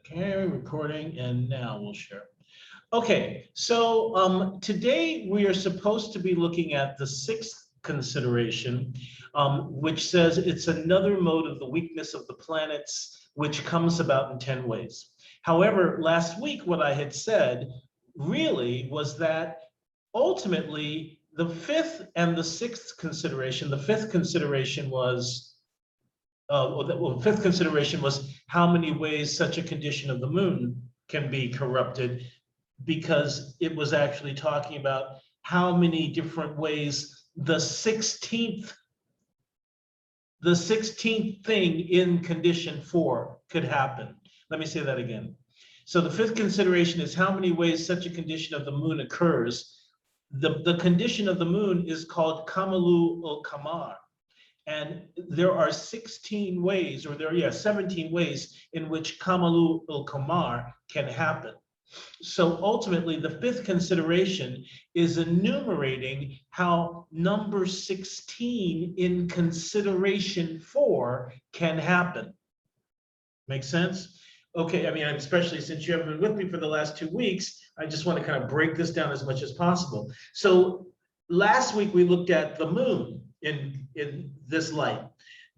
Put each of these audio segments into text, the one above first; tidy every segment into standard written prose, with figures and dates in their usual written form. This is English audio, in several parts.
Okay, recording, and now we'll share. Okay, so today we are supposed to be looking at the sixth consideration, which says it's another mode of the weakness of the planets, which comes about in 10 ways. However, last week, what I had said really was that ultimately the fifth and the sixth consideration, the fifth consideration was fifth consideration was how many ways such a condition of the moon can be corrupted, because it was actually talking about how many different ways the 16th thing in condition 4 could happen. Let me say that again. So the fifth consideration is how many ways such a condition of the moon occurs. The condition of the moon is called Kamalu ul Kamar. And there are 16 ways, or 17 ways in which Kamalu ul Kamar can happen. So ultimately, the fifth consideration is enumerating how number 16 in consideration 4 can happen. Make sense? Okay, I mean, especially since you haven't been with me for the last 2 weeks, I just want to kind of break this down as much as possible. So last week we looked at the moon in this light.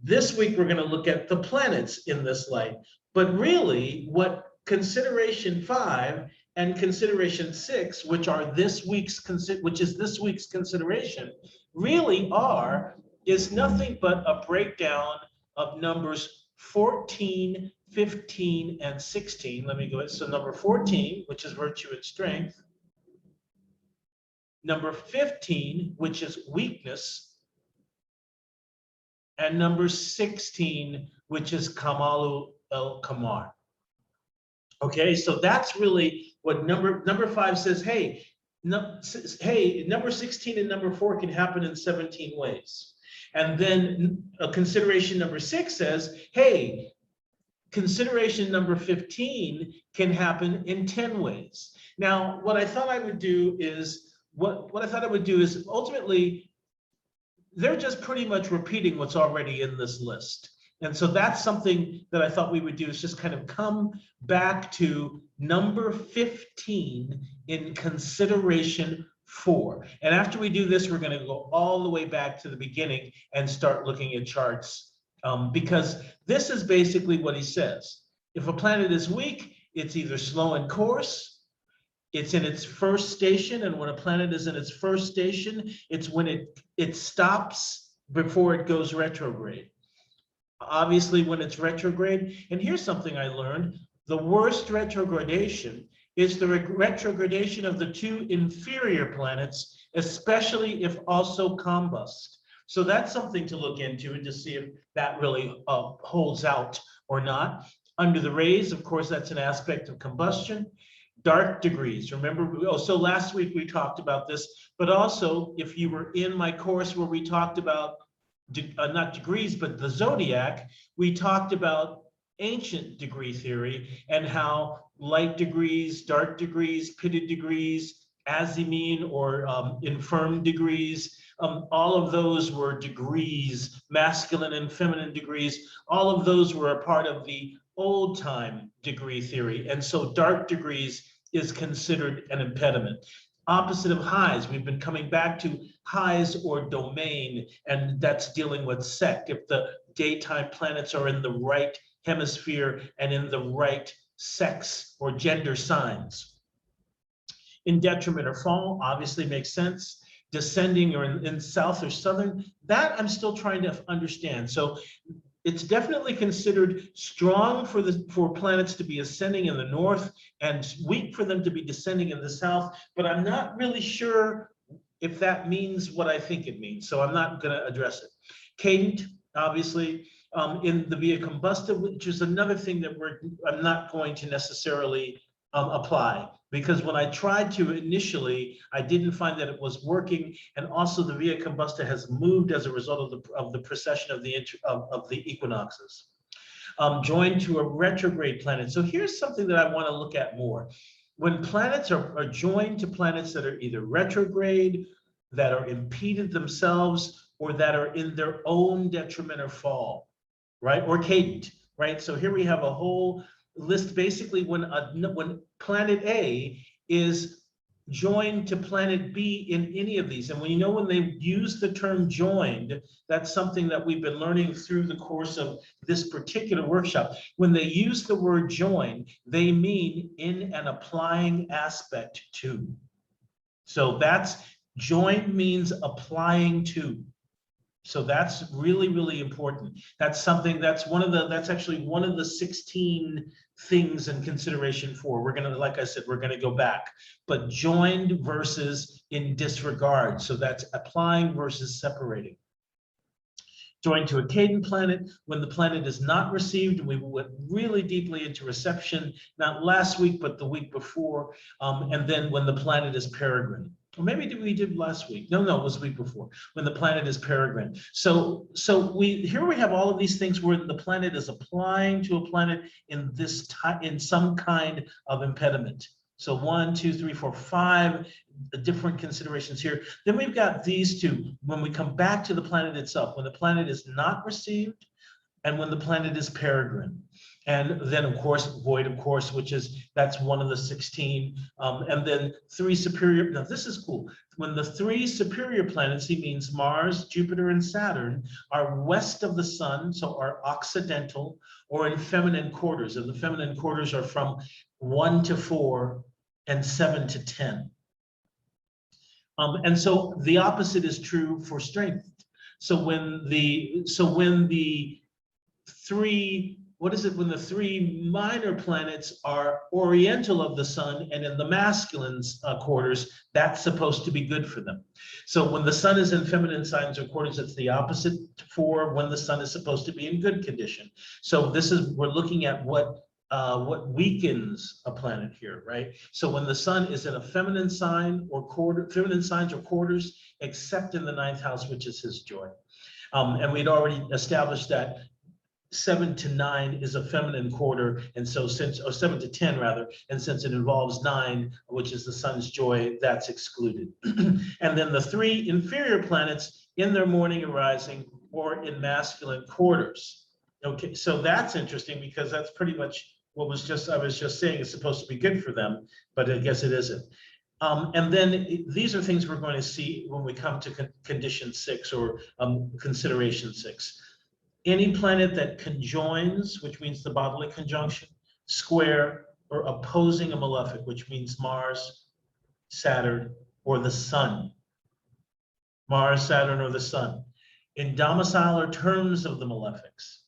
This week we're going to look at the planets in this light. But really, what consideration 5 and consideration 6, which is this week's consideration, really is nothing but a breakdown of numbers 14, 15, and 16. Let me go. So number 14, which is virtue and strength. Number 15, which is weakness. And number 16, which is Kamalu el Kamar. Okay, so that's really what number 5 says. Hey, number 16 and number 4 can happen in 17 ways. And then consideration number 6 says, hey, consideration number 15 can happen in 10 ways. Now, what I thought I would do is ultimately, they're just pretty much repeating what's already in this list. And so that's something that I thought we would do, is just kind of come back to number 15 in consideration 4. And after we do this, we're going to go all the way back to the beginning and start looking at charts, because this is basically what he says. If a planet is weak, it's either slow in course, it's in its first station, and when a planet is in its first station, it's when it stops before it goes retrograde. Obviously, when it's retrograde, and here's something I learned, the worst retrogradation is the retrogradation of the 2 inferior planets, especially if also combust. So that's something to look into and to see if that really holds out or not. Under the rays, of course, that's an aspect of combustion. Dark degrees, remember, so last week we talked about this, but also if you were in my course where we talked about, not degrees, but the zodiac, we talked about ancient degree theory and how light degrees, dark degrees, pitted degrees, azimine or infirm degrees, all of those were degrees, masculine and feminine degrees, all of those were a part of the old time degree theory. And so dark degrees is considered an impediment. Opposite of highs, we've been coming back to highs or domain, and that's dealing with sect. If the daytime planets are in the right hemisphere and in the right sex or gender signs. In detriment or fall, obviously makes sense. Descending or in south or southern, that I'm still trying to understand. So it's definitely considered strong for planets to be ascending in the north and weak for them to be descending in the south, but I'm not really sure if that means what I think it means, so I'm not going to address it. Cadent, obviously, in the via combusta, which is another thing that I'm not going to necessarily apply, because when I tried to initially, I didn't find that it was working, and also the via combusta has moved as a result of the precession of the equinoxes, joined to a retrograde planet. So here's something that I want to look at more. When planets are joined to planets that are either retrograde, that are impeded themselves, or that are in their own detriment or fall, right, or cadent, right? So here we have a whole list basically when planet A is joined to planet B in any of these. And when they use the term joined, that's something that we've been learning through the course of this particular workshop. When they use the word join, they mean in an applying aspect to. So that's join means applying to. So that's really, really important. That's something that's actually one of the 16 things in consideration for. We're gonna, like I said, we're gonna go back, but joined versus in disregard. So that's applying versus separating. Joined to a cadent planet when the planet is not received. We went really deeply into reception, not last week, but the week before. And then when the planet is peregrine. Or maybe we did last week. No, it was the week before, when the planet is peregrine. So here we have all of these things where the planet is applying to a planet in some kind of impediment. So 1, 2, 3, 4, 5 different considerations here. Then we've got these two when we come back to the planet itself, when the planet is not received and when the planet is peregrine. And then, of course, void, of course, that's one of the 16. And then 3 superior, now this is cool. When the 3 superior planets, he means Mars, Jupiter, and Saturn, are west of the sun, so are occidental or in feminine quarters. And the feminine quarters are from 1 to 4 and 7 to 10. And so the opposite is true for strength. So when the 3, when the 3 minor planets are oriental of the sun and in the masculine quarters, that's supposed to be good for them. So when the sun is in feminine signs or quarters, it's the opposite for when the sun is supposed to be in good condition. So we're looking at what weakens a planet here, right? So when the sun is in a feminine sign or feminine signs or quarters, except in the 9th house, which is his joy. And we'd already established that 7 to 9 is a feminine quarter, and so 7 to 10 rather, and since it involves 9, which is the sun's joy, that's excluded. And then the 3 inferior planets in their morning arising or in masculine quarters. Okay, so that's interesting because that's pretty much what I was just saying is supposed to be good for them, but I guess it isn't. And then these are things we're going to see when we come to condition 6 or consideration 6. Any planet that conjoins, which means the bodily conjunction, square, or opposing a malefic, which means Mars, Saturn, or the sun. Mars, Saturn, or the sun. In domicile or terms of the malefics.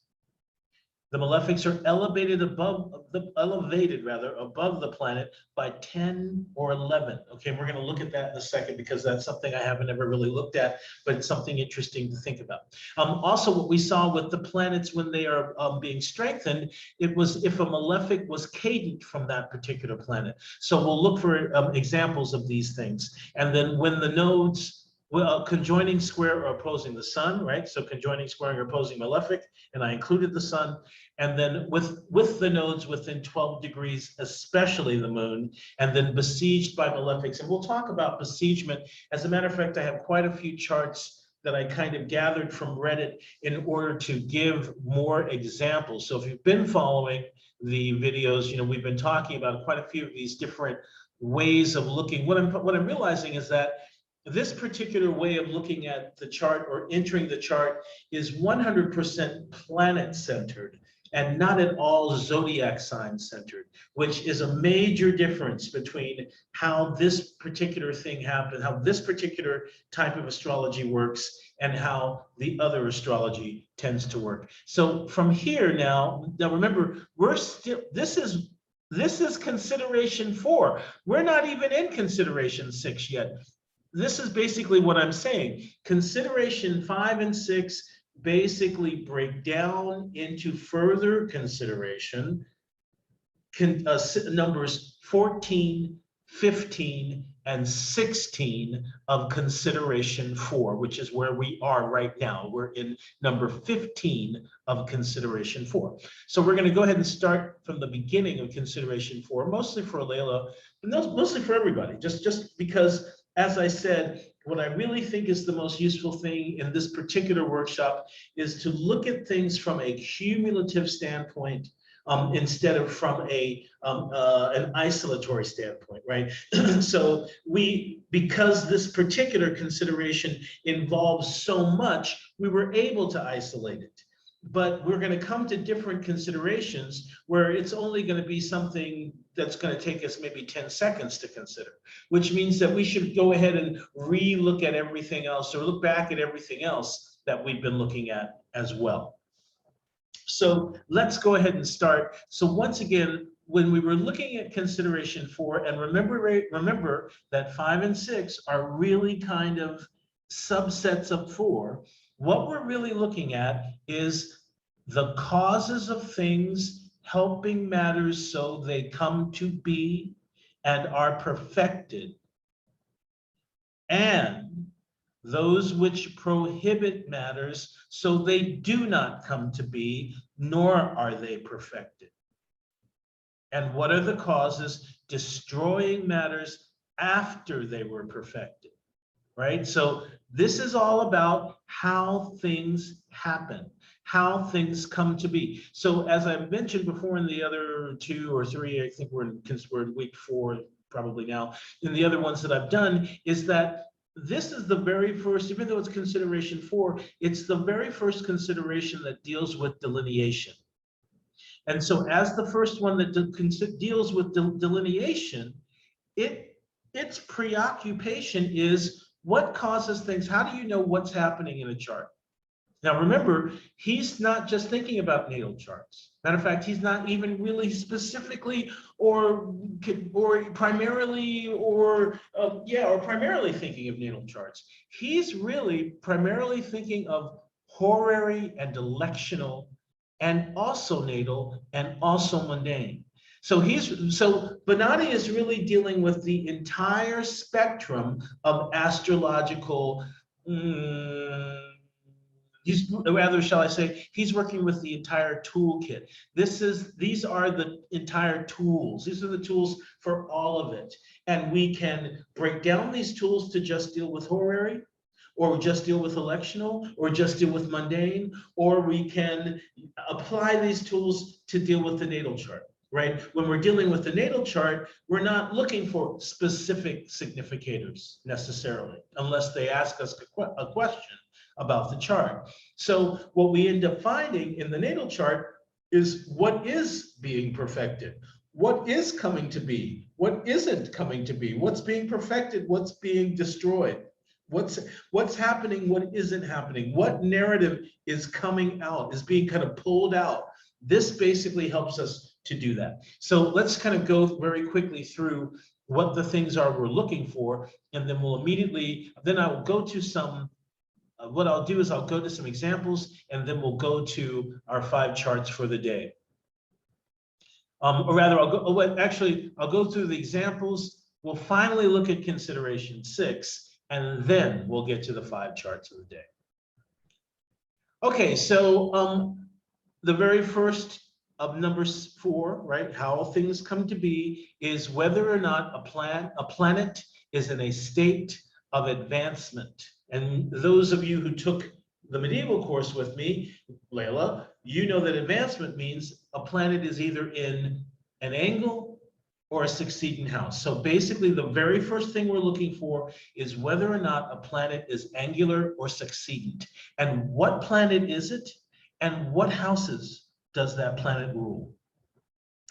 The malefics are elevated above the planet by 10 or 11. Okay, we're going to look at that in a second because that's something I haven't ever really looked at, but it's something interesting to think about. Also, what we saw with the planets when they are being strengthened, it was if a malefic was cadent from that particular planet. So we'll look for examples of these things. And then when the nodes conjoining, square, or opposing the sun, right? So conjoining, squaring, or opposing malefic, and I included the sun. And then with the nodes within 12 degrees, especially the moon, and then besieged by malefics. And we'll talk about besiegement. As a matter of fact, I have quite a few charts that I kind of gathered from Reddit in order to give more examples. So if you've been following the videos, we've been talking about quite a few of these different ways of looking. What I'm realizing is that this particular way of looking at the chart or entering the chart is 100% planet-centered and not at all zodiac sign-centered, which is a major difference between how this particular thing happened, how this particular type of astrology works, and how the other astrology tends to work. So from here now remember, this is consideration 4. We're not even in consideration 6 yet. This is basically what I'm saying. Consideration 5 and 6 basically break down into further consideration. Numbers 14, 15, and 16 of consideration 4, which is where we are right now. We're in number 15 of consideration 4. So we're going to go ahead and start from the beginning of consideration 4, mostly for Layla, but mostly for everybody, just because, as I said, what I really think is the most useful thing in this particular workshop is to look at things from a cumulative standpoint instead of from an isolatory standpoint, right? So because this particular consideration involves so much, we were able to isolate it. But we're going to come to different considerations where it's only going to be something that's going to take us maybe 10 seconds to consider, which means that we should go ahead and re-look at everything else, or look back at everything else that we've been looking at as well. So let's go ahead and start. So once again, when we were looking at consideration 4, and remember that 5 and 6 are really kind of subsets of 4, what we're really looking at is the causes of things helping matters so they come to be and are perfected, and those which prohibit matters so they do not come to be, nor are they perfected. And what are the causes destroying matters after they were perfected, right? So this is all about how things happen, how things come to be. So as I mentioned before in the other 2 or 3, I think we're in week 4 probably now, in the other ones that I've done, is that this is the very first, even though it's consideration 4, it's the very first consideration that deals with delineation. And so as the first one that deals with delineation, its preoccupation is what causes things. How do you know what's happening in a chart? Now, remember, he's not just thinking about natal charts. Matter of fact, he's not even really specifically or primarily thinking of natal charts. He's really primarily thinking of horary and electional, and also natal, and also mundane. So Bonatii is really dealing with the entire spectrum of astrological. He's working with the entire toolkit. These are the entire tools. These are the tools for all of it. And we can break down these tools to just deal with horary, or just deal with electional, or just deal with mundane, or we can apply these tools to deal with the natal chart, right? When we're dealing with the natal chart, we're not looking for specific significators necessarily, unless they ask us a question about the chart. So what we end up finding in the natal chart is what is being perfected, what is coming to be, what isn't coming to be, what's being perfected, what's being destroyed, what's happening, what isn't happening, what narrative is coming out, is being kind of pulled out. This basically helps us to do that. So let's kind of go very quickly through what the things are we're looking for, and then then I will go to some. What I'll do is I'll go to some examples, and then we'll go to our 5 charts for the day. Or rather, I'll go through the examples. We'll finally look at consideration 6, and then we'll get to the 5 charts of the day. Okay, so the very first of numbers 4, right? How things come to be is whether or not a planet is in a state of advancement. And those of you who took the medieval course with me, Layla, you know that advancement means a planet is either in an angle or a succeeding house. So basically, the very first thing we're looking for is whether or not a planet is angular or succeedent. And what planet is it? And what houses does that planet rule?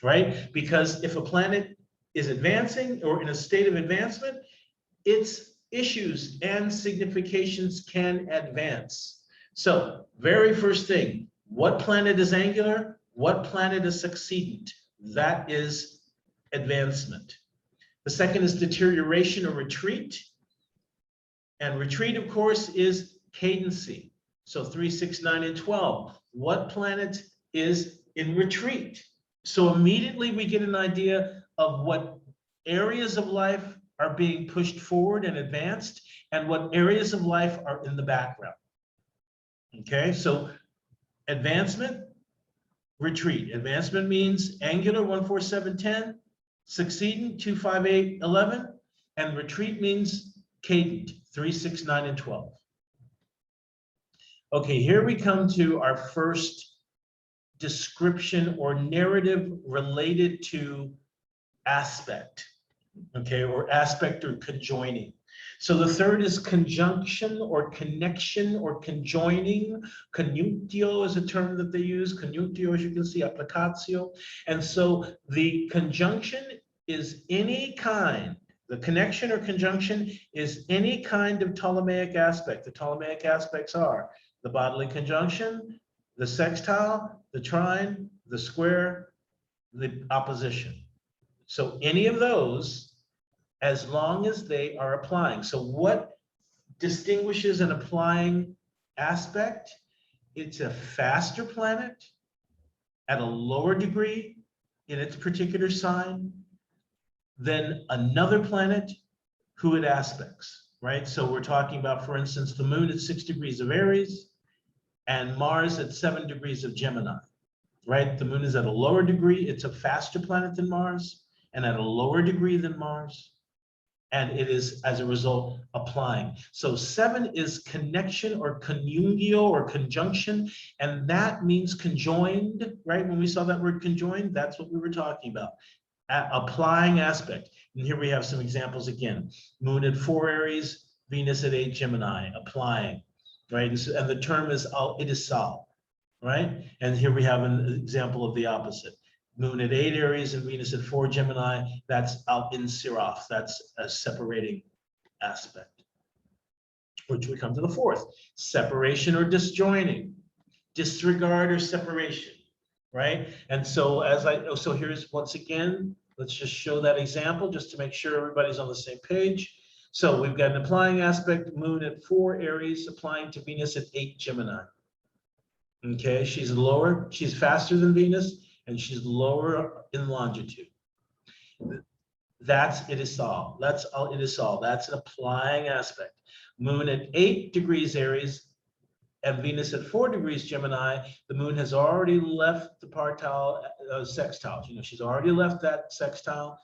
Right? Because if a planet is advancing or in a state of advancement, its issues and significations can advance. So very first thing, what planet is angular? What planet is succeedent? That is advancement. The second is deterioration or retreat. And retreat, of course, is cadency. So 3, 6, 9, and 12. What planet is in retreat? So immediately we get an idea of what areas of life are being pushed forward and advanced, and what areas of life are in the background. Okay, so advancement, retreat. Advancement means angular 1, 4, 7, 10, succeedent 2, 5, 8, 11, and retreat means cadent 3, 6, 9, and 12. Okay, here we come to our first description or narrative related to aspect, okay, or aspect or conjoining. So the third is conjunction or connection or conjoining. Conjunctio is a term that they use. Conjunctio, as you can see, applicatio. And so the conjunction is any kind, the connection or conjunction is any kind of Ptolemaic aspect. The Ptolemaic aspects are the bodily conjunction, the sextile, the trine, the square, the opposition. So any of those, as long as they are applying. So what distinguishes an applying aspect? It's a faster planet at a lower degree in its particular sign than another planet who it aspects, right? So we're talking about, for instance, the moon at 6 degrees of Aries and Mars at 7 degrees of Gemini, right? The moon is at a lower degree. It's a faster planet than Mars and at a lower degree than Mars. And it is, as a result, applying. So 7 is connection or conjungio or conjunction, and that means conjoined, right? When we saw that word conjoined, that's what we were talking about. Applying aspect. And here we have some examples again. Moon at 4 Aries, Venus at 8 Gemini, applying, right? And the term is it is sol, right? And here we have an example of the opposite. Moon at 8 Aries and Venus at 4 Gemini, that's out in Siraf. That's a separating aspect. Which we come to the fourth, separation or disjoining, disregard or separation, right? And so so here's once again, let's just show that example just to make sure everybody's on the same page. So we've got an applying aspect, moon at 4 Aries applying to Venus at 8 Gemini. Okay, she's lower, she's faster than Venus, and she's lower in longitude. That's it is all. That's all it is all. That's an applying aspect. Moon at 8 degrees Aries and Venus at 4 degrees Gemini, the moon has already left the partile sextile. You know, she's already left that sextile.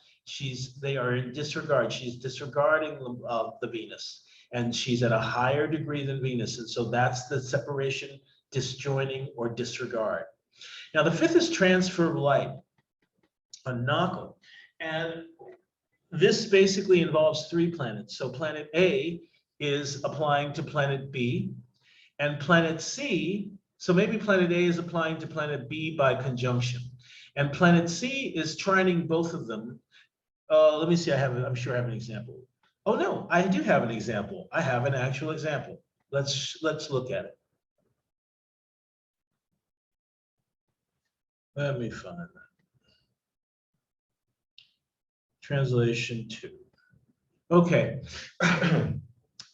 They are in disregard. She's disregarding the Venus, and she's at a higher degree than Venus. And so that's the separation, disjoining, or disregard. Now, the fifth is transfer of light, a Natal. And this basically involves 3 planets. So planet A is applying to planet B, and planet C, so maybe planet A is applying to planet B by conjunction. And planet C is trining both of them. Let me see, I'm sure I have an example. Oh no, I do have an example. I have an actual example. Let's look at it. Let me find that. Translation 2. Okay.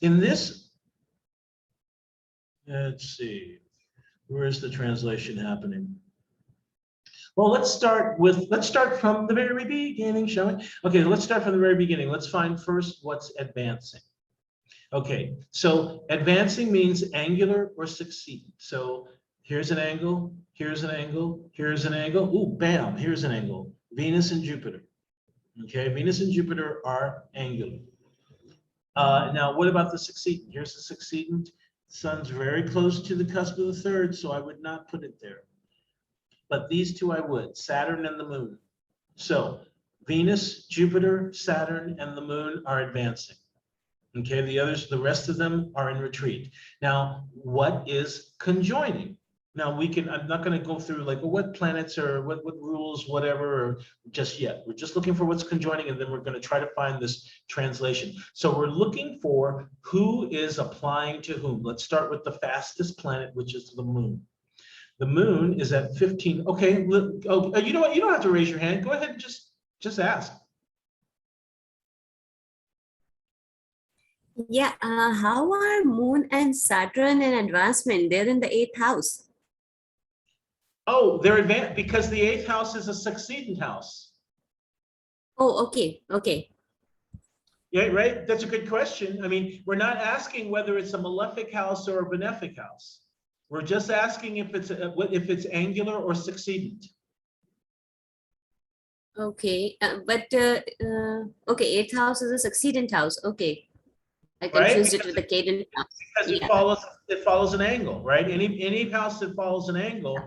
In this, let's see, where is the translation happening? Well, let's start from the very beginning, shall we? Okay, let's start from the very beginning. Let's find first what's advancing. Okay, so advancing means angular or succeeding. So here's an angle, here's an angle, here's an angle. Ooh, bam, here's an angle. Venus and Jupiter. Okay, Venus and Jupiter are angular. Now, what about the succeedent? Here's the succeedent. Sun's very close to the cusp of the third, so I would not put it there. But these two I would, Saturn and the moon. So Venus, Jupiter, Saturn, and the moon are advancing. Okay, the rest of them are in retreat. Now, what is conjoining? Now I'm not going to go through like, well, what planets or what rules, whatever, or just yet. We're just looking for what's conjoining, and then we're going to try to find this translation. So we're looking for who is applying to whom. Let's start with the fastest planet, which is the moon. The moon is at 15. Okay, oh, you know what? You don't have to raise your hand. Go ahead and just ask. Yeah, how are Moon and Saturn in advancement? They're in the 8th house. Oh, they're advanced because the 8th house is a succeedent house. Oh, okay, okay. Yeah, right. That's a good question. I mean, we're not asking whether it's a malefic house or a benefic house. We're just asking if it's angular or succeedent. Okay, okay, 8th house is a succeedent house. Okay. I confused it with the cadent house. Because it follows an angle, right? Any house that follows an angle,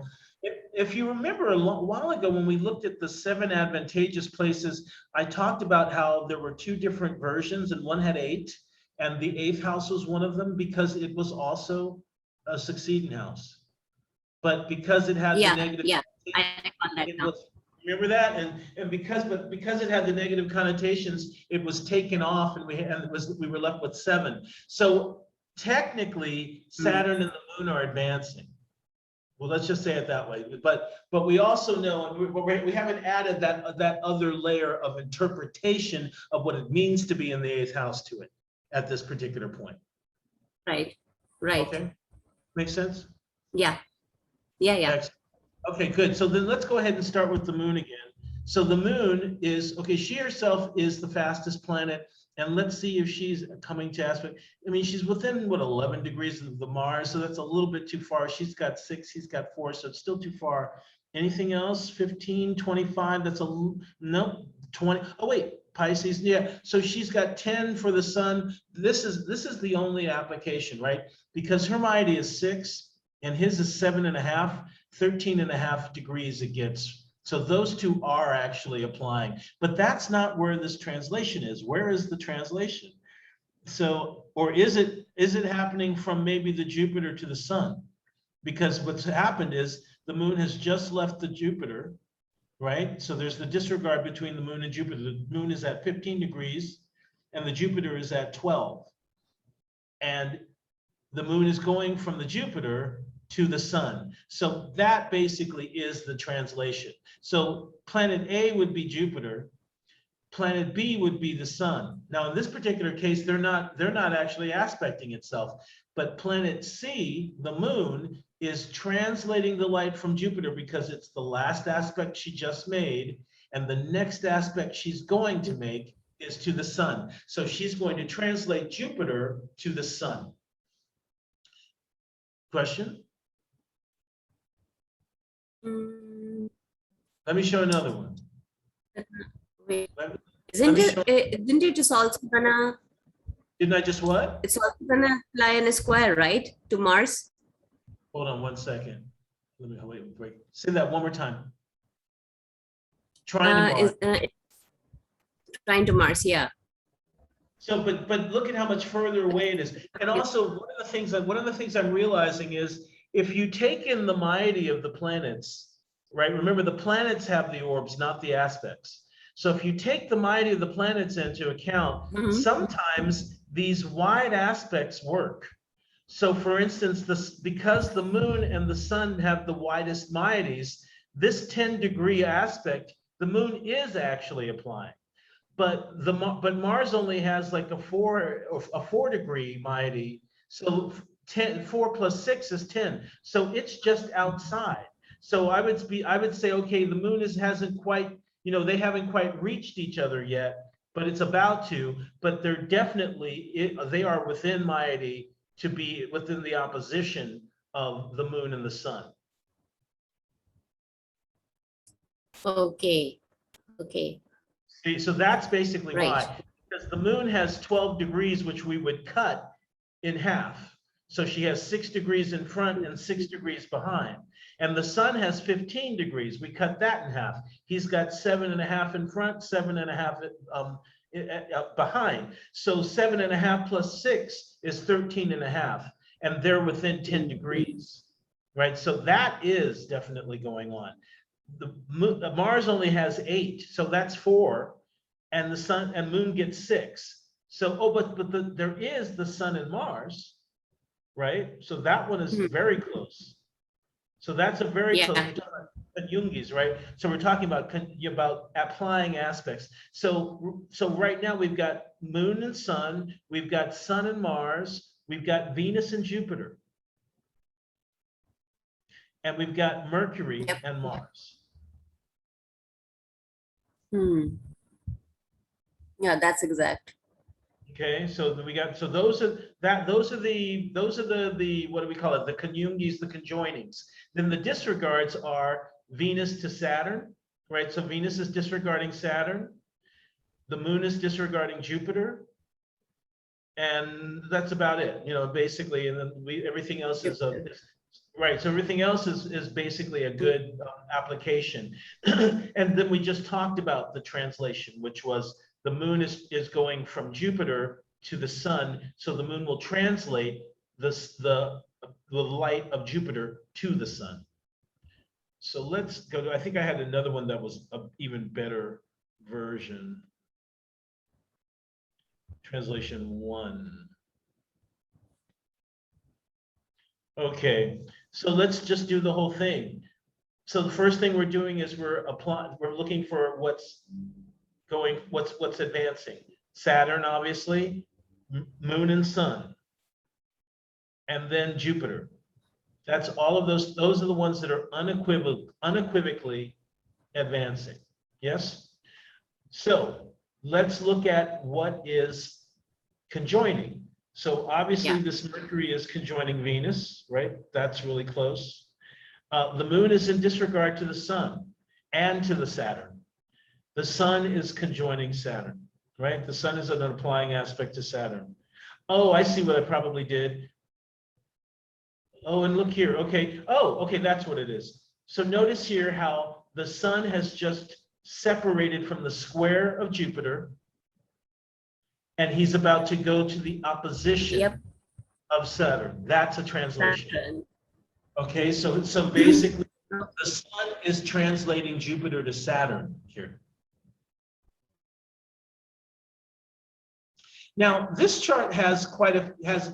if you remember a while ago when we looked at the 7 advantageous places, I talked about how there were 2 different versions and one had 8, and the 8th house was one of them because it was also a succeeding house. But because it had the Yeah, negative, yeah, I recall that it now. was, remember that? And because it had the negative connotations, it was taken off and we were left with 7. So technically Saturn and the moon are advancing. Well, let's just say it that way. But we also know, and we haven't added that other layer of interpretation of what it means to be in the 8th house to it at this particular point. Right, right. Okay, makes sense? Yeah, yeah, yeah. Excellent. Okay, good. So then let's go ahead and start with the moon again. So the moon is, okay, she herself is the fastest planet. And let's see if she's coming to aspect. I mean, she's within, what, 11 degrees of the Mars. So that's a little bit too far. She's got 6, he's got 4. So it's still too far. Anything else? 15, 25. That's no, 20. Oh, wait, Pisces. Yeah. So she's got 10 for the sun. This is the only application, right? Because Hermione is 6 and his is 7.5. 13.5 degrees it gets. So those 2 are actually applying, but that's not where this translation is. Where is the translation? So, or is it happening from maybe the Jupiter to the sun? Because what's happened is the moon has just left the Jupiter, right? So there's the disregard between the moon and Jupiter. The moon is at 15 degrees and the Jupiter is at 12. And the moon is going from the Jupiter to the sun. So that basically is the translation. So planet A would be Jupiter, planet B would be the sun. Now in this particular case, they're not actually aspecting itself, but planet C, the moon, is translating the light from Jupiter because it's the last aspect she just made, and the next aspect she's going to make is to the sun. So she's going to translate Jupiter to the sun. Question? Let me show another one. Wait, Let isn't me isn't it just also gonna? Didn't I just what? It's also gonna fly in a square, right, to Mars? Hold on 1 second. Let me wait. Say that one more time. Trying to Mars. Trying to Mars, yeah. So, but look at how much further away it is. And also, one of the things I'm realizing is if you take in the moiety of the planets, right? Remember, the planets have the orbs, not the aspects. So if you take the moiety of the planets into account, sometimes these wide aspects work. So for instance, because the moon and the sun have the widest moieties, this 10-degree aspect, the moon is actually applying. But Mars only has like a 4-degree moiety. So 4 plus 6 is 10. So it's just outside. So I would say, okay, the moon hasn't quite, they haven't quite reached each other yet, but it's about to. But they're definitely, they are within moiety to be within the opposition of the moon and the sun. Okay. Okay. See, so that's basically Right. why, because the moon has 12 degrees, which we would cut in half. So she has 6 degrees in front and 6 degrees behind. And the sun has 15 degrees. We cut that in half. He's got 7.5 in front, 7.5 behind. So 7.5 plus 6 is 13.5. And they're within 10 degrees, right? So that is definitely going on. The Mars only has 8, so that's 4, and the sun and moon gets 6. So, there is the sun and Mars, right? So that one is very close. So that's a very close. We're talking about Jungi's, right? So we're talking about applying aspects. So right now we've got moon and sun, we've got sun and Mars, we've got Venus and Jupiter, and we've got Mercury and Mars. Yeah, that's exact. Okay, so we got, so those are the what do we call it? The conjungies, the conjoinings. Then the disregards are Venus to Saturn, right? So Venus is disregarding Saturn. The moon is disregarding Jupiter. And that's about it, basically. And then everything else is Right, so everything else is basically a good application. And then we just talked about the translation, which was the moon is going from Jupiter to the sun, so the moon will translate the light of Jupiter to the sun. So let's go to, I think I had another one that was an even better version. Translation 1. Okay, so let's just do the whole thing. So the first thing we're doing is we're looking for what's advancing. Saturn, obviously, moon and sun, and then Jupiter. That's all of those. Those are the ones that are unequivocally advancing. Yes? So let's look at what is conjoining. So obviously this Mercury is conjoining Venus, right? That's really close. The moon is in disregard to the sun and to the Saturn. The sun is conjoining Saturn, right? The sun is an applying aspect to Saturn. Oh, I see what I probably did. Oh, and look here. Okay. Oh, okay. That's what it is. So notice here how the sun has just separated from the square of Jupiter, and he's about to go to the opposition of Saturn. That's a translation. Okay. So basically, the sun is translating Jupiter to Saturn here. Now, this chart has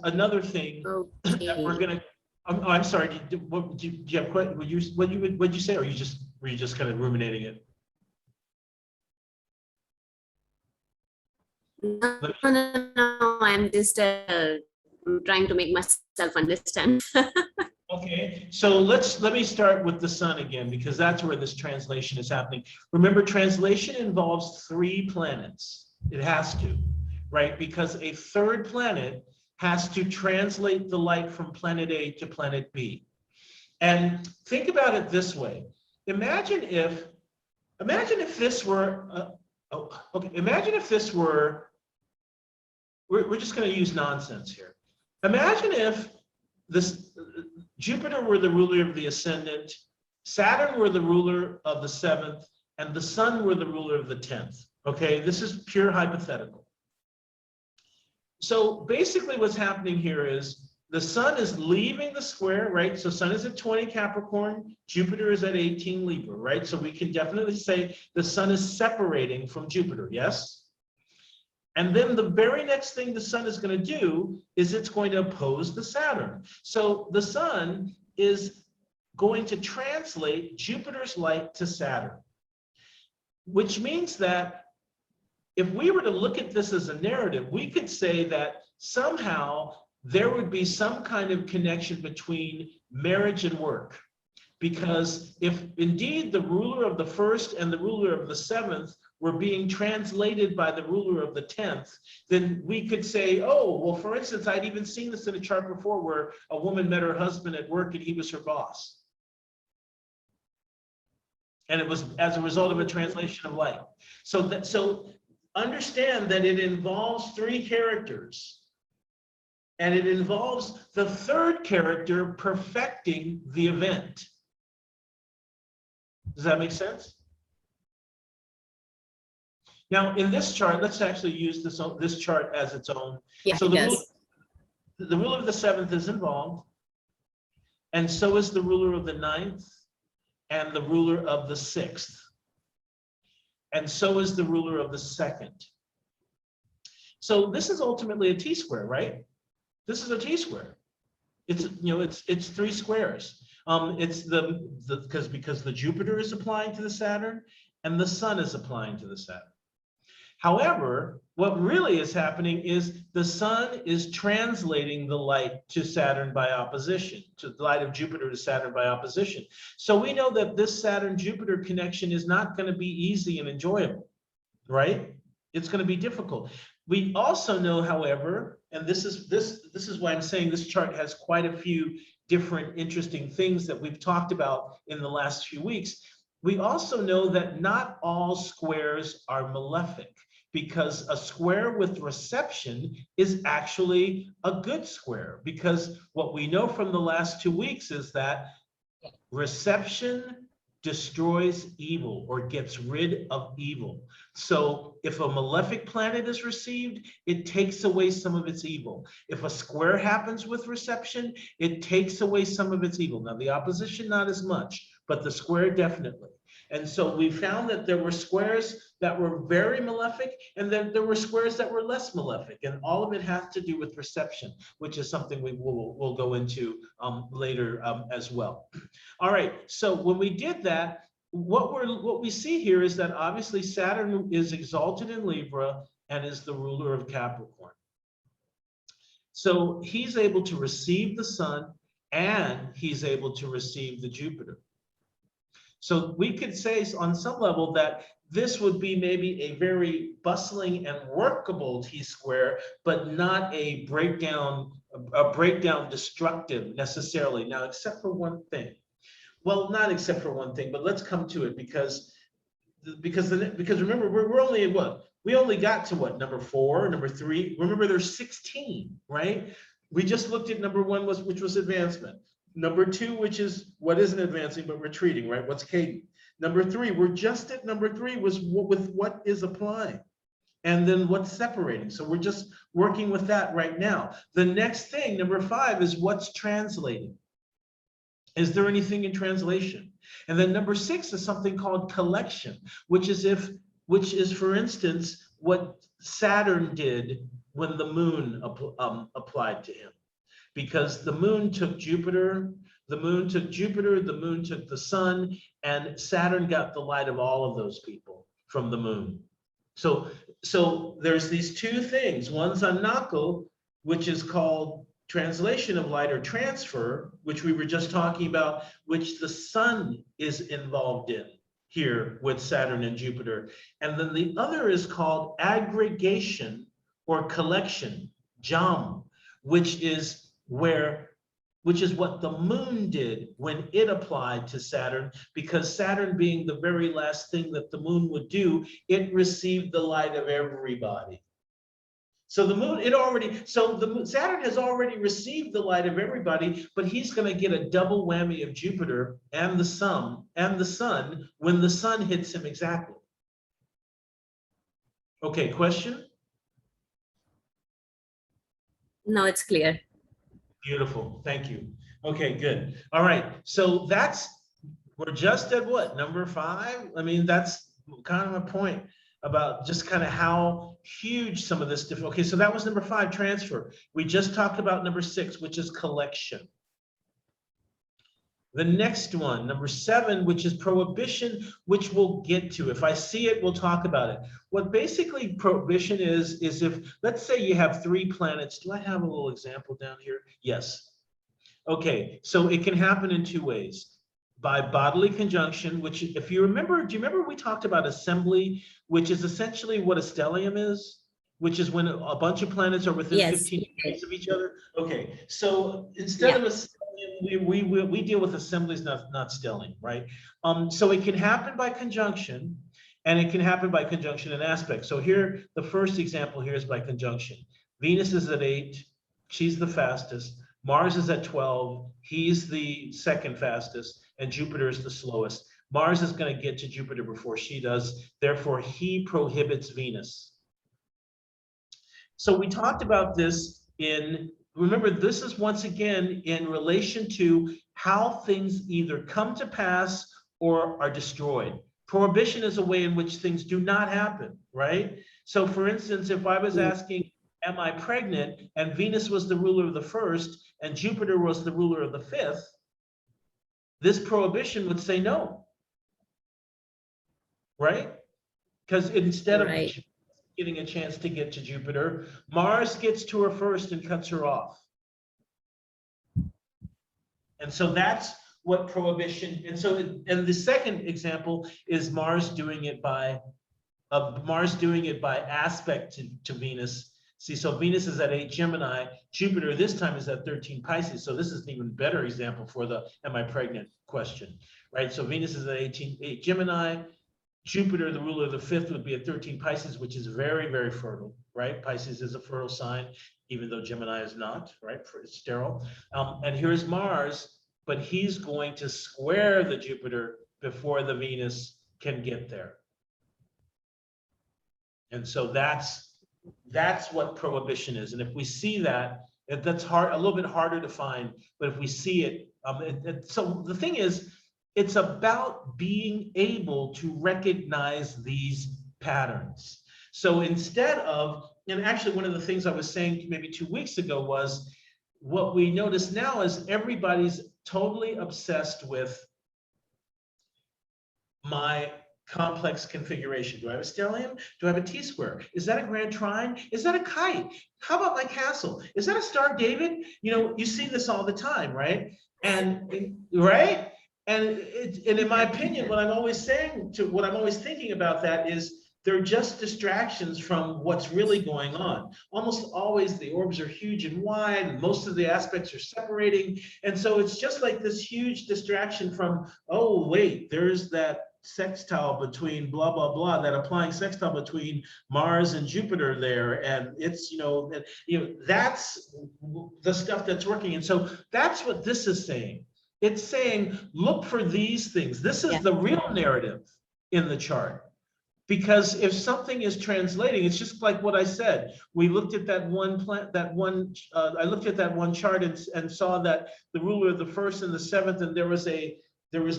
another thing that we're gonna. I'm sorry. Do you have what you say, or were you just kind of ruminating it? No. I'm just trying to make myself understand. Okay, so let me start with the sun again, because that's where this translation is happening. Remember, translation involves 3 planets. It has to, right? Because a third planet has to translate the light from planet A to planet B. And think about it this way. Imagine if this were, imagine if this were, we're just going to use nonsense here. Imagine if Jupiter were the ruler of the ascendant, Saturn were the ruler of the 7th, and the sun were the ruler of the 10th. Okay, this is pure hypothetical. So basically what's happening here is the sun is leaving the square, right? So sun is at 20 Capricorn, Jupiter is at 18 Libra, right? So we can definitely say the sun is separating from Jupiter, yes? And then the very next thing the sun is going to do is it's going to oppose the Saturn. So the sun is going to translate Jupiter's light to Saturn, which means that if we were to look at this as a narrative, we could say that somehow there would be some kind of connection between marriage and work. Because if indeed the ruler of the 1st and the ruler of the 7th were being translated by the ruler of the 10th, then we could say, oh, well, for instance, I'd even seen this in a chart before where a woman met her husband at work and he was her boss. And it was as a result of a translation of light. So understand that it involves 3 characters, and it involves the 3rd character perfecting the event. Does that make sense? Now, in this chart, let's actually use this chart as its own. Yeah, so the ruler of the 7th is involved, and so is the ruler of the 9th and the ruler of the 6th. And so is the ruler of the 2nd. So this is ultimately a T-square, right? This is a T-square. It's, it's 3 squares. It's because the Jupiter is applying to the Saturn and the sun is applying to the Saturn. However, what really is happening is the sun is translating the light to Saturn by opposition, to the light of Jupiter to Saturn by opposition. So we know that this Saturn-Jupiter connection is not going to be easy and enjoyable, right? It's going to be difficult. We also know, however, and this is why I'm saying this chart has quite a few different interesting things that we've talked about in the last few weeks. We also know that not all squares are malefic, because a square with reception is actually a good square, because what we know from the last 2 weeks is that reception destroys evil or gets rid of evil. So if a malefic planet is received, it takes away some of its evil. If a square happens with reception, it takes away some of its evil. Now the opposition, not as much, but the square definitely. And so we found that there were squares that were very malefic, and then there were squares that were less malefic, and all of it has to do with reception, which is something we'll go into later as well. All right, so when we did that, what we see here is that obviously Saturn is exalted in Libra and is the ruler of Capricorn. So he's able to receive the sun and he's able to receive the Jupiter. So we could say on some level that this would be maybe a very bustling and workable T-square, but not a breakdown destructive necessarily. Now, except for one thing. Well, not except for one thing, but let's come to it because remember, we're only at what? We only got to what? Number 4, number 3. Remember, there's 16, right? We just looked at number 1, which was advancement. Number 2, which is what isn't advancing but retreating, right? What's cadent? Number 3, we're just at number 3 was with what is applying, and then what's separating. So we're just working with that right now. The next thing, number 5, is what's translating. Is there anything in translation? And then number 6 is something called collection, which is for instance what Saturn did when the moon applied to him. Because the moon took Jupiter, the moon took the sun, and Saturn got the light of all of those people from the moon. So there's these 2 things. One's on Natal, which is called translation of light or transfer, which we were just talking about, which the sun is involved in here with Saturn and Jupiter. And then the other is called aggregation or collection, jam, which is what the moon did when it applied to Saturn, because Saturn being the very last thing that the moon would do, it received the light of everybody. So the moon, Saturn has already received the light of everybody, but he's going to get a double whammy of Jupiter and the sun when the sun hits him exactly. Okay, question? No, it's clear. Beautiful, thank you. Okay, good. All right, so we're just at what, number 5? I mean, that's kind of a point about just kind of how huge some of this okay, so that was number 5, transfer. We just talked about number 6, which is collection. The next one, number 7, which is prohibition, which we'll get to. If I see it, we'll talk about it. What basically prohibition is if, let's say you have 3 planets. Do I have a little example down here? Yes. Okay, so it can happen in 2 ways. By bodily conjunction, which if you remember, do you remember we talked about assembly, which is essentially what a stellium is, which is when a bunch of planets are within 15 degrees of each other? Okay, so instead of a stellium, we deal with assemblies, not stellium, right? So it can happen by conjunction, and it can happen by conjunction and aspect. So here, the first example here is by conjunction. Venus is at 8, she's the fastest. Mars is at 12, he's the second fastest, and Jupiter is the slowest. Mars is going to get to Jupiter before she does, therefore he prohibits Venus. So we talked about this remember, this is once again in relation to how things either come to pass or are destroyed. Prohibition is a way in which things do not happen, right? So for instance, if I was asking, am I pregnant? And Venus was the ruler of the 1st and Jupiter was the ruler of the 5th, this prohibition would say no, right? Because instead of getting a chance to get to Jupiter, Mars gets to her first and cuts her off. And so that's what prohibition, and the second example is Mars doing it by aspect to Venus. See, so Venus is at 8 Gemini, Jupiter this time is at 13 Pisces. So this is an even better example for the am I pregnant question, right? So Venus is at 8 Gemini, Jupiter, the ruler of the fifth, would be at 13 Pisces, which is very, very fertile, right? Pisces is a fertile sign, even though Gemini is not, right? It's sterile. And here's Mars, but he's going to square the Jupiter before the Venus can get there. And so that's what prohibition is. And if we see that, that's hard, a little bit harder to find, but if we see it, so the thing is, it's about being able to recognize these patterns. So instead of, and actually one of the things I was saying maybe 2 weeks ago was, what we notice now is everybody's totally obsessed with my complex configuration. Do I have a stellium? Do I have a T-square? Is that a grand trine? Is that a kite? How about my castle? Is that a Star of David? You know, you see this all the time, right? And right? And in my opinion, what I'm always thinking about that is they're just distractions from what's really going on. Almost always the orbs are huge and wide, and most of the aspects are separating. And so it's just like this huge distraction from, oh, wait, there's that sextile between blah, blah, blah, that applying sextile between Mars and Jupiter there. And it's, that's the stuff that's working. And so that's what this is saying. It's saying, look for these things. This is the real narrative in the chart. Because if something is translating, it's just like what I said. We looked at that one I looked at that one chart and saw that the ruler of the first and the seventh, and there was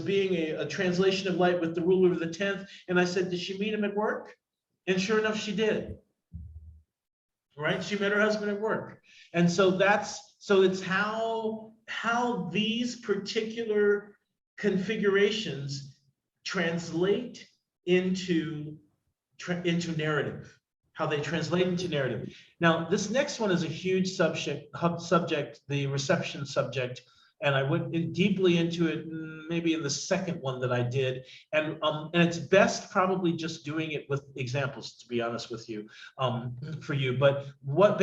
being a translation of light with the ruler of the 10th. And I said, did she meet him at work? And sure enough, she did. Right? She met her husband at work. And so it's how these particular configurations translate into narrative, how they translate into narrative. Now, this next one is a huge subject, the reception subject, and I went deeply into it maybe in the second one that I did, and it's best probably just doing it with examples, to be honest with you, for you. But what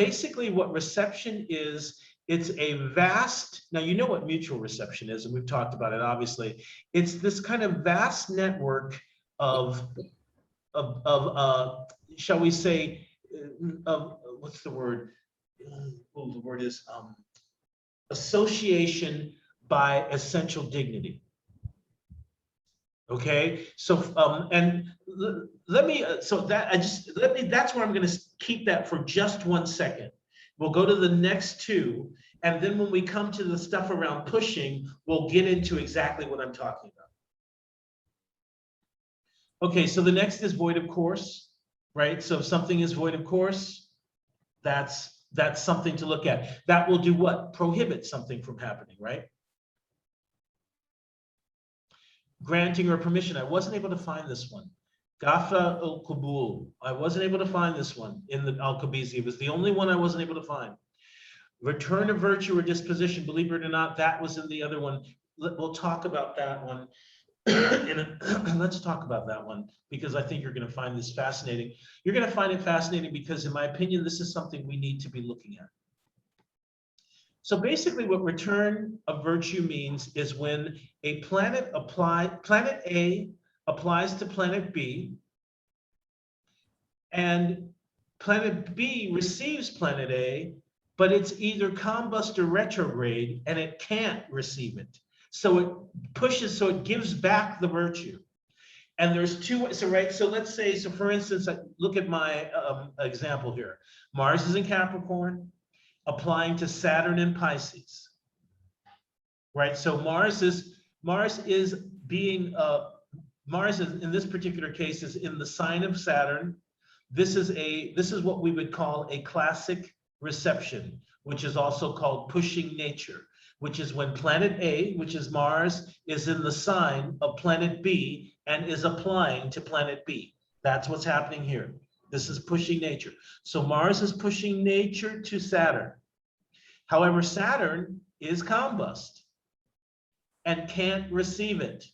reception is, it's a vast, now you know what mutual reception is, and we've talked about it, obviously. It's this kind of vast network of shall we say, what's the word? Oh, the word is association by essential dignity. Okay, so that's where I'm going to keep that for just 1 second. We'll go to the next two, and then when we come to the stuff around pushing, we'll get into exactly what I'm talking about. Okay, so the next is void of course, right? So if something is void of course, that's something to look at. That will do what? Prohibit something from happening, right? Granting or permission. I wasn't able to find this one. Gafa al-Qabul. I wasn't able to find this one in the Al-Qabizi. It was the only one I wasn't able to find. Return of virtue or disposition. Believe it or not, that was in the other one. We'll talk about that one. Let's talk about that one, because I think you're going to find this fascinating. You're going to find it fascinating because, in my opinion, this is something we need to be looking at. So basically what return of virtue means is when a planet A applies to planet B, and planet B receives planet A, but it's either combust or retrograde, and it can't receive it. So it pushes, so it gives back the virtue. And there's two, so let's say, so for instance, look at my example here. Mars is in Capricorn, applying to Saturn in Pisces, right? So Mars is in this particular case is in the sign of Saturn. This is what we would call a classic reception, which is also called pushing nature, which is when planet A, which is Mars, is in the sign of planet B and is applying to planet B. That's what's happening here. This is pushing nature. So Mars is pushing nature to Saturn. However, Saturn is combust and can't receive it,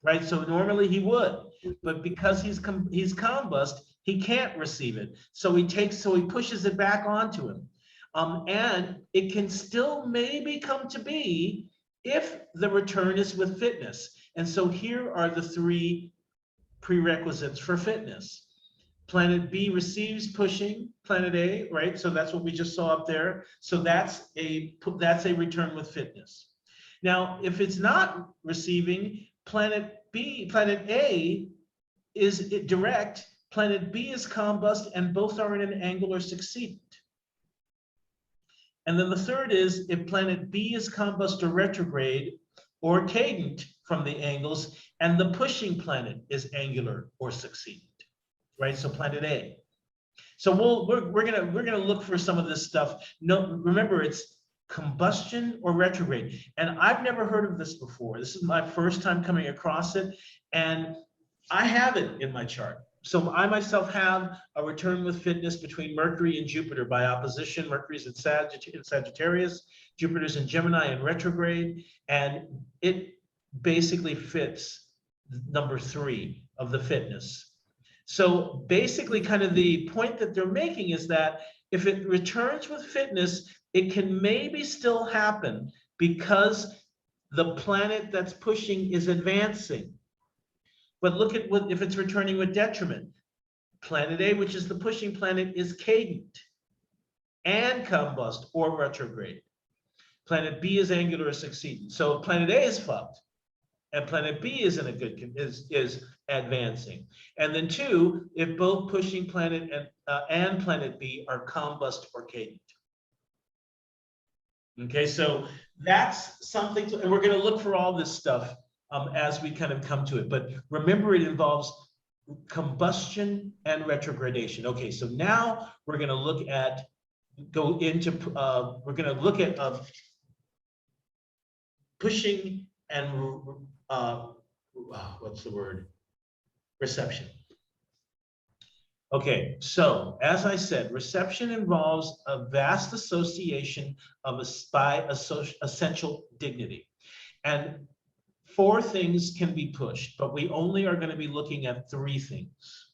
right? So normally he would, but because he's combust, he can't receive it. So he pushes it back onto him. And it can still maybe come to be if the return is with fitness. And so here are the three prerequisites for fitness. Planet B receives pushing planet A, right? So that's what we just saw up there. So that's a return with fitness. Now, if it's not receiving, planet A is direct, planet B is combust, and both are in an angular succedent. And then the third is if planet B is combust or retrograde or cadent from the angles, and the pushing planet is angular or succedent, right? So planet A. So we're gonna look for some of this stuff. No, remember it's combustion or retrograde, and I've never heard of this before. This is my first time coming across it, and I have it in my chart. So I myself have a return with fitness between Mercury and Jupiter by opposition. Mercury's in Sagittarius, Jupiter's in Gemini and retrograde, and it basically fits number 3 of the fitness. So basically kind of the point that they're making is that if it returns with fitness, it can maybe still happen because the planet that's pushing is advancing. But look at what if it's returning with detriment. Planet A, which is the pushing planet, is cadent and combust or retrograde. Planet B is angular or succedent. So planet A is fucked, and planet B is in a good is advancing. And then 2, if both pushing planet and planet B are combust or cadent. Okay, so that's something to, and we're going to look for all this stuff as we kind of come to it. But remember, it involves combustion and retrogradation. Okay, so now we're going to look at pushing and what's the word? Reception. Okay, so as I said, reception involves a vast association of essential dignity. And 4 things can be pushed, but we only are going to be looking at 3 things.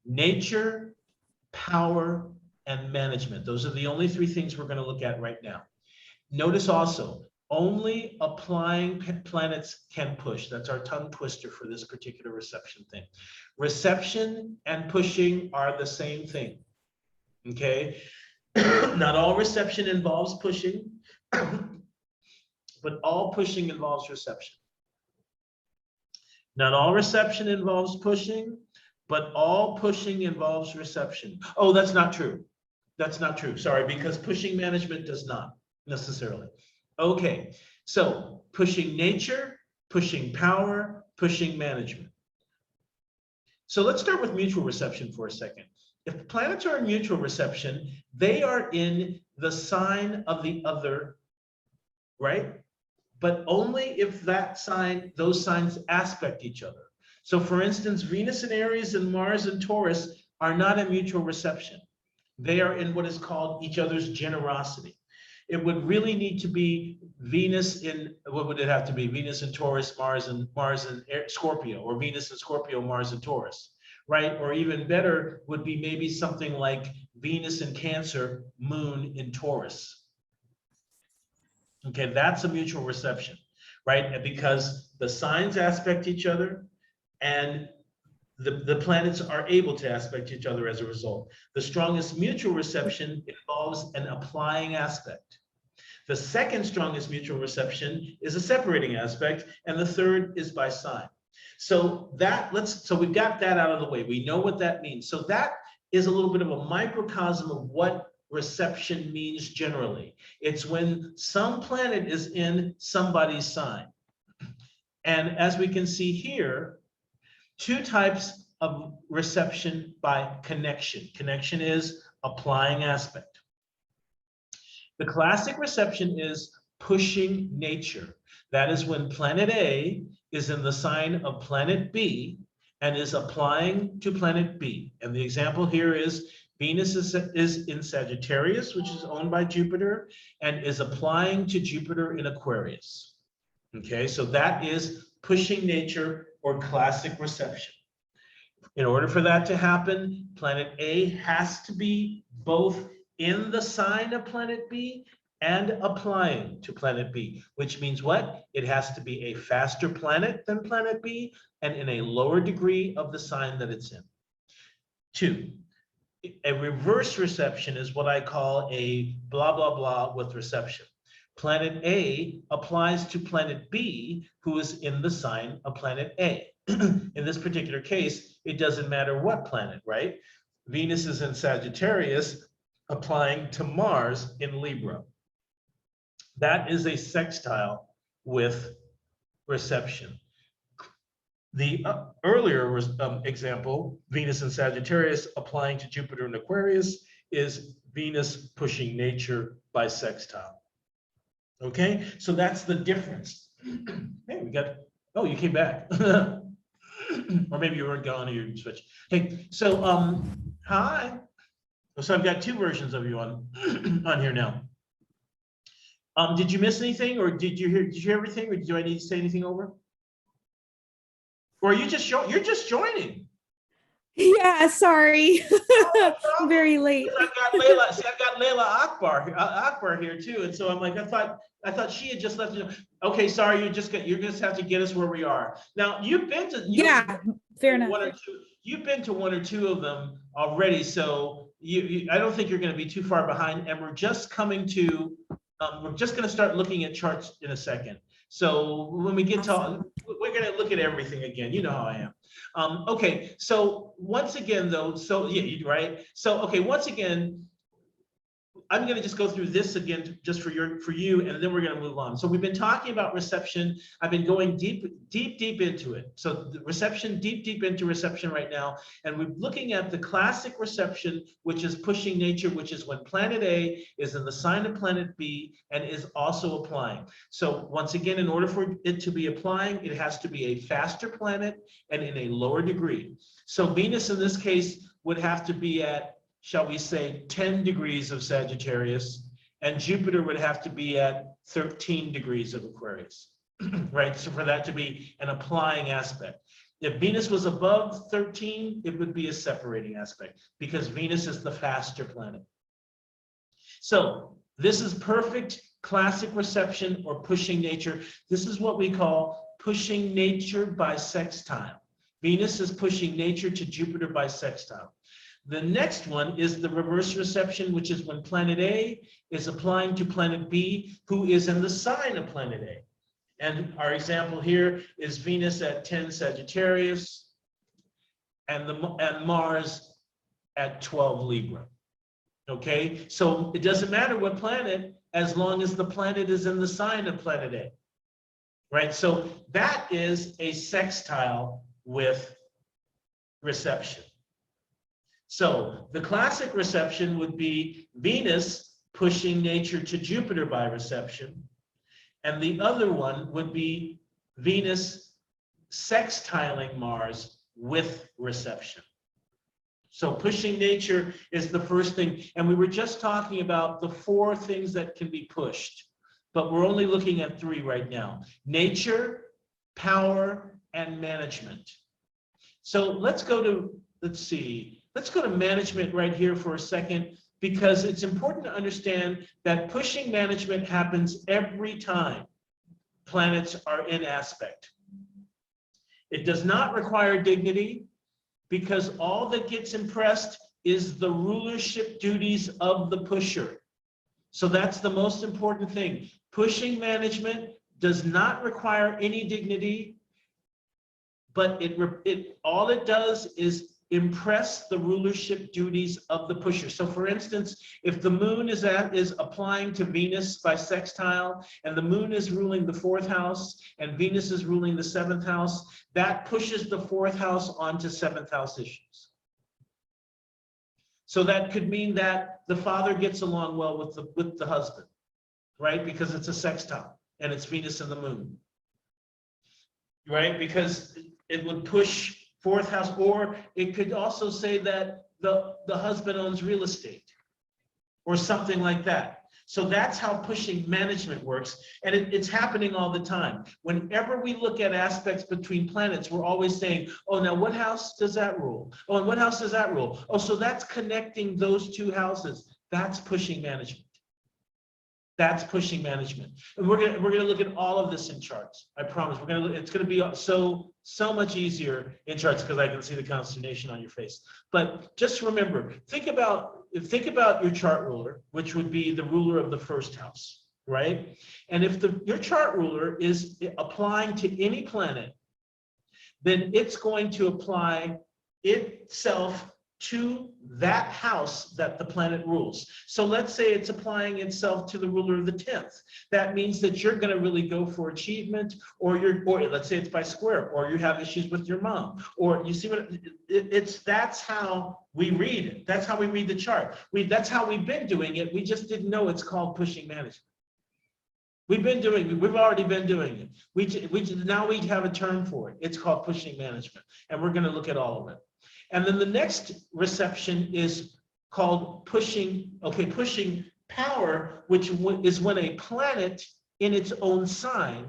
Nature, power, and management. Those are the only 3 things we're going to look at right now. Notice also, only applying planets can push. That's our tongue twister for this particular reception thing. Reception and pushing are the same thing, okay? Not all reception involves pushing, but all pushing involves reception. Not all reception involves pushing, but all pushing involves reception. Oh, that's not true. That's not true. Sorry, because pushing management does not necessarily. Okay, so pushing nature, pushing power, pushing management. So let's start with mutual reception for a second. If planets are in mutual reception, they are in the sign of the other, right? But only if those signs aspect each other. So for instance, Venus in Aries and Mars in Taurus are not in mutual reception. They are in what is called each other's generosity. It would really need to be Venus in, what would it have to be? Venus in Taurus, Mars in Scorpio, or Venus in Scorpio, Mars in Taurus, right? Or even better would be maybe something like Venus in Cancer, Moon in Taurus. Okay, that's a mutual reception, right? Because the signs aspect each other, and the planets are able to aspect each other as a result. The strongest mutual reception involves an applying aspect. The second strongest mutual reception is a separating aspect, and the third is by sign. So we've got that out of the way. We know what that means. So that is a little bit of a microcosm of what reception means generally. It's when some planet is in somebody's sign. And as we can see here, 2 types of reception by connection. Connection is applying aspect. The classic reception is pushing nature. That is when planet A is in the sign of planet B and is applying to planet B. And the example here is Venus is in Sagittarius, which is owned by Jupiter, and is applying to Jupiter in Aquarius. Okay, so that is pushing nature or classic reception. In order for that to happen, planet A has to be both in the sign of planet B and applying to planet B, which means what? It has to be a faster planet than planet B and in a lower degree of the sign that it's in. 2, a reverse reception is what I call a blah, blah, blah with reception. Planet A applies to planet B, who is in the sign of planet A. In this particular case, it doesn't matter what planet, right? Venus is in Sagittarius, applying to Mars in Libra. That is a sextile with reception. The earlier example, Venus in Sagittarius applying to Jupiter in Aquarius, is Venus pushing nature by sextile. Okay, so that's the difference. Hey, we got, oh, you came back. Or maybe you weren't gone or you switched. Hey, so hi. So I've got 2 versions of you on on here now. Did you miss anything, or did you hear everything, or do I need to say anything over? Or are you just you're just joining? Yeah, sorry. I'm very late. I've got Layla. See, I've got Layla Akbar here too, and so I'm like, I thought she had just left. Okay, sorry, you're just have to get us where we are. Now you've been to fair enough. You've been to 1 or 2 of them already, so I don't think you're going to be too far behind. And we're just coming to. We're just going to start looking at charts in a second. So when we get to, we're going to look at everything again. You know how I am. Okay, so once again, though, so yeah, right. So okay, once again, I'm going to just go through this again just for you, and then we're going to move on. So we've been talking about reception. I've been going deep into it. So the reception, deep into reception right now, and we're looking at the classic reception, which is pushing nature, which is when planet A is in the sign of planet B and is also applying. So once again, in order for it to be applying, it has to be a faster planet and in a lower degree. So Venus in this case would have to be at, shall we say, 10 degrees of Sagittarius, and Jupiter would have to be at 13 degrees of Aquarius, right? So for that to be an applying aspect. If Venus was above 13, it would be a separating aspect because Venus is the faster planet. So this is perfect classic reception or pushing nature. This is what we call pushing nature by sextile. Venus is pushing nature to Jupiter by sextile. The next one is the reverse reception, which is when planet A is applying to planet B, who is in the sign of planet A. And our example here is Venus at 10 Sagittarius and Mars at 12 Libra. Okay, so it doesn't matter what planet, as long as the planet is in the sign of planet A. Right, so that is a sextile with reception. So the classic reception would be Venus pushing nature to Jupiter by reception. And the other one would be Venus sextiling Mars with reception. So pushing nature is the first thing. And we were just talking about the 4 things that can be pushed, but we're only looking at 3 right now: nature, power, and management. So let's go to, let's go to management right here for a second, because it's important to understand that pushing management happens every time planets are in aspect. It does not require dignity, because all that gets impressed is the rulership duties of the pusher. So that's the most important thing. Pushing management does not require any dignity, but all it does is impress the rulership duties of the pusher. So for instance, if the moon is applying to Venus by sextile, and the moon is ruling the 4th house and Venus is ruling the 7th house, that pushes the 4th house onto 7th house issues. So that could mean that the father gets along well with the husband, right? Because it's a sextile and it's Venus and the moon, right? Because it would push 4th house, or it could also say that the husband owns real estate or something like that. So that's how pushing management works. And it's happening all the time. Whenever we look at aspects between planets, we're always saying, oh, now what house does that rule? Oh, and what house does that rule? Oh, so that's connecting those 2 houses. That's pushing management. That's pushing management. And we're gonna look at all of this in charts. I promise. It's gonna be so much easier in charts because I can see the consternation on your face. But just remember, think about your chart ruler, which would be the ruler of the first house, right? And if your chart ruler is applying to any planet, then it's going to apply itself to that house that the planet rules. So let's say it's applying itself to the ruler of the 10th. That means that you're going to really go for achievement, or let's say it's by square, or you have issues with your mom, or you see what that's how we read it. That's how we read the chart. That's how we've been doing it. We just didn't know it's called pushing management. We've already been doing it. Now we have a term for it. It's called pushing management, and we're going to look at all of it. And then the next reception is called pushing power, which is when a planet in its own sign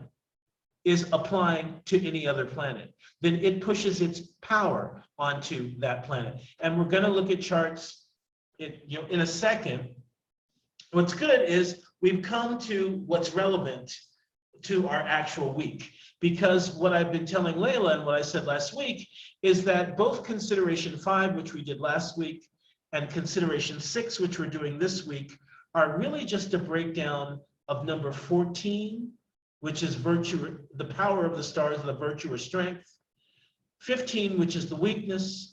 is applying to any other planet. Then it pushes its power onto that planet. And we're going to look at charts in a second. What's good is we've come to what's relevant to our actual week, because what I've been telling Layla and what I said last week is that both consideration 5, which we did last week, and consideration 6, which we're doing this week, are really just a breakdown of number 14, which is virtue, the power of the stars, the virtue or strength, 15, which is the weakness,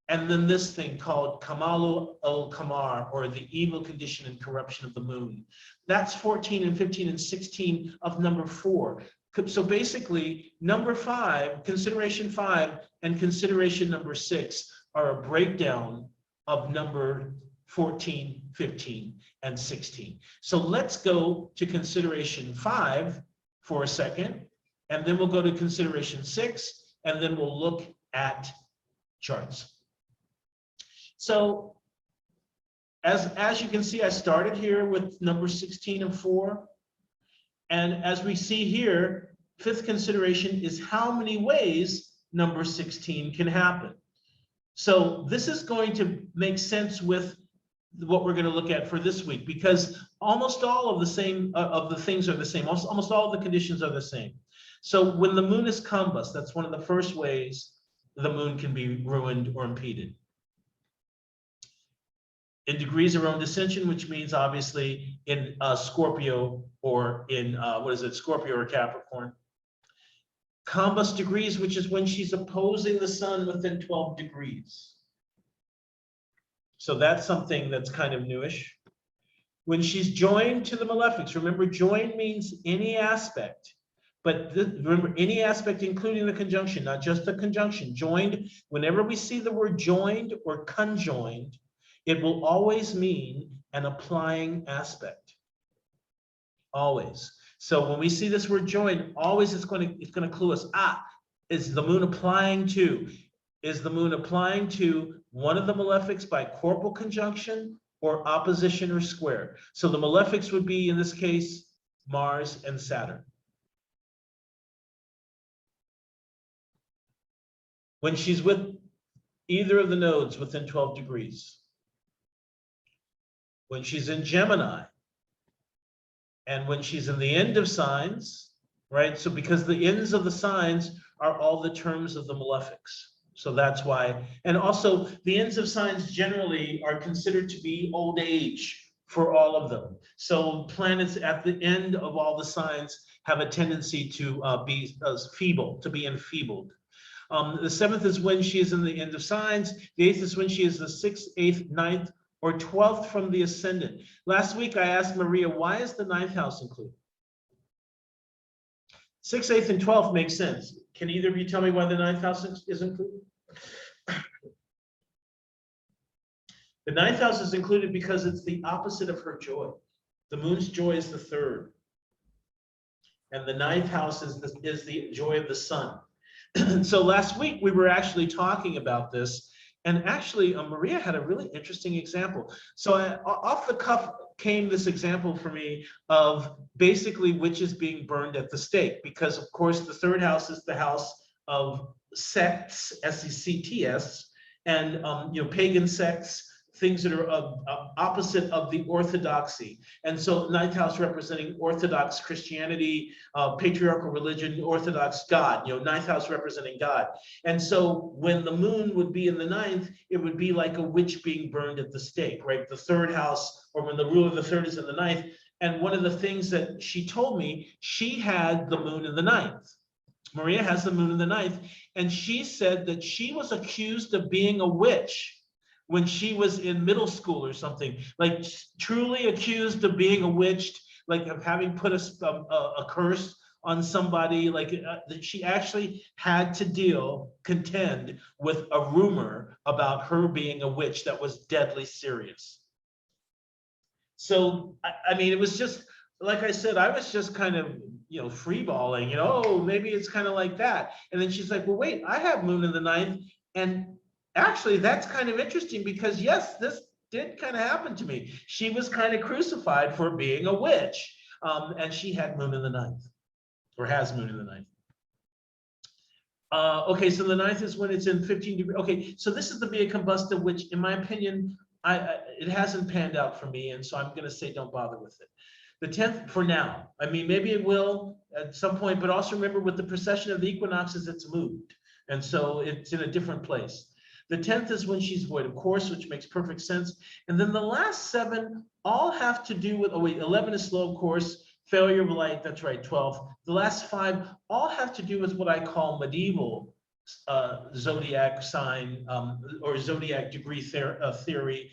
and then this thing called Kamalu al-Kamar, or the evil condition and corruption of the moon. That's 14 and 15 and 16 of number 4. So basically, number 5, consideration 5, and consideration number 6 are a breakdown of number 14, 15, and 16. So let's go to consideration 5 for a second, and then we'll go to consideration 6, and then we'll look at charts. So as you can see, I started here with number 16 and 4. And as we see here, 5th consideration is how many ways number 16 can happen. So this is going to make sense with what we're going to look at for this week, because almost all of the same of the things are the same. Almost all of the conditions are the same. So when the moon is combust, that's one of the first ways the moon can be ruined or impeded. In degrees of own dissension, which means obviously in Scorpio, or in Scorpio or Capricorn. Combust degrees, which is when she's opposing the sun within 12 degrees. So that's something that's kind of newish. When she's joined to the malefics, remember, join means any aspect, but remember, any aspect including the conjunction, not just the conjunction. Joined, whenever we see the word joined or conjoined, it will always mean an applying aspect. Always. So when we see this word joined, always it's going to clue us. Is the moon applying to? Is the moon applying to one of the malefics by corporal conjunction or opposition or square? So the malefics would be, in this case, Mars and Saturn. When she's with either of the nodes within 12 degrees. When she's in Gemini, and when she's in the end of signs, right? So because the ends of the signs are all the terms of the malefics. So that's why, and also the ends of signs generally are considered to be old age for all of them. So planets at the end of all the signs have a tendency to be feeble, to be enfeebled. The 7th is when she is in the end of signs. The 8th is when she is the 6th, 8th, 9th, or 12th from the ascendant. Last week, I asked Maria, why is the 9th house included? 6th, 8th, and 12th make sense. Can either of you tell me why the 9th house is included? The 9th house is included because it's the opposite of her joy. The moon's joy is the 3rd. And the 9th house is the joy of the sun. So last week, we were actually talking about this. And actually, Maria had a really interesting example. So off the cuff came this example for me of basically witches being burned at the stake, because of course the 3rd house is the house of sects, S-E-C-T-S, and pagan sects, things that are opposite of the orthodoxy. And so ninth house representing Orthodox Christianity, patriarchal religion, Orthodox God, ninth house representing God. And so when the moon would be in the ninth, it would be like a witch being burned at the stake, right? The third house, or when the ruler of the third is in the ninth. And one of the things that she told me, she had the moon in the ninth. Maria has the moon in the ninth. And she said that she was accused of being a witch when she was in middle school or something, like truly accused of being a witch, like of having put a curse on somebody, like that she actually had to contend with a rumor about her being a witch that was deadly serious. So, I mean, it was just, like I said, I was just kind of, freeballing, oh, maybe it's kind of like that. And then she's like, well, wait, I have moon in the ninth. And actually, that's kind of interesting because yes, this did kind of happen to me. She was kind of crucified for being a witch. And she had moon in the ninth, or has moon in the ninth. Okay, so the ninth is when it's in 15 degrees. Okay, so this is the Via Combusta, which in my opinion, it hasn't panned out for me. And so I'm going to say don't bother with it. The 10th for now. I mean, maybe it will at some point, but also remember with the precession of the equinoxes, it's moved. And so it's in a different place. The 10th is when she's void of course, which makes perfect sense. And then the last 7 all have to do with, 11 is slow of course, failure of light, that's right, 12. The last 5 all have to do with what I call medieval zodiac sign or zodiac degree theory.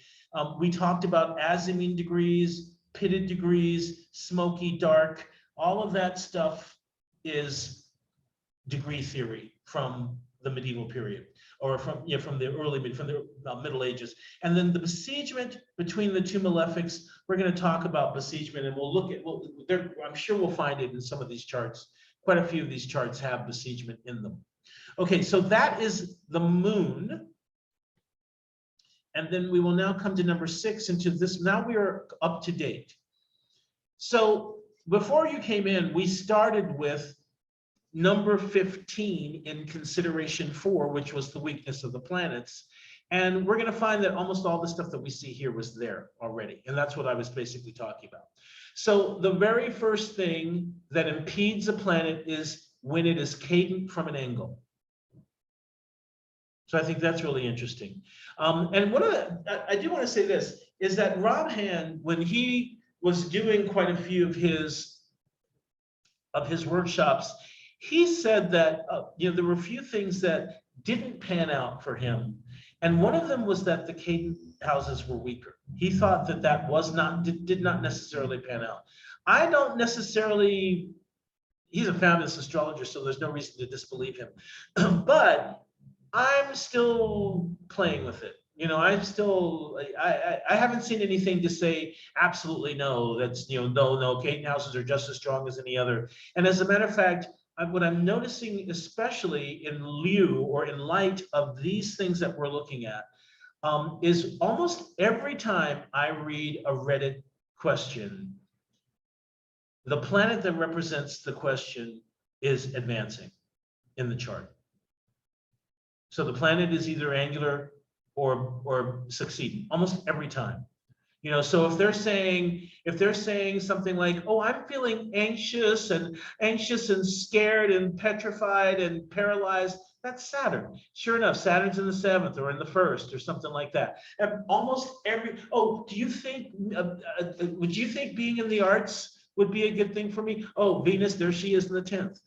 We talked about azimine degrees, pitted degrees, smoky, dark, all of that stuff is degree theory from the medieval period, or from the Middle Ages. And then the besiegement between the 2 malefics, we're going to talk about besiegement, and we'll look at, I'm sure we'll find it in some of these charts. Quite a few of these charts have besiegement in them. Okay, so that is the moon. And then we will now come to number 6 into this. Now we are up to date. So before you came in, we started with number 15 in consideration 4, which was the weakness of the planets. And we're going to find that almost all the stuff that we see here was there already. And that's what I was basically talking about. So the very first thing that impedes a planet is when it is cadent from an angle. So I think that's really interesting. And one of the, I do want to say this, is that Rob Hand, when he was doing quite a few of his workshops, he said that there were a few things that didn't pan out for him. And one of them was that the cadent houses were weaker. He thought that that did not necessarily pan out. I don't necessarily, he's a fabulous astrologer, so there's no reason to disbelieve him. But I'm still playing with it. I haven't seen anything to say absolutely no, that's, no, cadent houses are just as strong as any other. And as a matter of fact, what I'm noticing, especially in lieu or in light of these things that we're looking at, is almost every time I read a Reddit question, the planet that represents the question is advancing in the chart. So the planet is either angular or succeeding almost every time. So if they're saying something like, oh, I'm feeling anxious and scared and petrified and paralyzed, that's Saturn. Sure enough, Saturn's in the 7th or in the 1st or something like that. And almost every, would you think being in the arts would be a good thing for me? Oh, Venus, there she is in the 10th.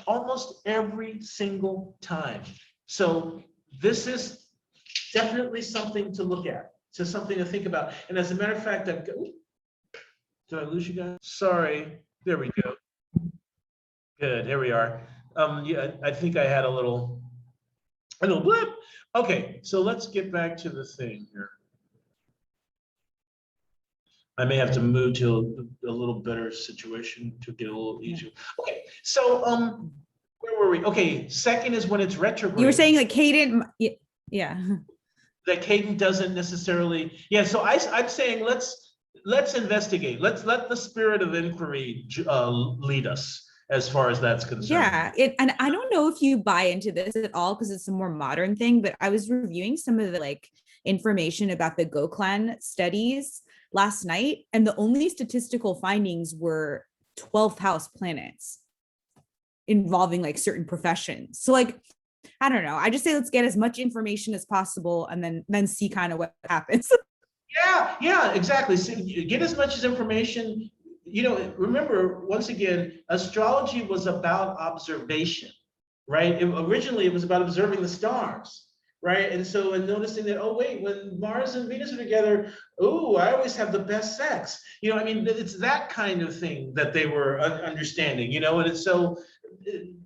Almost every single time. So this is definitely something to look at. So something to think about. And as a matter of fact, did I lose you guys? Sorry. There we go. Good. Here we are. Yeah, I think I had a little blip. Okay, so let's get back to the thing here. I may have to move to a little better situation to get a little easier. Okay, so where were we? Okay, second is when it's retrograde. You were saying like cadent, yeah. That cadent doesn't necessarily, yeah. So I'm saying let's investigate. Let's let the spirit of inquiry lead us as far as that's concerned. Yeah, and I don't know if you buy into this at all because it's a more modern thing, but I was reviewing some of the information about the Goklan studies last night, and the only statistical findings were 12th house planets involving like certain professions. So like, I don't know. I just say let's get as much information as possible and then see kind of what happens. Yeah, exactly. So you get as much as information. You know, remember, once again, astrology was about observation, right? Originally, it was about observing the stars, right? And so, and noticing that, oh, wait, when Mars and Venus are together, oh, I always have the best sex. You know, I mean, it's that kind of thing that they were understanding, you know, and it's so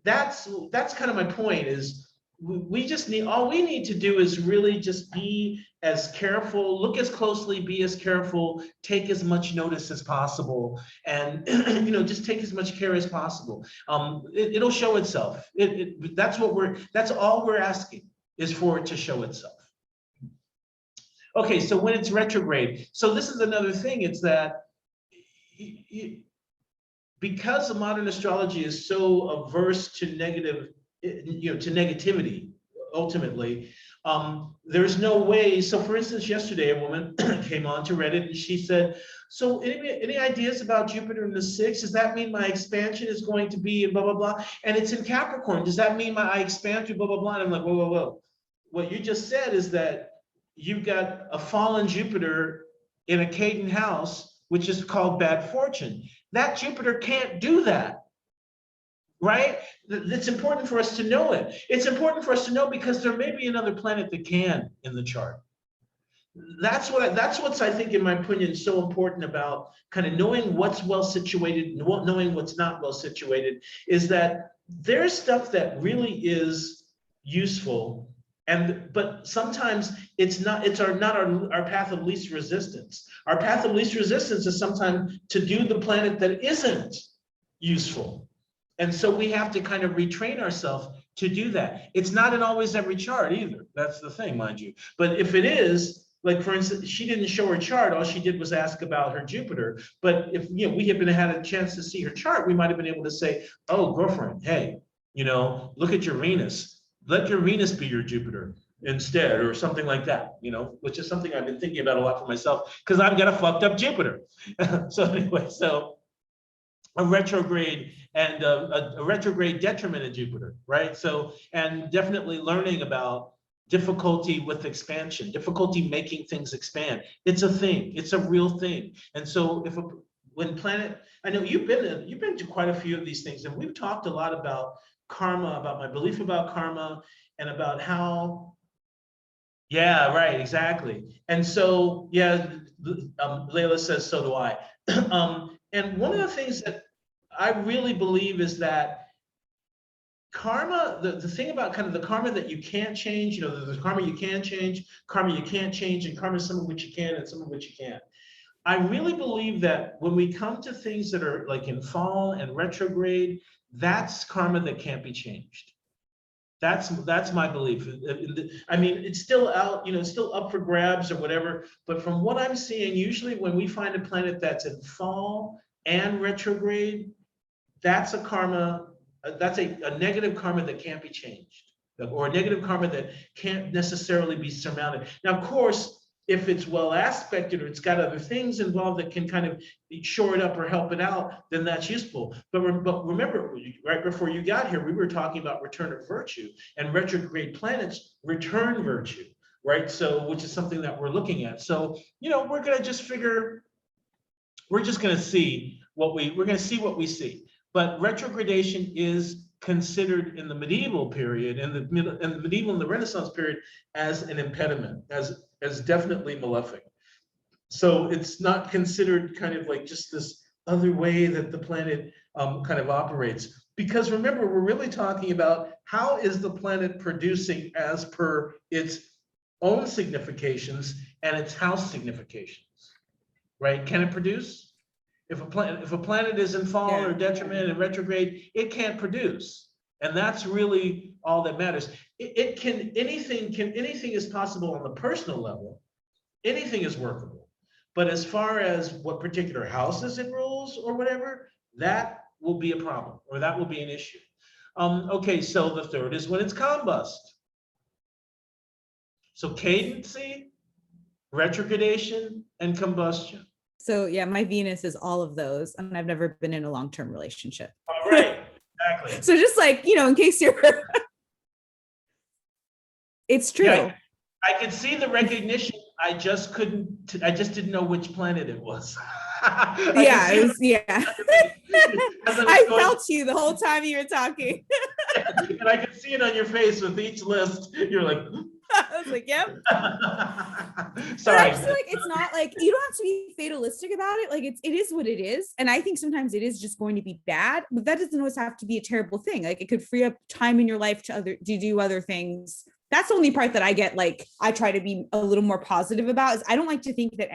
that's kind of my point is we just need, all we need to do is really just be as careful, look as closely, be as careful, take as much notice as possible, and you know, just take as much care as possible. It'll show itself. That's all we're asking, is for it to show itself. Okay, so when it's retrograde, so this is another thing, it's that because the modern astrology is so averse to negative, you know, to negativity, ultimately, there's no way. So for instance, yesterday, a woman came on to Reddit and she said, so any ideas about Jupiter in the 6th? Does that mean my expansion is going to be blah, blah, blah? And it's in Capricorn. Does that mean I expand to blah, blah, blah? And I'm like, whoa, whoa, whoa. What you just said is that you've got a fallen Jupiter in a Caden house, which is called bad fortune. That Jupiter can't do that. Right? It's important for us to know it. It's important for us to know because there may be another planet that can in the chart. That's what's, I think, in my opinion, so important about kind of knowing what's well situated and knowing what's not well situated, is that there's stuff that really is useful, but sometimes it's our path of least resistance. Our path of least resistance is sometimes to do the planet that isn't useful. And so we have to kind of retrain ourselves to do that. It's not in always every chart either. That's the thing, mind you. But if it is, like for instance, she didn't show her chart. All she did was ask about her Jupiter. But if we had had a chance to see her chart, we might have been able to say, oh, girlfriend, hey, look at your Venus. Let your Venus be your Jupiter instead, or something like that, which is something I've been thinking about a lot for myself because I've got a fucked up Jupiter. So anyway, so a retrograde and a retrograde detriment in Jupiter, right? So, and definitely learning about difficulty with expansion, difficulty making things expand. It's a thing, it's a real thing. And so when planet, I know you've been to quite a few of these things, and we've talked a lot about karma, about my belief about karma, and about how, yeah, right, exactly. And so, yeah, Layla says, so do I. And one of the things that I really believe is that karma, the thing about kind of the karma that you can't change, there's karma you can change, karma you can't change, and karma some of which you can and some of which you can't. I really believe that when we come to things that are like in fall and retrograde, that's karma that can't be changed. That's my belief. I mean, it's still out, it's still up for grabs or whatever, but from what I'm seeing, usually when we find a planet that's in fall and retrograde, that's a karma, that's a negative karma that can't be changed, or a negative karma that can't necessarily be surmounted. Now, of course, if it's well aspected or it's got other things involved that can kind of shore it up or help it out, then that's useful. But remember, right before you got here, we were talking about return of virtue, and retrograde planets return virtue, right? So, which is something that we're looking at. So, we're going to just figure, we're just going to see we're going to see what we see. But retrogradation is considered in the medieval period, in the medieval and the Renaissance period, as an impediment, as definitely malefic. So it's not considered kind of like just this other way that the planet kind of operates. Because remember, we're really talking about how is the planet producing as per its own significations and its house significations, right? Can it produce? If a planet is in fall or detriment and retrograde, it can't produce. And that's really all that matters. Anything is possible on the personal level. Anything is workable. But as far as what particular houses it rules or whatever, that will be a problem, or that will be an issue. Okay, so the third is when it's combust. So cadency, retrogradation, and combustion. So yeah, my Venus is all of those, and I've never been in a long-term relationship. All right, exactly. So just like, in case you're, it's true. Yeah, I could see the recognition. I just didn't know which planet it was. Yeah, it was, yeah. I going, felt you the whole time you were talking. and I could see it on your face with each list. You're like, I was like, yep. sorry. But I just feel like it's not like, you don't have to be fatalistic about it. Like it is what it is. And I think sometimes it is just going to be bad, but that doesn't always have to be a terrible thing. Like it could free up time in your life to do other things. That's the only part that I get, like, I try to be a little more positive about, is I don't like to think that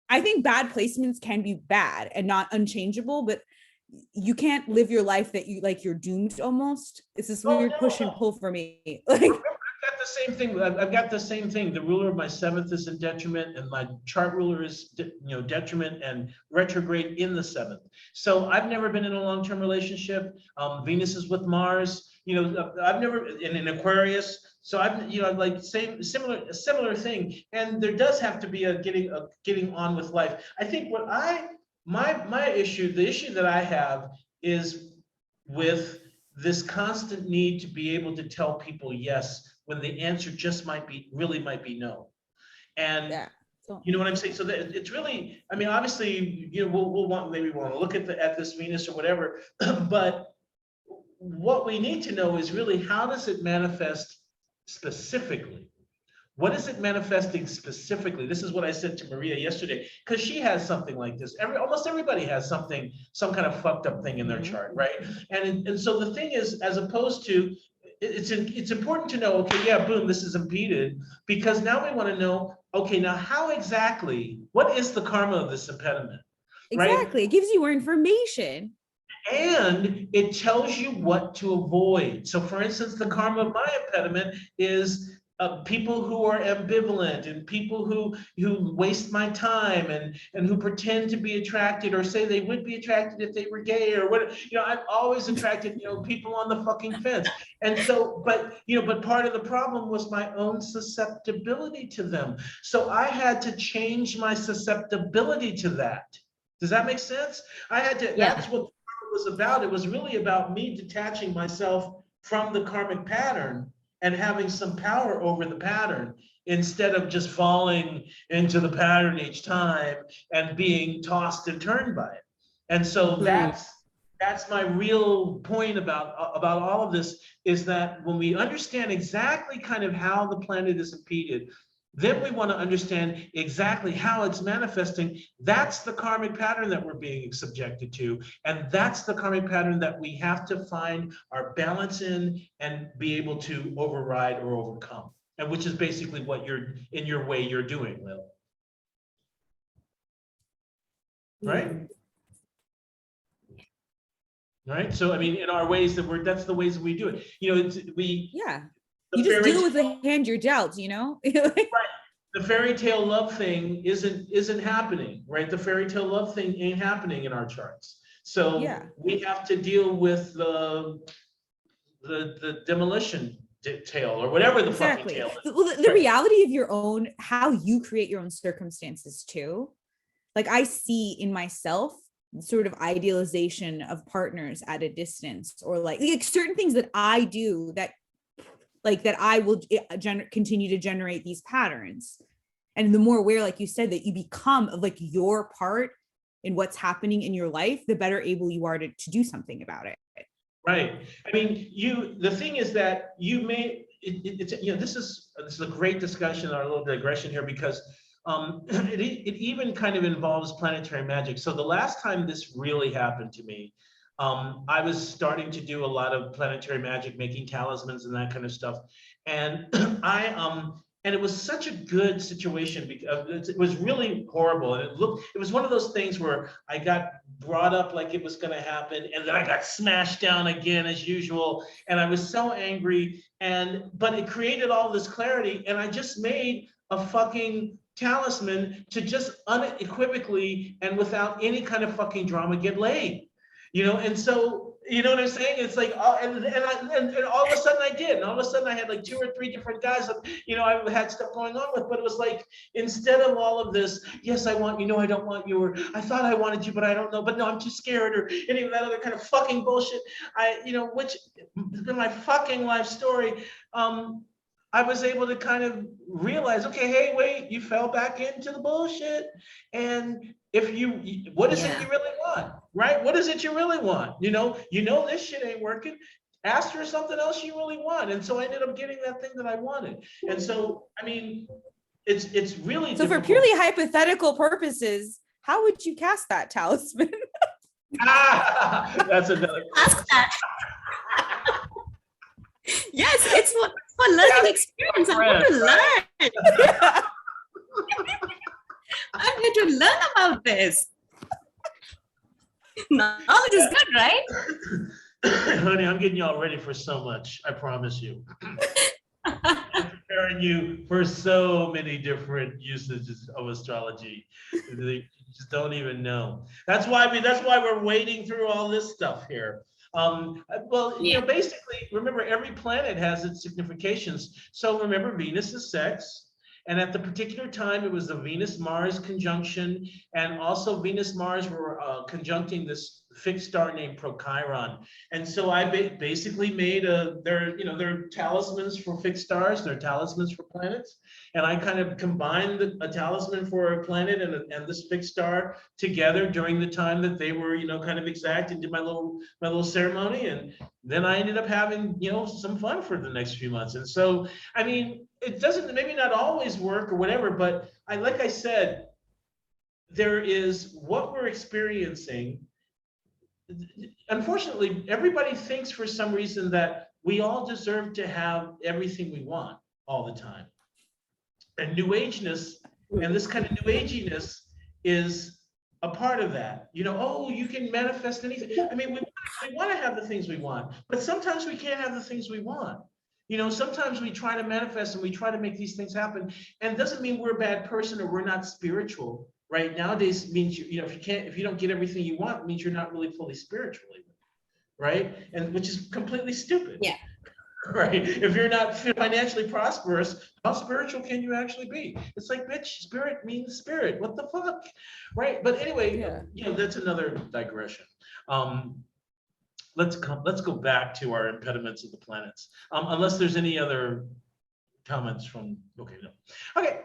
I think bad placements can be bad and not unchangeable, but you can't live your life that you're doomed almost. It's this weird push and pull for me. Like, I've got the same thing. I've got the same thing. The ruler of my 7th is in detriment, and my chart ruler is detriment and retrograde in the 7th. So I've never been in a long-term relationship. Venus is with Mars. I've never in an Aquarius. So I've like similar thing. And there does have to be a getting on with life. I think what my issue, the issue that I have is with this constant need to be able to tell people yes when the answer just might be no. And yeah. So, you know what I'm saying? So that it's really, I mean, obviously, we'll want to look at this Venus or whatever, but what we need to know is really, how does it manifest specifically? What is it manifesting specifically? This is what I said to Maria yesterday, because she has something like this. Almost everybody has some kind of fucked up thing in their chart, right? And so the thing is, as opposed to, it's important to know, okay, yeah, boom, this is impeded, because now we want to know, okay, now how exactly, what is the karma of this impediment? Exactly. Right? It gives you more information. And it tells you what to avoid. So for instance, the karma of my impediment is people who are ambivalent, and people who waste my time, and who pretend to be attracted, or say they would be attracted if they were gay, or what. I've always attracted people on the fucking fence. And so, but part of the problem was my own susceptibility to them. So I had to change my susceptibility to that. Does that make sense? I had to. Yeah. That's what it was about. It was really about me detaching myself from the karmic pattern and having some power over the pattern, instead of just falling into the pattern each time and being tossed and turned by it. And so that's my real point about all of this, is that when we understand exactly kind of how the planet is impeded, then we want to understand exactly how it's manifesting. That's the karmic pattern that we're being subjected to. And that's the karmic pattern that we have to find our balance in and be able to override or overcome. And which is basically what you're doing, Lil. Right? Right? So, I mean, in our ways that's the ways that we do it. Yeah. You just deal with the hand you're dealt, Right. The fairy tale love thing isn't happening, right? The fairy tale love thing ain't happening in our charts. So yeah, we have to deal with the demolition tale, or whatever the fucking tale is. Well, the reality of your own, how you create your own circumstances too. Like I see in myself sort of idealization of partners at a distance, or like certain things that I do that I will continue to generate these patterns. And the more aware, like you said, that you become of like your part in what's happening in your life, the better able you are to do something about it. Right. I mean, the thing is that you may, this is a great discussion, or a little digression here, because it even kind of involves planetary magic. So the last time this really happened to me, I was starting to do a lot of planetary magic, making talismans and that kind of stuff. And and it was such a good situation, because it was really horrible. And it was one of those things where I got brought up like it was going to happen, and then I got smashed down again as usual. And I was so angry, but it created all this clarity. And I just made a fucking talisman to just unequivocally and without any kind of fucking drama get laid. And so You know what I'm saying? It's like, and all of a sudden I did. And all of a sudden I had like 2 or 3 different guys that, I had stuff going on with, but it was like, instead of all of this, yes, I want you, I don't want you, or I thought I wanted you, but I don't know, but no, I'm too scared, or any of that other kind of fucking bullshit. Which has been my fucking life story. I was able to kind of realize, okay, hey, wait, you fell back into the bullshit. And what is it you really want, right? What is it you really want? This shit ain't working. Ask for something else you really want. And so I ended up getting that thing that I wanted. And so, I mean, it's really so difficult. for purely hypothetical purposes, how would you cast that talisman? That's another. Ask that. Yes, it's for learning experience. I want to learn. I'm here to learn about this. Knowledge is good, right? Honey, I'm getting y'all ready for so much. I promise you. I'm preparing you for so many different usages of astrology. You just don't even know. That's why we're wading through all this stuff here. Basically, remember, every planet has its significations. So remember, Venus is sex. And at the particular time, it was the Venus-Mars conjunction. And also Venus-Mars were conjuncting this fixed star named Prochiron. And so I basically made their talismans for fixed stars, they're talismans for planets. And I kind of combined a talisman for a planet and this fixed star together during the time that they were, kind of exact, and did my little ceremony. And then I ended up having, some fun for the next few months. And so, I mean, it doesn't maybe not always work or whatever, but like I said, there is what we're experiencing. Unfortunately, everybody thinks for some reason that we all deserve to have everything we want all the time. And New Ageness and this kind of New Aginess is a part of that. You can manifest anything. I mean, we want to have the things we want, but sometimes we can't have the things we want. Sometimes we try to manifest and we try to make these things happen, and it doesn't mean we're a bad person or we're not spiritual, right? Nowadays, it means if you don't get everything you want, it means you're not really fully spiritually, right? And which is completely stupid. Yeah. Right? If you're not financially prosperous, how spiritual can you actually be? It's like, bitch, spirit means spirit. What the fuck, right? But anyway, that's another digression. Let's go back to our impediments of the planets. Unless there's any other comments from,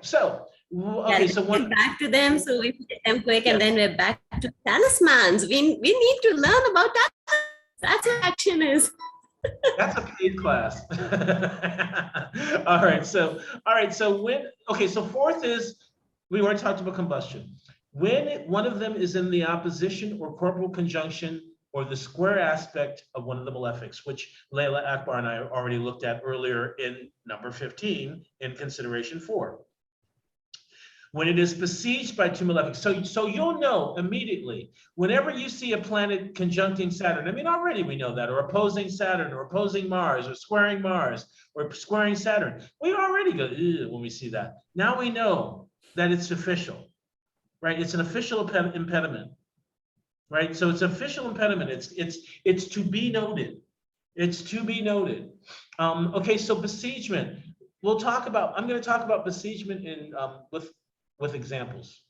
so one back to them, so we get them quick, and then we're back to talismans. We need to learn about that. That's what action is. That's a paid class. All right. So fourth is, we already talked about combustion. When one of them is in the opposition or corporal conjunction or the square aspect of one of the malefics, which Layla Akbar and I already looked at earlier in number 15 in consideration 4. When it is besieged by 2 malefics. So you'll know immediately, whenever you see a planet conjuncting Saturn, I mean, already we know that, or opposing Saturn, or opposing Mars, or squaring Mars, or squaring Saturn. We already go, ew, when we see that. Now we know that it's official, right? It's an official impediment, right? So it's an official impediment. It's to be noted. It's to be noted. So besiegement. I'm going to talk about besiegement in with examples,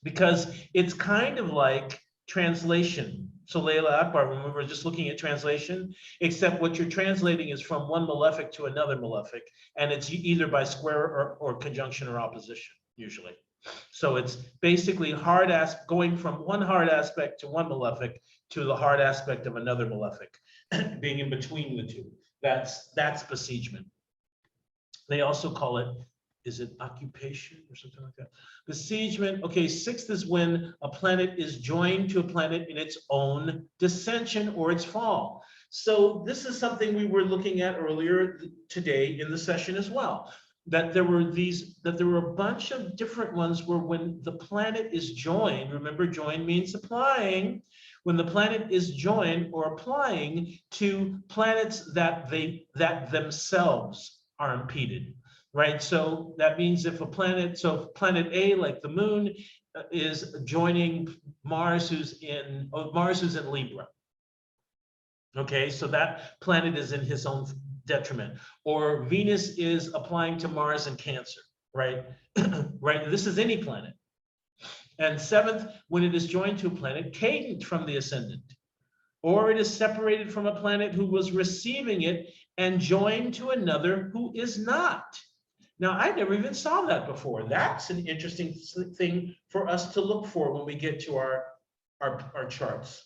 because it's kind of like translation. So Layla Akbar, remember, we're just looking at translation, except what you're translating is from one malefic to another malefic, and it's either by square or conjunction or opposition, usually. So it's basically going from one hard aspect to one malefic to the hard aspect of another malefic, being in between the two. That's besiegement. They also call it, is it occupation or something like that? Besiegement. Okay, 6th is when a planet is joined to a planet in its own dissension or its fall. So this is something we were looking at earlier today in the session as well. That there were a bunch of different ones where when the planet is joined, remember, join means applying. When the planet is joined or applying to planets that themselves are impeded. Right, so that means if planet A, like the moon, is joining Mars, who's in Libra, Okay, so that planet is in his own detriment. Or Venus is applying to Mars in Cancer, right? Right, this is any planet. And seventh, when it is joined to a planet cadent from the ascendant, or it is separated from a planet who was receiving it and joined to another who is not. Now, I never even saw that before. That's an interesting thing for us to look for when we get to our charts.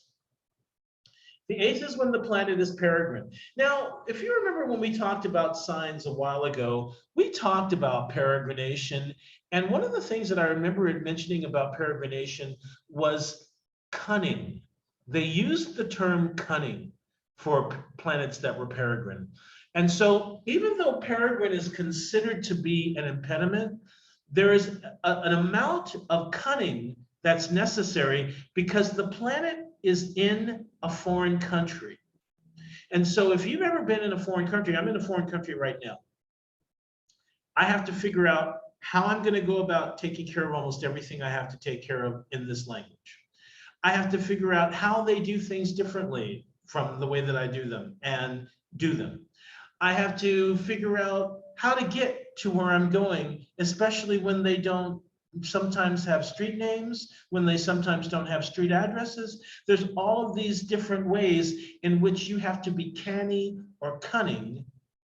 The eighth is when the planet is peregrine. Now, if you remember when we talked about signs a while ago, we talked about peregrination. And one of the things that I remember it mentioning about peregrination was cunning. They used the term cunning for planets that were peregrine. And so even though peregrine is considered to be an impediment, there is an amount of cunning that's necessary because the planet is in a foreign country. And so if you've ever been in a foreign country, I'm in a foreign country right now. I have to figure out how I'm going to go about taking care of almost everything I have to take care of in this language. I have to figure out how they do things differently from the way that I do them and do them. I have to figure out how to get to where I'm going, especially when they don't sometimes have street names, when they sometimes don't have street addresses. There's all of these different ways in which you have to be canny or cunning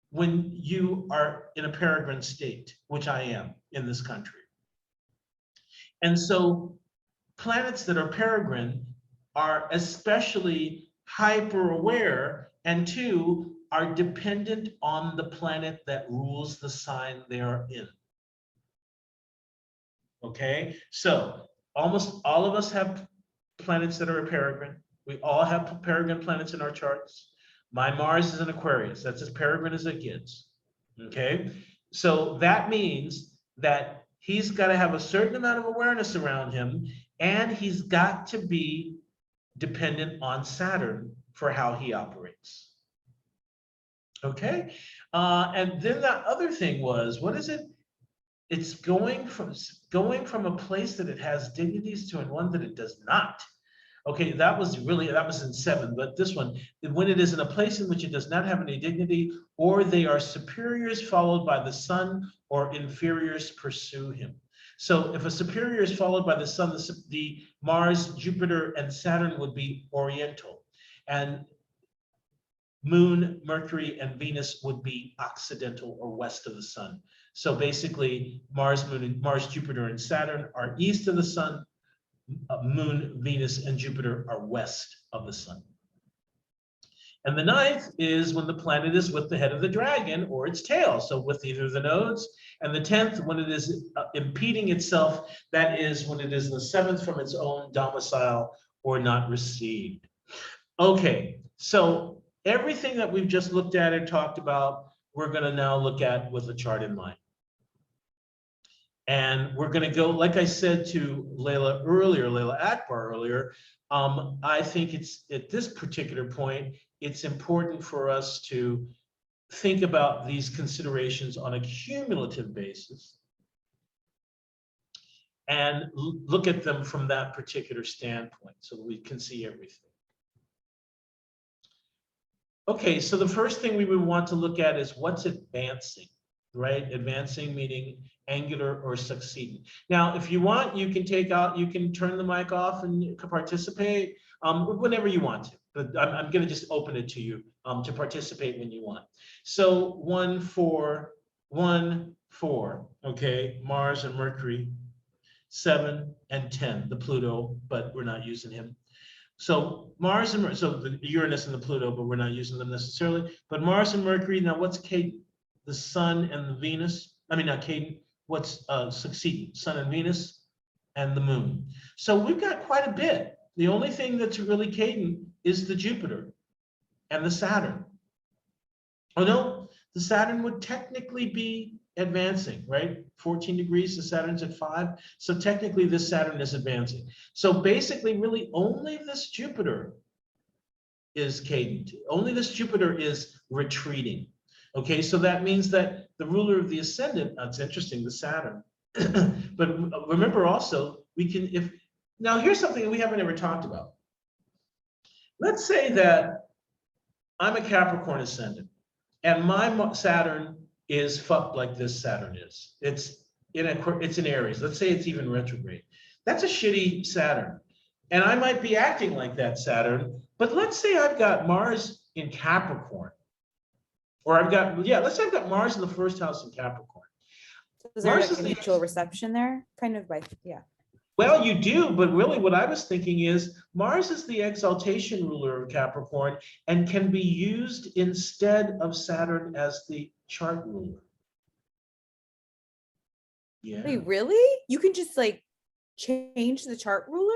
when you are in a peregrine state, which I am in this country. And so planets that are peregrine are especially hyper aware, and two, are dependent on the planet that rules the sign they are in. Okay, so almost all of us have planets that are a peregrine. We all have peregrine planets in our charts. My Mars is an Aquarius. That's as peregrine as it gets. Okay, so that means that he's got to have a certain amount of awareness around him, and he's got to be dependent on Saturn for how he operates. Okay, and then the other thing was, what is it? It's going from a place that it has dignities to one that it does not. Okay, that was in 7, but this one, when it is in a place in which it does not have any dignity, or they are superiors followed by the sun, or inferiors pursue him. So if a superior is followed by the sun, the Mars, Jupiter, and Saturn would be oriental, and Moon, Mercury, and Venus would be occidental or west of the sun. So basically, Mars, Jupiter, and Saturn are east of the sun. Moon, Venus, and Jupiter are west of the sun. And the 9th is when the planet is with the head of the dragon or its tail, so with either of the nodes. And the 10th, when it is impeding itself, that is when it is the 7th from its own domicile or not received. Okay, so everything that we've just looked at and talked about, we're going to now look at with a chart in mind. And we're going to go, like I said to Layla Akbar earlier, I think it's at this particular point, it's important for us to think about these considerations on a cumulative basis and look at them from that particular standpoint so that we can see everything. Okay, so the first thing we would want to look at is what's advancing, right? Advancing meaning angular or succeeding. Now, if you want, you can turn the mic off and participate whenever you want to, but I'm going to just open it to you to participate when you want. So 1, 4, 1, 4, okay, Mars and Mercury, 7 and 10, the Pluto, but we're not using him. So Mars and so the Uranus and the Pluto, but we're not using them necessarily. But Mars and Mercury, now what's cadent? The Sun and the Venus. I mean, not cadent. What's succeeding? Sun and Venus and the Moon. So we've got quite a bit. The only thing that's really cadent is the Jupiter and the Saturn. Oh no, the Saturn would technically be advancing, right? 14 degrees, the Saturn's at 5. So technically this Saturn is advancing. So basically really only this Jupiter is cadent. Only this Jupiter is retreating. Okay, so that means that the ruler of the ascendant, that's interesting, the Saturn. But remember also, now here's something we haven't ever talked about. Let's say that I'm a Capricorn ascendant, and my Saturn is fucked like this Saturn is. It's in Aries. Let's say it's even retrograde. That's a shitty Saturn. And I might be acting like that Saturn, but let's say I've got Mars in Capricorn. Or let's say I've got Mars in the first house in Capricorn. Is there Mars like is a mutual reception there? Kind of by, yeah. Well, you do, but really what I was thinking is Mars is the exaltation ruler of Capricorn and can be used instead of Saturn as the chart ruler. Yeah. Wait, really? You can just like change the chart ruler?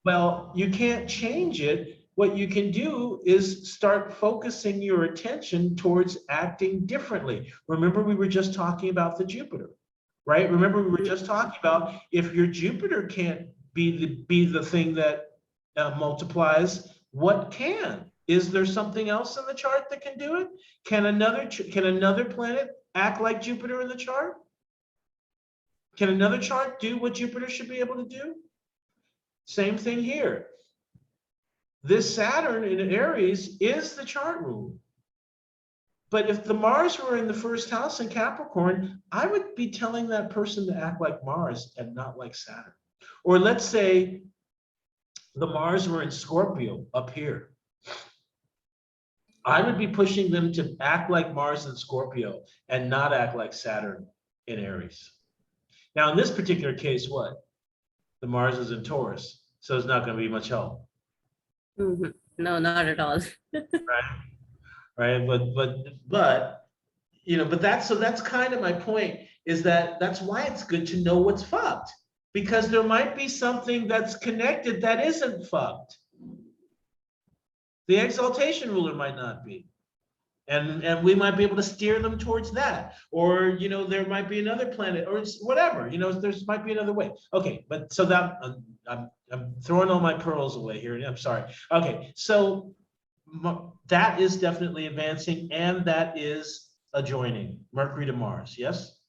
Well, you can't change it. What you can do is start focusing your attention towards acting differently. Remember, we were just talking about the Jupiter, right? Remember, we were just talking about if your Jupiter can't be the thing that multiplies, what can? Is there something else in the chart that can do it? Can another planet act like Jupiter in the chart? Can another chart do what Jupiter should be able to do? Same thing here. This Saturn in Aries is the chart ruler. But if the Mars were in the first house in Capricorn, I would be telling that person to act like Mars and not like Saturn. Or let's say the Mars were in Scorpio up here. I would be pushing them to act like Mars in Scorpio and not act like Saturn in Aries. Now, in this particular case, what? The Mars is in Taurus, so it's not going to be much help. Mhm. No, not at all. Right. But that's kind of my point, is that's why it's good to know what's fucked, because there might be something that's connected that isn't fucked. The exaltation ruler might not be. And we might be able to steer them towards that. Or, there might be another planet or whatever, there's might be another way. Okay, but so that I'm throwing all my pearls away here. I'm sorry. Okay, so that is definitely advancing, and that is adjoining Mercury to Mars. Yes.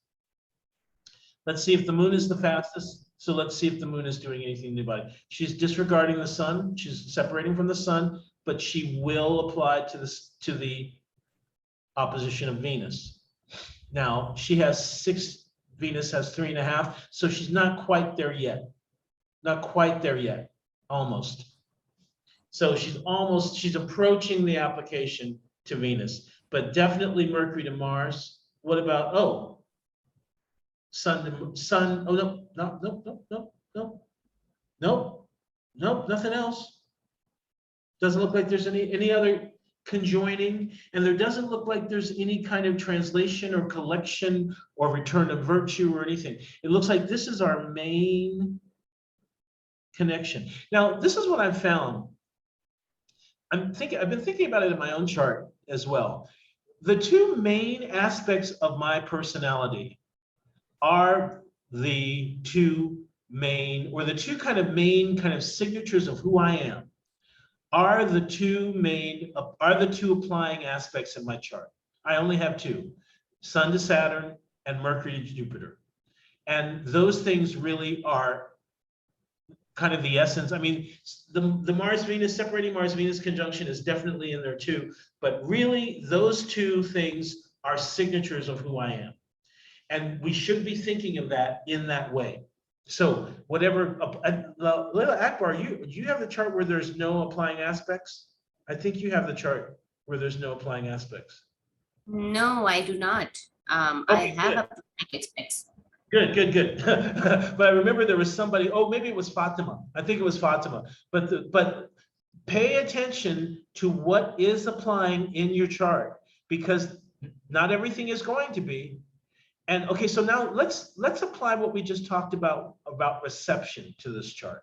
Let's see if the moon is the fastest. So let's see if the moon is doing anything to anybody. She's disregarding the sun. She's separating from the sun, but she will apply to the opposition of Venus. Now she has 6. Venus has 3.5, so she's not quite there yet. Not quite there yet. Almost. So she's approaching the application to Venus, but definitely Mercury to Mars. What about, Sun, oh, no, nothing else. Doesn't look like there's any other conjoining, and there doesn't look like there's any kind of translation or collection or return of virtue or anything. It looks like this is our main connection. Now, this is what I've found. I've been thinking about it in my own chart as well. The two main aspects of my personality are the two main signatures of who I am, are the two applying aspects in my chart. I only have two: Sun to Saturn and Mercury to Jupiter. And those things really are kind of the essence. I mean, the Mars-Venus, separating Mars-Venus conjunction is definitely in there too, but really those two things are signatures of who I am. And we should be thinking of that in that way. So whatever, Leila Akbar, do you have the chart where there's no applying aspects? I think you have the chart where there's no applying aspects. No, I do not. Okay, I have good. a aspects. Good. But I remember there was somebody, maybe it was Fatima. I think it was Fatima. But pay attention to what is applying in your chart, because not everything is going to be. And okay, so now let's apply what we just talked about reception to this chart.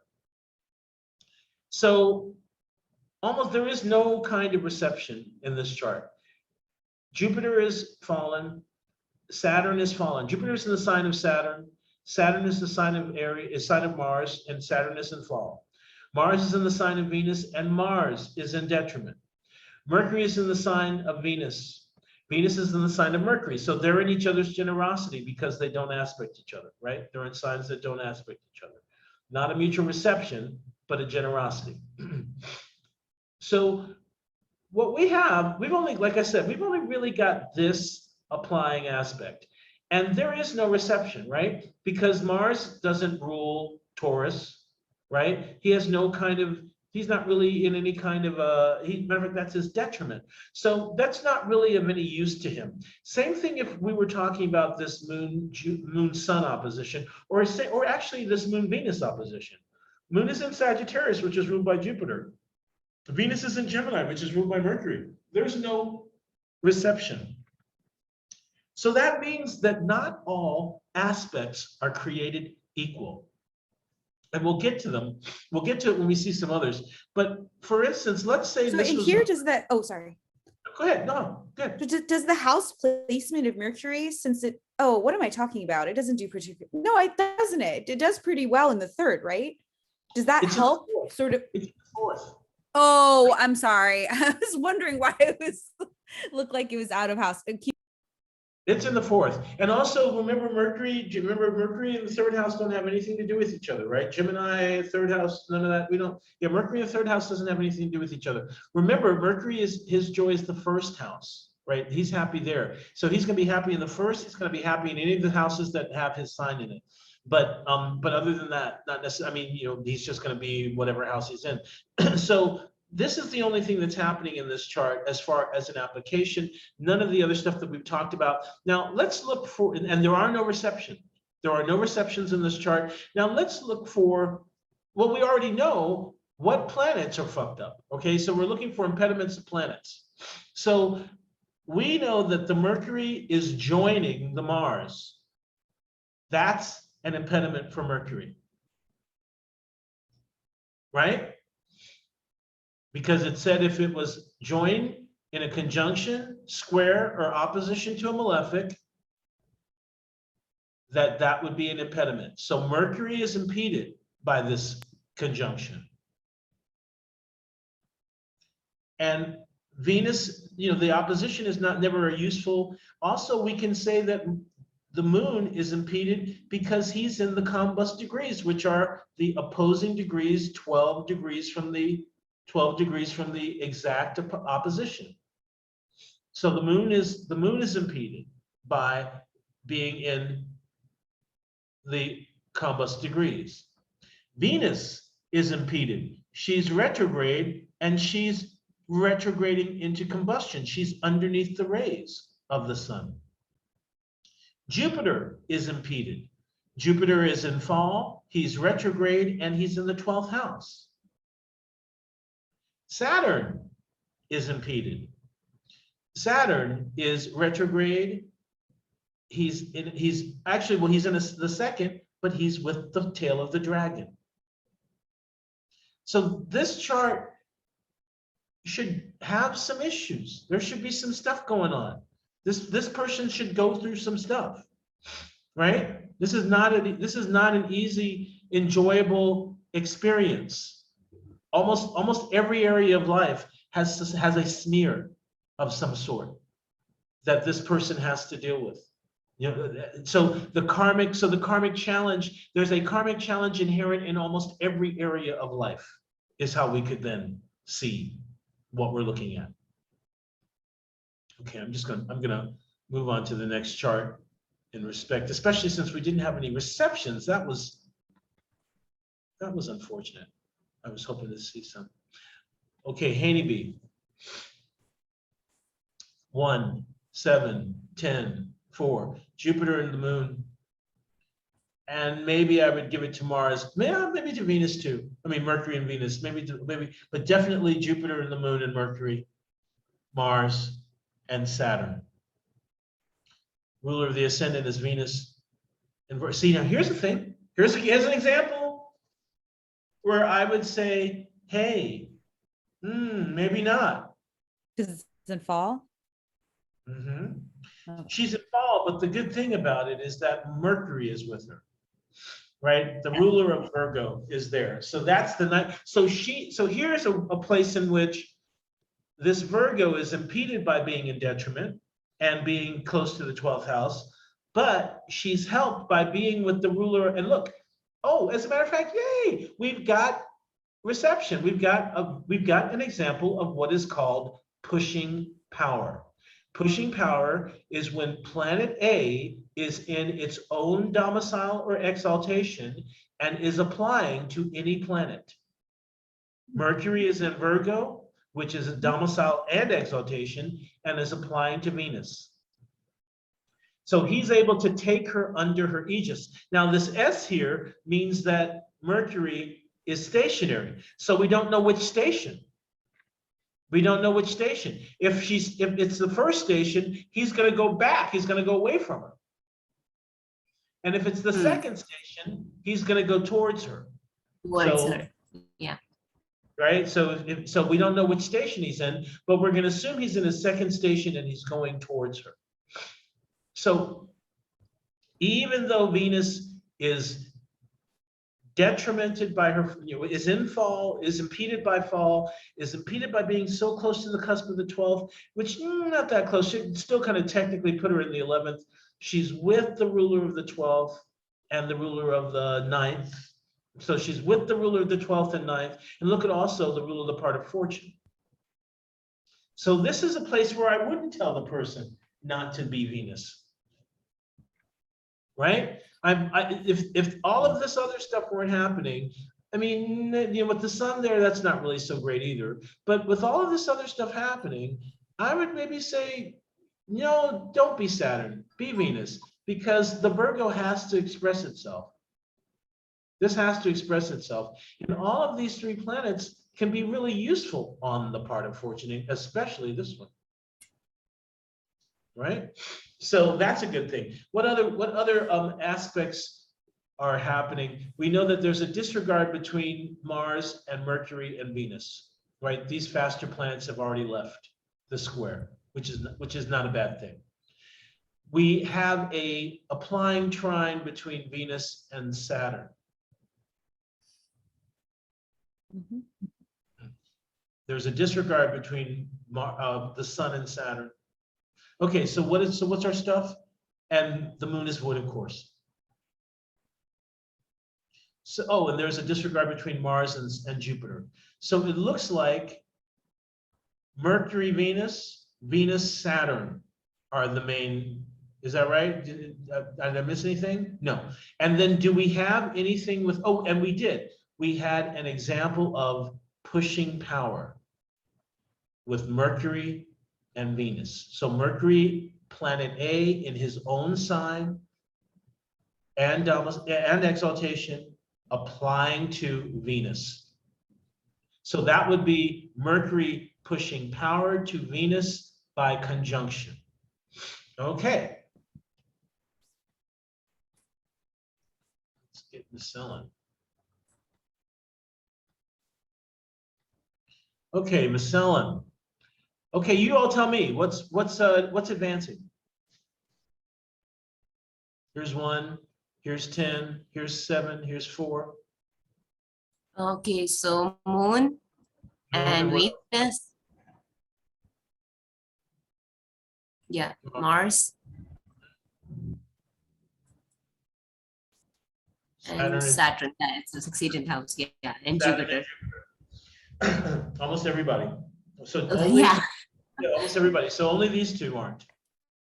So almost there is no kind of reception in this chart. Jupiter is fallen. Saturn is fallen. Jupiter is in the sign of Saturn. Saturn is the sign of Aries, sign of Mars, and Saturn is in fall. Mars is in the sign of Venus, and Mars is in detriment. Mercury is in the sign of Venus. Venus is in the sign of Mercury. So they're in each other's generosity because they don't aspect each other, right? They're in signs that don't aspect each other. Not a mutual reception, but a generosity. So what we have, we've only, like I said, we've only really got this applying aspect. And there is no reception, right? Because Mars doesn't rule Taurus, right? He has no kind of, he's not really in any kind of matter of fact, that's his detriment. So that's not really of any use to him. Same thing if we were talking about this moon sun opposition, or actually this moon Venus opposition. Moon is in Sagittarius, which is ruled by Jupiter. Venus is in Gemini, which is ruled by Mercury. There's no reception. So that means that not all aspects are created equal. And we'll get to them. We'll get to it when we see some others. But for instance, let's say So this in was here, does that, oh, sorry. Go ahead. No, good. Does the house placement of Mercury, since it, oh, what am I talking about? It doesn't do particular, no, it doesn't it? It does pretty well in the third, right? Does that It's help sort of? It's the fourth. Oh, I'm sorry. I was wondering why it was looked like it was out of house. It's in the fourth. And also remember Mercury, do you remember Mercury and the third house don't have anything to do with each other, right? Gemini, third house, none of that. We don't, yeah, Mercury and the third house doesn't have anything to do with each other. Remember, Mercury is, his joy is the first house, right? He's happy there. So he's gonna be happy in the first, he's gonna be happy in any of the houses that have his sign in it. But other than that, not necessarily, I mean, you know, he's just gonna be whatever house he's in. So this is the only thing that's happening in this chart as far as an application. None of the other stuff that we've talked about. Now let's look for, and there are no reception. There are no receptions in this chart. Now let's look for, well, we already know what planets are fucked up. Okay, so we're looking for impediments of planets. So we know that the Mercury is joining the Mars. That's an impediment for Mercury, right? Because it said if it was joined in a conjunction, square, or opposition to a malefic, that would be an impediment. So Mercury is impeded by this conjunction. And Venus, you know, the opposition is never useful. Also, we can say that the moon is impeded because he's in the combust degrees, which are the opposing degrees, 12 degrees from the exact opposition. So the moon is impeded by being in the combust degrees. Venus is impeded. She's retrograde and she's retrograding into combustion. She's underneath the rays of the sun. Jupiter is impeded. Jupiter is in fall, he's retrograde, and he's in the 12th house. Saturn is impeded. Saturn is retrograde. He's in the second, but he's with the tail of the dragon. So this chart should have some issues. There should be some stuff going on. This person should go through some stuff, right? This is not an easy, enjoyable experience. Almost every area of life has a smear of some sort that this person has to deal with. You know, so the karmic challenge, there's a karmic challenge inherent in almost every area of life, is how we could then see what we're looking at. Okay, I'm gonna move on to the next chart in respect, especially since we didn't have any receptions. That was unfortunate. I was hoping to see some. Okay, Honeybee. 1, 7, 10, 4. Jupiter and the moon. And maybe I would give it to Mars. Maybe to Venus too. I mean, Mercury and Venus. Maybe, but definitely Jupiter and the moon and Mercury, Mars, and Saturn. Ruler of the ascendant is Venus. And see, now here's the thing. Here's an example where I would say, hey, maybe not. Because it's in fall. Mm-hmm. Oh. She's in fall, but the good thing about it is that Mercury is with her, right? The ruler of Virgo is there. So that's the night. So here's a place in which this Virgo is impeded by being in detriment and being close to the 12th house, but she's helped by being with the ruler. And look, oh, as a matter of fact, yay, we've got reception. We've got an example of what is called pushing power. Pushing power is when planet A is in its own domicile or exaltation and is applying to any planet. Mercury is in Virgo, which is a domicile and exaltation, and is applying to Venus. So he's able to take her under her aegis. Now this S here means that Mercury is stationary. So we don't know which station. We don't know which station. If it's the first station, he's going to go back. He's going to go away from her. And if it's the second station, he's going to go towards her. Towards her. Yeah. Right. So we don't know which station he's in, but we're going to assume he's in a second station and he's going towards her. So even though Venus is detrimented by her, is in fall, is impeded by fall, is impeded by being so close to the cusp of the 12th, which not that close, should still kind of technically put her in the 11th. She's with the ruler of the 12th and the ruler of the 9th. So she's with the ruler of the 12th and 9th. And look at also the ruler of the part of fortune. So this is a place where I wouldn't tell the person not to be Venus. Right? If all of this other stuff weren't happening, I mean, with the sun there, that's not really so great either. But with all of this other stuff happening, I would maybe say, don't be Saturn, be Venus, because the Virgo has to express itself. This has to express itself. And all of these three planets can be really useful on the part of fortune, especially this one. Right? So that's a good thing. What other aspects are happening? We know that there's a disregard between Mars and Mercury and Venus, right? These faster planets have already left the square, which is not a bad thing. We have a applying trine between Venus and Saturn. There's a disregard between the Sun and Saturn. Okay, so what's our stuff? And the moon is void of course. So, and there's a disregard between Mars and Jupiter. So it looks like Mercury, Venus, Saturn are the main. Is that right? Did I miss anything? No. And then do we have anything with, and we did. We had an example of pushing power with Mercury and Venus. So Mercury, planet A in his own sign and exaltation, applying to Venus. So that would be Mercury pushing power to Venus by conjunction. Okay. Let's get this selling. Okay, Magellan. Okay, you all tell me what's advancing. Here's 1, here's 10, here's 7, here's 4. Okay, so moon and Venus. Yeah, Mars. And Saturn. Yeah, it's the 16th house. Yeah, and Jupiter. Almost everybody. So almost everybody. So only these two aren't.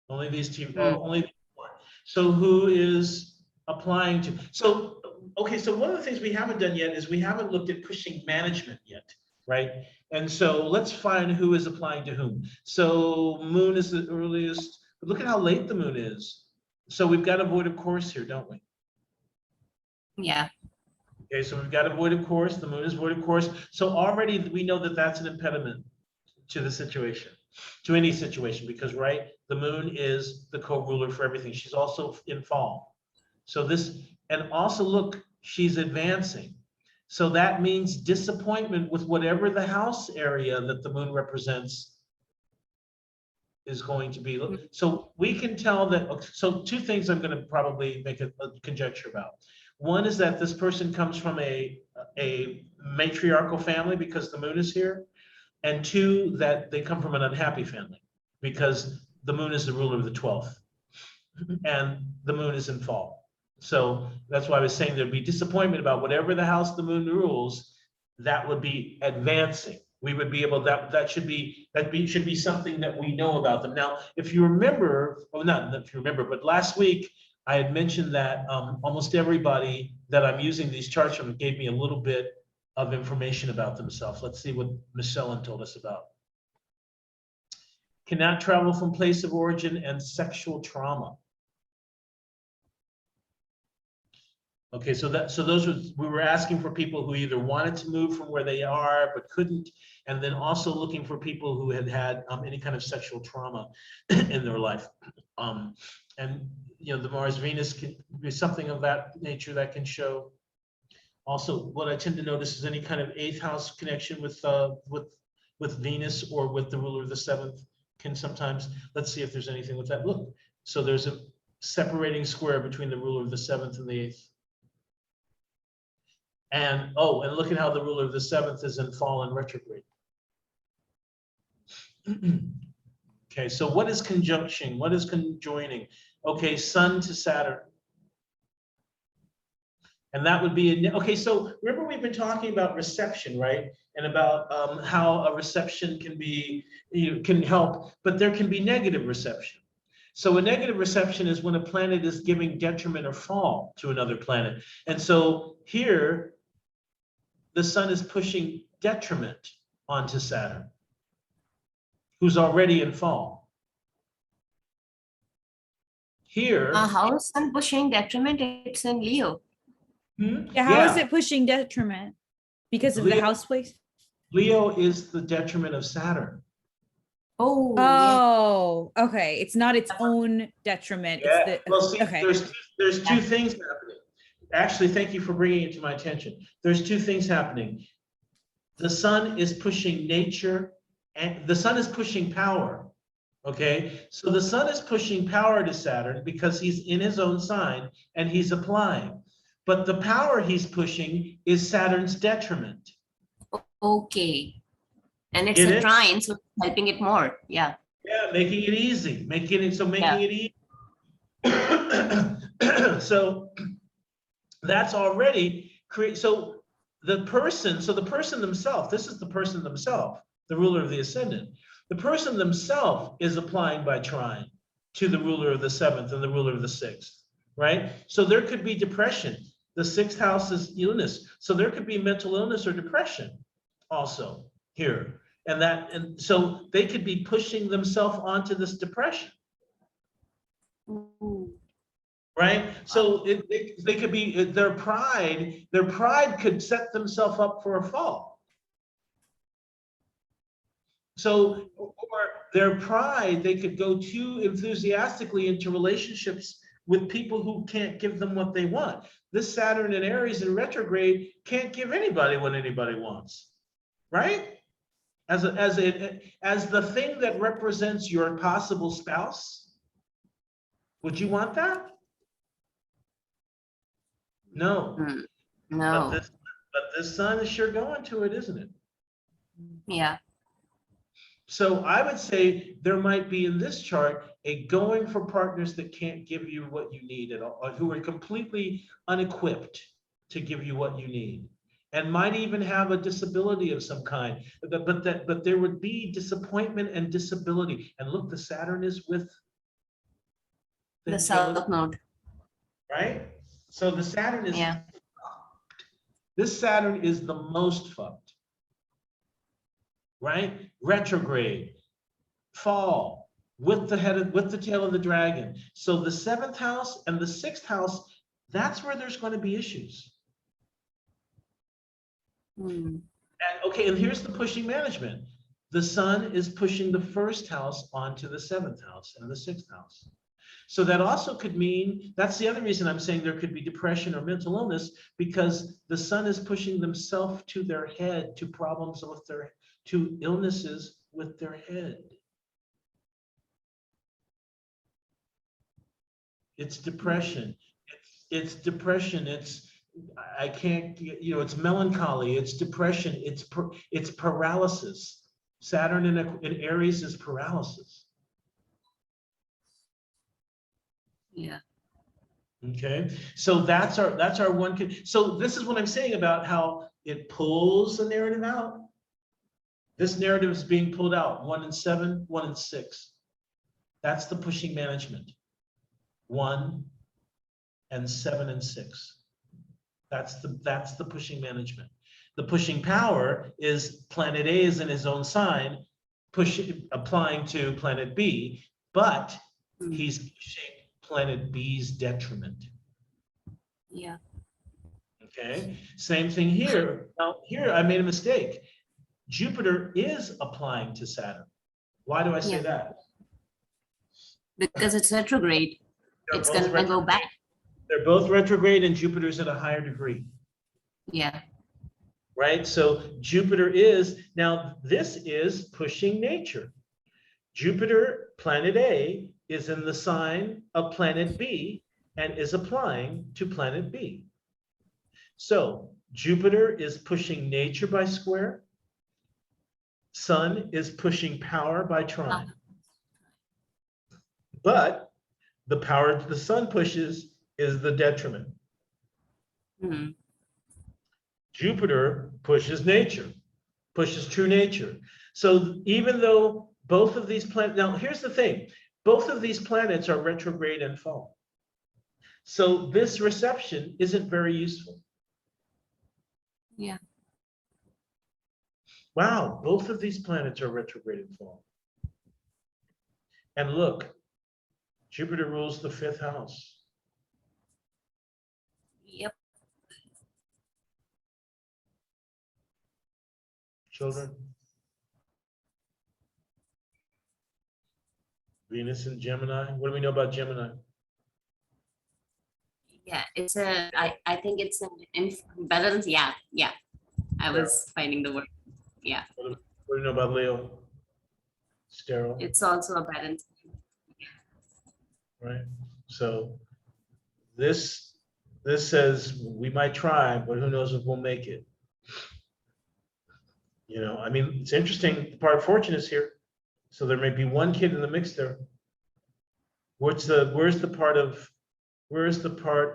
Only these two. Only these two aren't. So who is applying to? So okay. So one of the things we haven't done yet is we haven't looked at pushing management yet, right? And so let's find who is applying to whom. So moon is the earliest. But look at how late the moon is. So we've got a void of course here, don't we? Yeah. Okay, so we've got a void of course, the moon is void of course. So already we know that that's an impediment to the situation, to any situation, because right, the moon is the co-ruler for everything. She's also in fall. So this, and also look, she's advancing. So that means disappointment with whatever the house area that the moon represents is going to be. So we can tell that, so two things I'm going to probably make a conjecture about. One is that this person comes from a matriarchal family because the moon is here. And two, that they come from an unhappy family because the moon is the ruler of the 12th and the moon is in fall. So that's why I was saying there'd be disappointment about whatever the house the moon rules, that would be advancing. we would be able, that should be something that we know about them. Now, if you remember, well, not if you remember, but last week I had mentioned that almost everybody that I'm using these charts from gave me a little bit of information about themselves. Let's see what Miss Ellen told us about. Cannot travel from place of origin and sexual trauma. Okay, so those we were asking for people who either wanted to move from where they are but couldn't, and then also looking for people who had had any kind of sexual trauma in their life. And you know, the Mars Venus can be something of that nature that can show. Also, what I tend to notice is any kind of 8th house connection with Venus or with the ruler of the 7th can sometimes. Let's see if there's anything with that. Look, so there's a separating square between the ruler of the 7th and the 8th. And oh, and look at how the ruler of the 7th is in fall and retrograde. Okay, so what is conjunction? What is conjoining? Okay, Sun to Saturn. And that would be, okay, so remember we've been talking about reception, right? And about how a reception can be, can help, but there can be negative reception. So a negative reception is when a planet is giving detriment or fall to another planet. And so here, the Sun is pushing detriment onto Saturn, who's already in fall. Here. How is Sun pushing detriment? It's in Leo. Yeah, how is it pushing detriment? Because of the house place? Leo is the detriment of Saturn. Oh, okay. It's not its own detriment. Yeah. It's the, Well, see, okay. there's two things happening. Actually, thank you for bringing it to my attention. There's two things happening. The Sun is pushing nature, and the Sun is pushing power. Okay, so the Sun is pushing power to Saturn because he's in his own sign and he's applying. But the power he's pushing is Saturn's detriment. Okay. And it's a trine, so it's helping it more. Yeah. Yeah, making it easy. Making it easy. So that's already create. So the person themselves, this is the person themselves, the ruler of the ascendant. The person themselves is applying by trine to the ruler of the 7th and the ruler of the 6th, right? So there could be depression. The 6th house is illness. So there could be mental illness or depression also here. And so they could be pushing themselves onto this depression. Right? So they could be, their pride could set themselves up for a fall. So, or their pride, they could go too enthusiastically into relationships with people who can't give them what they want. This Saturn in Aries in retrograde can't give anybody what anybody wants, right? As the thing that represents your possible spouse, would you want that? No. No. But this Sun is sure going to it, isn't it? Yeah. So I would say there might be in this chart a going for partners that can't give you what you need at all, or who are completely unequipped to give you what you need, and might even have a disability of some kind. But there would be disappointment and disability. And look, the Saturn is with The South Node. Right? So the Saturn is fucked. This Saturn is the most fucked. Right? Retrograde, fall, with the tail of the dragon. So the 7th house and the 6th house, that's where there's going to be issues. And okay, and here's the pushing management. The Sun is pushing the 1st house onto the 7th house and the 6th house. So that also could mean, that's the other reason I'm saying there could be depression or mental illness, because the Sun is pushing themselves to their head, to problems with their, to illnesses with their head. It's depression. It's depression. I can't, it's melancholy. It's depression. It's paralysis. Saturn in Aries is paralysis. Yeah. Okay. So that's our one. So this is what I'm saying about how it pulls the narrative out. This narrative is being pulled out, 1 and 7, 1 and 6. That's the pushing management. 1 and 7 and 6. That's the pushing management. The pushing power is planet A is in his own sign, applying to planet B, but he's pushing planet B's detriment. Yeah. Okay, same thing here. Now here I made a mistake. Jupiter is applying to Saturn. Why do I say that? Because it's retrograde. They're It's both gonna go back. They're both retrograde and Jupiter's at a higher degree. Yeah. Right? So Jupiter is, now this is pushing nature. Jupiter, planet A, is in the sign of planet B and is applying to planet B. So Jupiter is pushing nature by square. Sun is pushing power by trine. But the power the sun pushes is the detriment. Mhm. Jupiter pushes nature, pushes true nature. So even though both of these planets, now here's the thing, both of these planets are retrograde and fall. So this reception isn't very useful. Yeah. Wow, both of these planets are retrograde and fall. And look, Jupiter rules the 5th house. Yep. Children. Venus and Gemini. What do we know about Gemini? Yeah. It's a. I think it's an imbalance. Yeah. Yeah. I was finding the word. Yeah. What do we know about Leo? Sterile. It's also a balance. Right? So this says we might try, but who knows if we'll make it. You know, I mean, it's interesting. The part of fortune is here. So there may be one kid in the mix there. Where's the part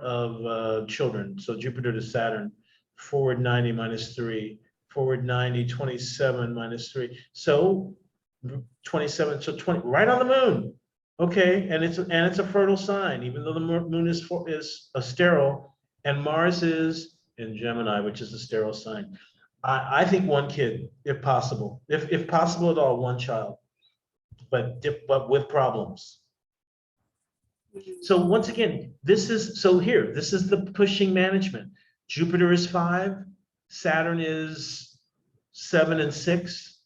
of children? So Jupiter to Saturn, forward 90 minus 3, forward 90, 27 minus 3. So 27, so 20, right on the moon. Okay, and it's a fertile sign, even though the moon is a sterile, and Mars is in Gemini, which is a sterile sign. I think one kid, if possible, if possible at all, one child, but with problems. So once again, this is the pushing management. Jupiter is 5, Saturn is 7 and 6.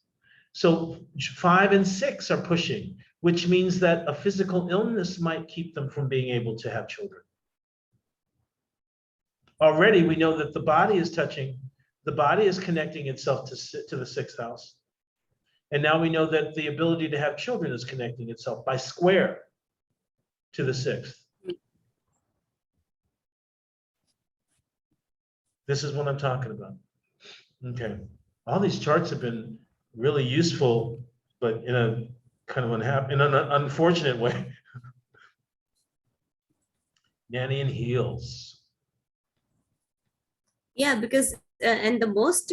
So 5 and 6 are pushing, which means that a physical illness might keep them from being able to have children. Already we know that the body is connecting itself to the 6th house. And now we know that the ability to have children is connecting itself by square to the 6th. This is what I'm talking about. Okay. All these charts have been really useful, but in a kind of in an unfortunate way. Nanny in heels. Yeah, because and the most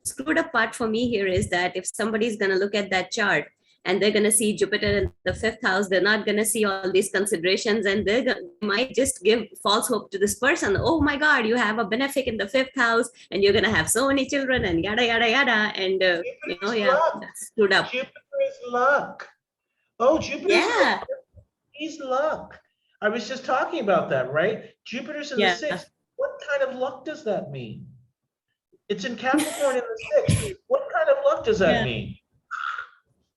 screwed up part for me here is that if somebody's going to look at that chart and they're going to see Jupiter in the 5th house, they're not going to see all these considerations, and they might just give false hope to this person. Oh my God, you have a benefic in the 5th house and you're going to have so many children and yada, yada, yada. And, that's screwed up. Jupiter is luck. Oh, Jupiter Yeah. He's luck. I was just talking about that, right? Jupiter's in the 6th. What kind of luck does that mean? It's in Capricorn in the 6th. What kind of luck does that mean?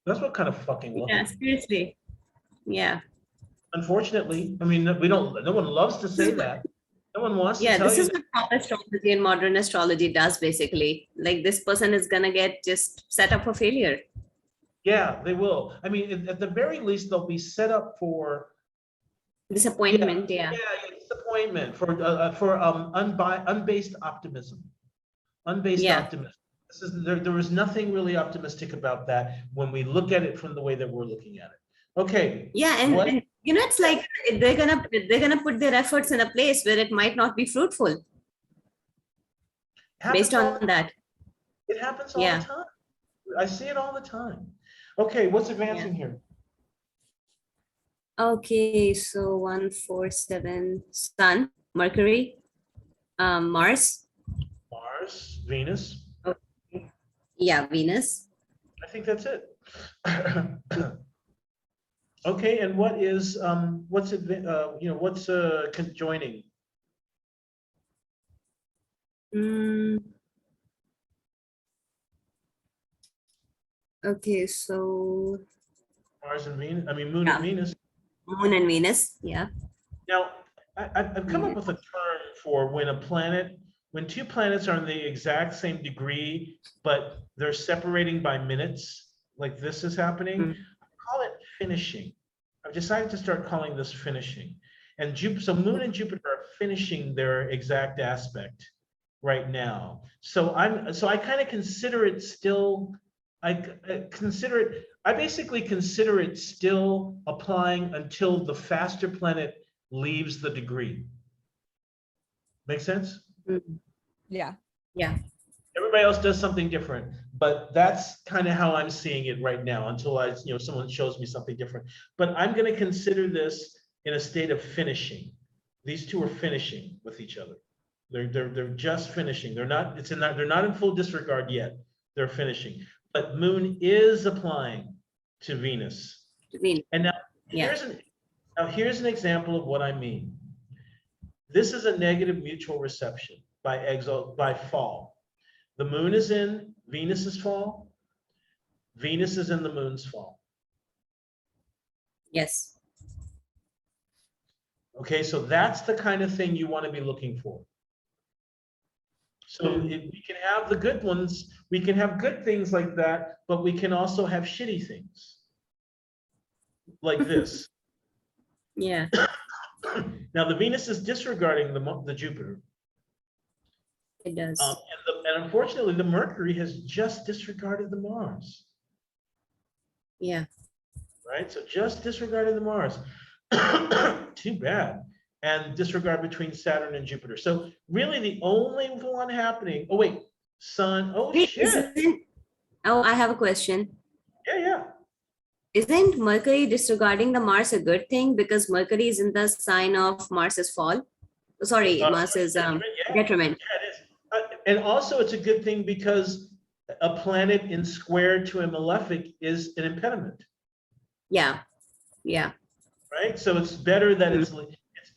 That's what kind of fucking luck. Yeah, seriously. Yeah. Unfortunately, I mean, no one loves to say that. No one wants to tell this you is what pop astrology and modern astrology does basically. Like this person is gonna get just set up for failure. Yeah, they will. I mean, at the very least, they'll be set up for disappointment. Yeah, disappointment for unbased optimism. Unbased optimism. There was nothing really optimistic about that when we look at it from the way that we're looking at it. Okay. Yeah, and it's like they're gonna put their efforts in a place where it might not be fruitful. Based on that. It happens all the time. I see it all the time. Okay, what's advancing here? Okay, so 147, Sun, Mercury, Mars. Mars, Venus. Okay. Yeah, Venus. I think that's it. Okay, and what is what's it? What's conjoining? Mm. Okay, so Mars and Venus. I mean, Moon yeah, and Venus. Moon and Venus. Yeah. Now, I've come up with a term for when two planets are in the exact same degree, but they're separating by minutes, like this is happening. Mm. I call it finishing. I've decided to start calling this finishing. And so Moon and Jupiter are finishing their exact aspect right now. So I kind of consider it still, I basically consider it still applying until the faster planet leaves the degree. Make sense? Mm. Yeah. Yeah. Everybody else does something different, but that's kind of how I'm seeing it right now until someone shows me something different. But I'm going to consider this in a state of finishing. These two are finishing with each other. They're just finishing. They're not in full disregard yet. They're finishing. But Moon is applying to Venus. Venus. And now Yeah. here's an example of what I mean. This is a negative mutual reception by fall. The Moon is in Venus's fall. Venus is in the Moon's fall. Yes. Okay, so that's the kind of thing you want to be looking for. So we can have the good ones, we can have good things like that, but we can also have shitty things like this. Yeah. Now the Venus is disregarding the Jupiter. It does. And unfortunately, the Mercury has just disregarded the Mars. Yeah. Right? So just disregarded the Mars. Too bad. And disregard between Saturn and Jupiter. So really the only one happening, oh wait, Sun, oh Wait, shit. I have a question. Yeah. Isn't Mercury disregarding the Mars a good thing because Mercury is in the sign of Mars's fall? Sorry, Mars's detriment. Yeah, it is. And also it's a good thing because a planet in square to a malefic is an impediment. Yeah. Yeah. Right? So it's better that it's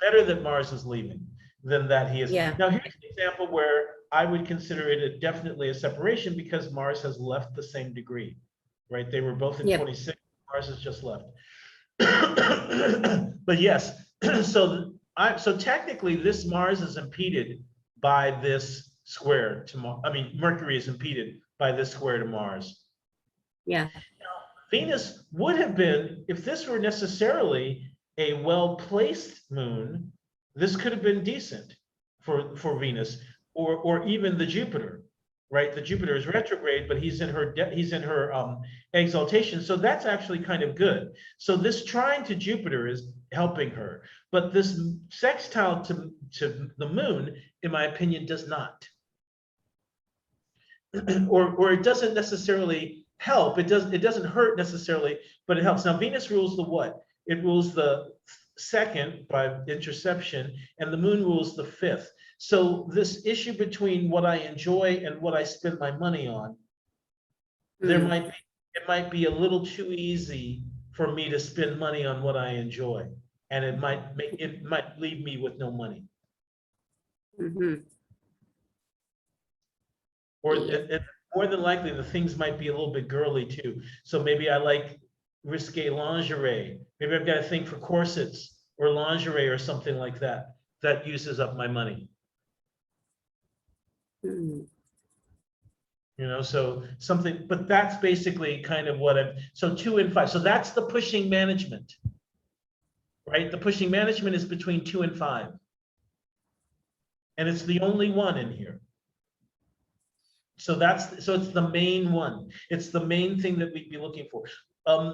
better that Mars is leaving than that he is. Yeah. Now here's an example where I would consider it definitely a separation because Mars has left the same degree. Right? They were both in 26. Mars has just left. But yes, so technically this Mars is impeded by this square to Mars. I mean, Mercury is impeded by this square to Mars. Yeah. Now, Venus would have been, if this were necessarily a well-placed moon, this could have been decent for Venus or even the Jupiter. Right, the Jupiter is retrograde, but he's in her exaltation, so that's actually kind of good. So this trine to Jupiter is helping her, but this sextile to the Moon, in my opinion, does not, or it doesn't necessarily help. It doesn't hurt necessarily, but it helps. Now Venus rules the what? It rules the second by interception, and the Moon rules the fifth. So this issue between what I enjoy and what I spend my money on, it might be a little too easy for me to spend money on what I enjoy, and it might leave me with no money. Or and more than likely, the things might be a little bit girly too. So maybe I like risque lingerie. Maybe I've got a thing for corsets or lingerie or something like that. That uses up my money. So something, but that's basically kind of what so 2 and 5. So that's the pushing management, right? The pushing management is between 2 and 5. And it's the only one in here. So it's the main one. It's the main thing that we'd be looking for.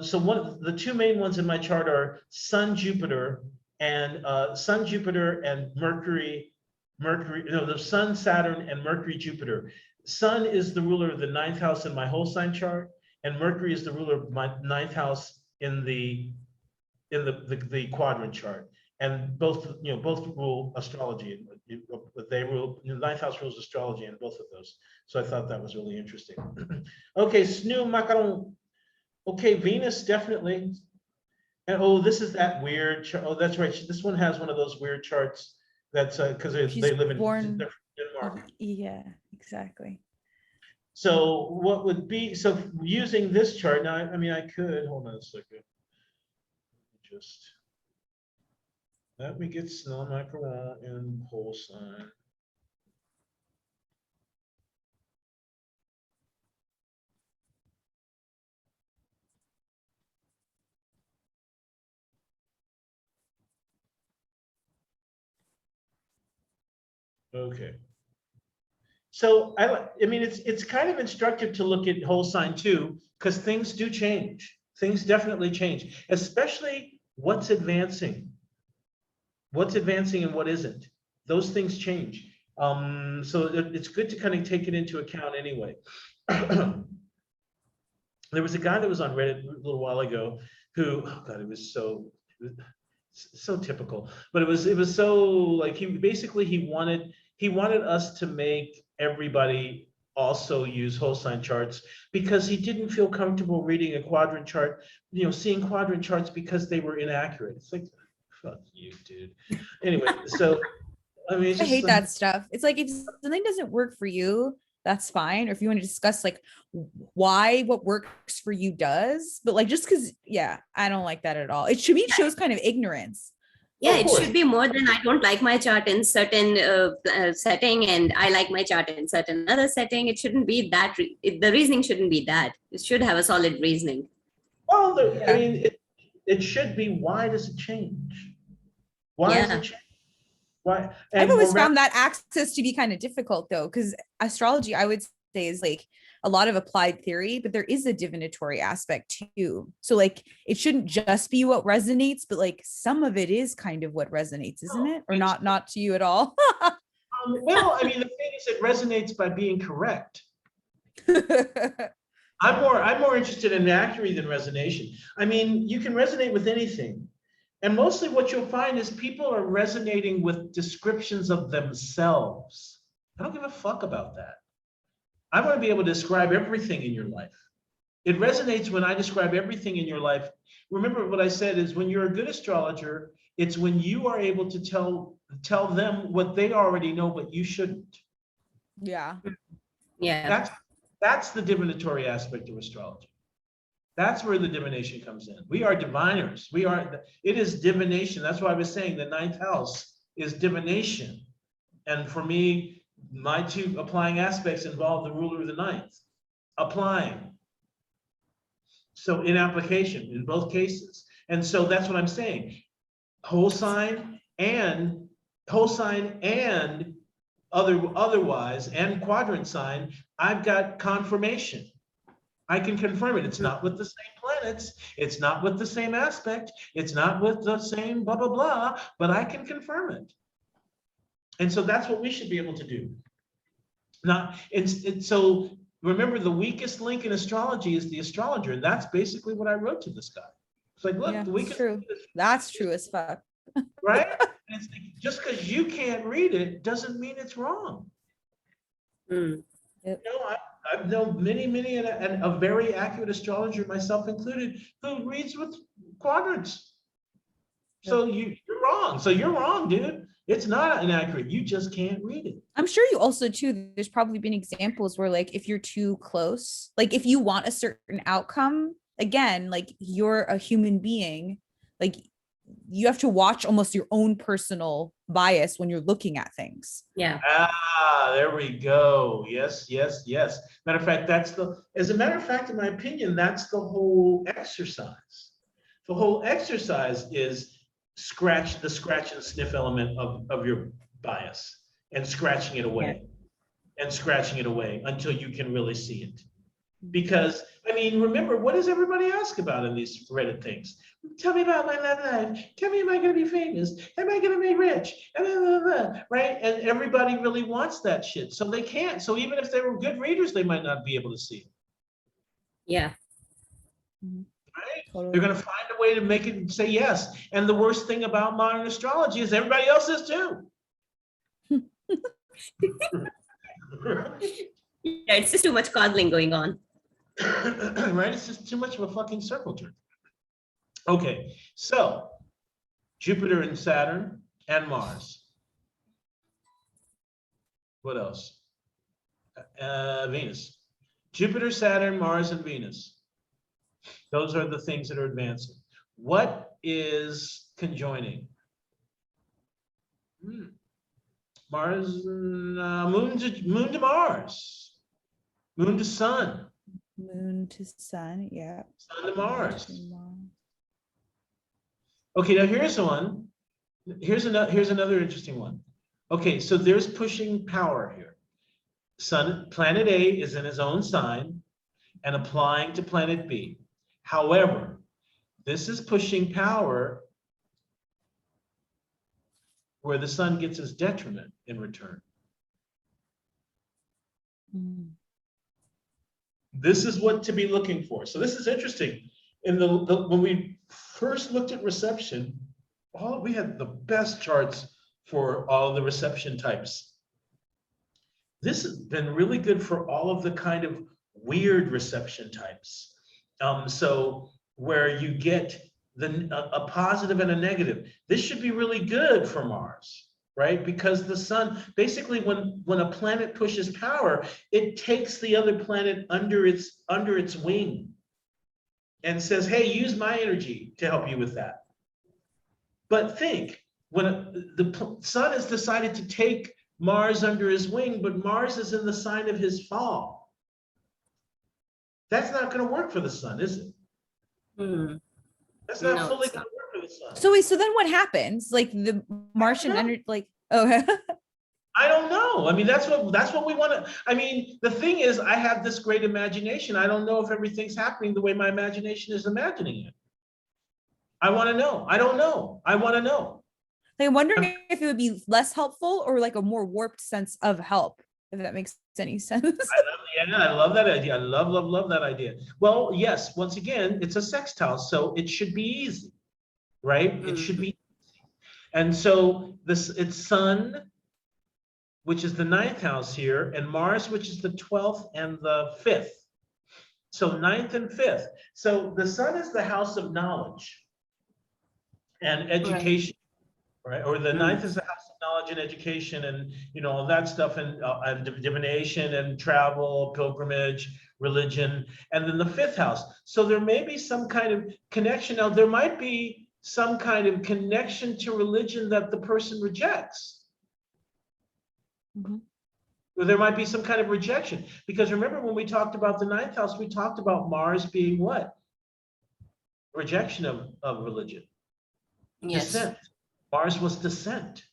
So the two main ones in my chart are Sun, Jupiter, and Mercury, the Sun, Saturn, and Mercury, Jupiter. Sun is the ruler of the ninth house in my whole sign chart, and Mercury is the ruler of my ninth house in the quadrant chart. And both, both rule astrology. They rule, the ninth house rules astrology in both of those. So I thought that was really interesting. Okay, Snoo Macaron. Okay, Venus, definitely. And oh, this is that weird chart. Oh, that's right. This one has one of those weird charts that's because they live in Denmark. Yeah, exactly. So what would be, so using this chart, now, I mean, I could, hold on a second. Just let me get Snow Macaron and whole sign. Okay. So I mean, it's kind of instructive to look at whole sign too, because things do change. Things definitely change, especially what's advancing and what isn't. Those things change. So it's good to kind of take it into account anyway. There was a guy that was on Reddit a little while ago who, oh God, it was so typical, but it was so like he wanted us to make everybody also use whole sign charts because he didn't feel comfortable reading a quadrant chart, seeing quadrant charts because they were inaccurate. It's like, fuck you, dude. Anyway, so I mean, it's I just hate that stuff. It's like if something doesn't work for you, that's fine. Or if you want to discuss like why what works for you does, but like just because, yeah, I don't like that at all. It should be shows kind of ignorance. Yeah, Of it course. should be more than I don't like my chart in certain setting and I like my chart in certain other setting. It shouldn't be that. The reasoning shouldn't be that. It should have a solid reasoning. Well, I Yeah. mean, it should be, why does it change? Why does Yeah. it change? Why? I've And always remember- found that access to be kind of difficult though, because astrology, I would say, is like a lot of applied theory, but there is a divinatory aspect too. So like it shouldn't just be what resonates, but like some of it is kind of what resonates, isn't it? Or not to you at all? well, I mean, the thing is, it resonates by being correct. I'm more interested in accuracy than resonation. I mean, you can resonate with anything. And mostly what you'll find is people are resonating with descriptions of themselves. I don't give a fuck about that. I want to be able to describe everything in your life. It resonates when I describe everything in your life. Remember what I said is when you're a good astrologer, it's when you are able to tell them what they already know, but you shouldn't. Yeah. Yeah. That's the divinatory aspect of astrology. That's where the divination comes in. We are diviners. It is divination. That's why I was saying the ninth house is divination. And for me, my two applying aspects involve the ruler of the ninth. Applying. So in application, in both cases. And so that's what I'm saying. Whole sign and otherwise, and quadrant sign, I've got confirmation. I can confirm it. It's not with the same planets. It's not with the same aspect. It's not with the same blah, blah, blah, but I can confirm it. And so that's what we should be able to do. Now, so remember, the weakest link in astrology is the astrologer. And that's basically what I wrote to this guy. It's like, look, Yeah, the weakest true. link is, That's true as fuck. right? And it's like, just because you can't read it doesn't mean it's wrong. Mm. I've known many, and a very accurate astrologer, myself included, who reads with quadrants. So you're wrong. So you're wrong, dude. It's not inaccurate. You just can't read it. I'm sure you also too, there's probably been examples where like if you're too close, like if you want a certain outcome, again, like you're a human being, like you have to watch almost your own personal bias when you're looking at things. Yeah. There we go. Yes. Matter of fact, as a matter of fact, in my opinion, that's the whole exercise. The whole exercise is the scratch and sniff element of your bias and scratching it away and scratching it away until you can really see it. Because, I mean, remember, what does everybody ask about in these Reddit things? Tell me about my love life. Tell me, am I going to be famous? Am I going to be rich? And blah, blah, blah, right? And everybody really wants that shit. So they can't. So even if they were good readers, they might not be able to see it. Yeah. Right? Totally. They're going to find a way to make it say yes. And the worst thing about modern astrology is everybody else is too. Yeah, it's just too much coddling going on. Right? It's just too much of a fucking circle jerk. Okay, so Jupiter and Saturn and Mars. What else? Venus. Jupiter, Saturn, Mars, and Venus. Those are the things that are advancing. What is conjoining? Mars, moon to Mars, moon to Sun, Moon to Sun, yeah. Sun to Mars. To Mars. Okay, now here's one. Here's another interesting one. Okay, so there's pushing power here. Sun, planet A is in his own sign and applying to planet B. However, this is pushing power where the sun gets his detriment in return. Mm. This is what to be looking for. So this is interesting. In the when we first looked at reception, we had the best charts for all the reception types. This has been really good for all of the kind of weird reception types. So where you get a positive and a negative. This should be really good for Mars, right? Because the sun, basically when a planet pushes power, it takes the other planet under its wing and says, hey, use my energy to help you with that. But think, when the sun has decided to take Mars under his wing, but Mars is in the sign of his fall. That's not going to work for the sun, is it? That's not No, fully it's going to work for the sun. So wait, so then what happens? Like the Martian know. energy, like, oh, I don't know. I mean, that's what we want to. I mean, the thing is, I have this great imagination. I don't know if everything's happening the way my imagination is imagining it. I want to know. I don't know. I want to know. I'm wondering if it would be less helpful or like a more warped sense of help, if that makes any sense. I love that idea. I love that idea. Well, yes, once again, it's a sextile, so it should be easy, right? It should be easy. And so it's Sun, which is the 9th house here, and Mars, which is the 12th and the 5th. So 9th and 5th. So the Sun is the house of knowledge and education, right? Or the 9th is the house of knowledge and education and, you know, all that stuff, and divination and travel, pilgrimage, religion, and then the 5th house. So there may be some kind of connection. Now, there might be some kind of connection to religion that the person rejects. Or there might be some kind of rejection. Because remember when we talked about the 9th house, we talked about Mars being what? Rejection of religion. Yes. Dissent. Mars was dissent.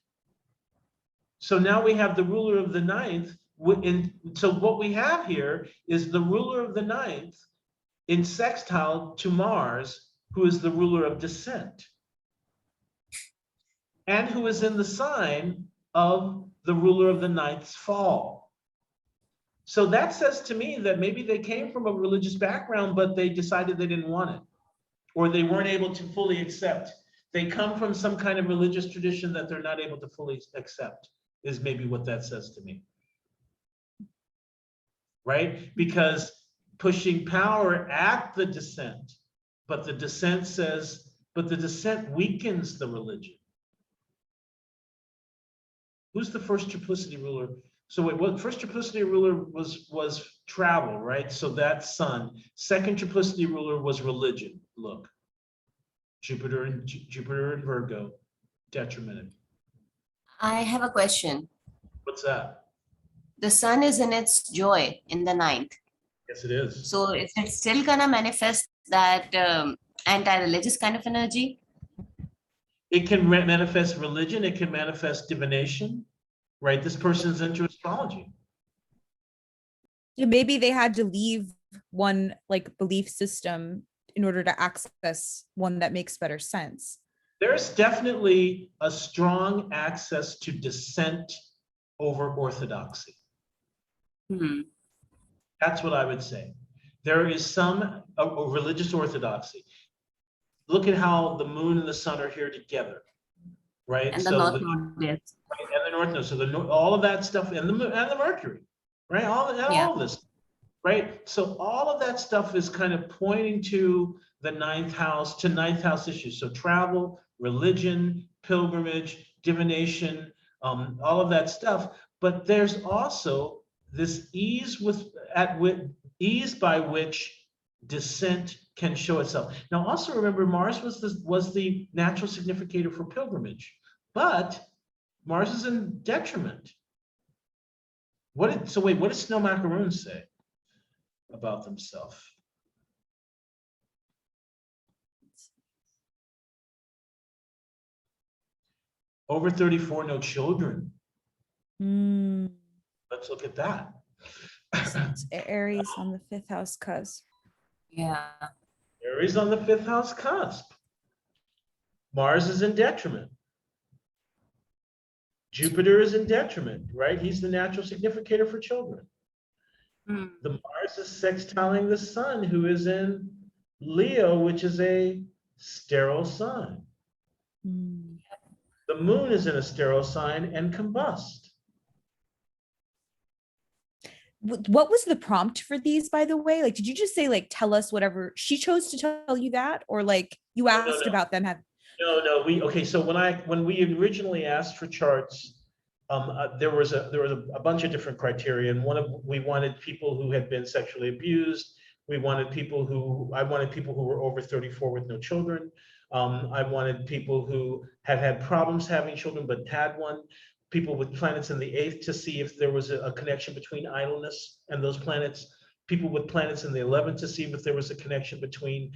So now we have the ruler of the 9th. So what we have here is the ruler of the 9th in sextile to Mars, who is the ruler of dissent. And who is in the sign of the ruler of the 9th's fall. So that says to me that maybe they came from a religious background, but they decided they didn't want it, or they weren't able to fully accept. They come from some kind of religious tradition that they're not able to fully accept, is maybe what that says to me. Right? Because pushing power at the dissent, but the dissent weakens the religion. Who's the first triplicity ruler? So wait, what first triplicity ruler was travel, right? So that's Sun. Second triplicity ruler was religion. Look, Jupiter and Virgo, detrimented. I have a question. What's that? The sun is in its joy in the 9th. Yes, it is. So is it still gonna manifest that anti-religious kind of energy? It can manifest religion. It can manifest divination, right? This person's into astrology. Maybe they had to leave one like belief system in order to access one that makes better sense. There's definitely a strong access to dissent over orthodoxy. Hmm. That's what I would say. There is some religious orthodoxy. Look at how the moon and the sun are here together, right? And the So North Node, yes. right, and the North Node, so all of that stuff, and the moon and the Mercury, right? All of this, right? So all of that stuff is kind of pointing to the ninth house issues. So travel, religion, pilgrimage, divination, all of that stuff. But there's also this ease by which dissent can show itself. Now, also remember, Mars was the natural significator for pilgrimage, but Mars is in detriment. What did Snow Macaroon say about themselves? Over 34, no children. Let's look at that. It's Aries on the 5th house cusp. Yeah. Aries on the 5th house cusp. Mars is in detriment. Jupiter is in detriment, right? He's the natural significator for children. Hmm. The Mars is sextiling the sun, who is in Leo, which is a sterile sign. The moon is in a sterile sign and combust. What was the prompt for these, by the way? Like, did you just say, like, tell us whatever she chose to tell you that? Or like you asked about them? No, so when we originally asked for charts, there was a bunch of different criteria, and we wanted people who had been sexually abused. I wanted people who were over 34 with no children. I wanted people who had problems having children but had one. People with planets in the 8th to see if there was a connection between idleness and those planets. People with planets in the 11th to see if there was a connection between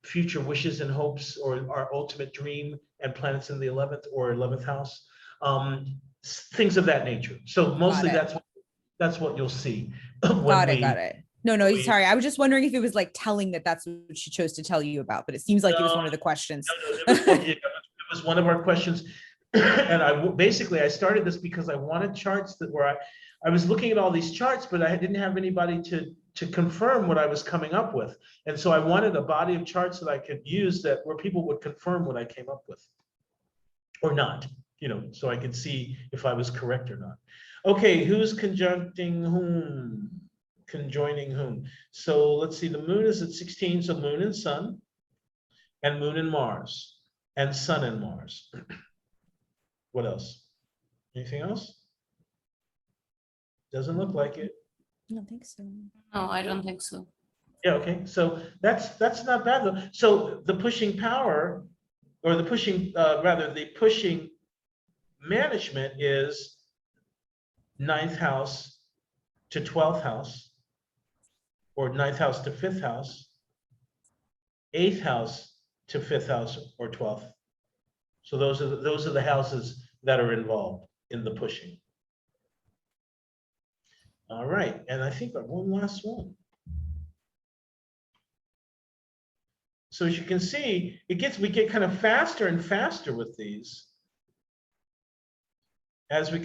future wishes and hopes or our ultimate dream and planets in the 11th or 11th house. Things of that nature. So mostly that's what you'll see. Got it. No, sorry. I was just wondering if it was like telling that's what she chose to tell you about, but it seems like it was one of the questions. It was one of our questions. And I started this because I wanted charts where I was looking at all these charts, but I didn't have anybody to confirm what I was coming up with. And so I wanted a body of charts that I could use where people would confirm what I came up with or not, so I could see if I was correct or not. Okay, who's conjoining whom? So let's see, the moon is at 16, so moon and sun, and moon and Mars, and sun and Mars. What else? Anything else? Doesn't look like it. I don't think so. No, I don't think so. Yeah, okay, so that's not bad though. So the pushing power, or the pushing management is 9th house to 12th house, or 9th house to 5th house, 8th house to 5th house or 12th. So those are the houses that are involved in the pushing. All right, and I think one last one. So as you can see, we get kind of faster and faster with these as we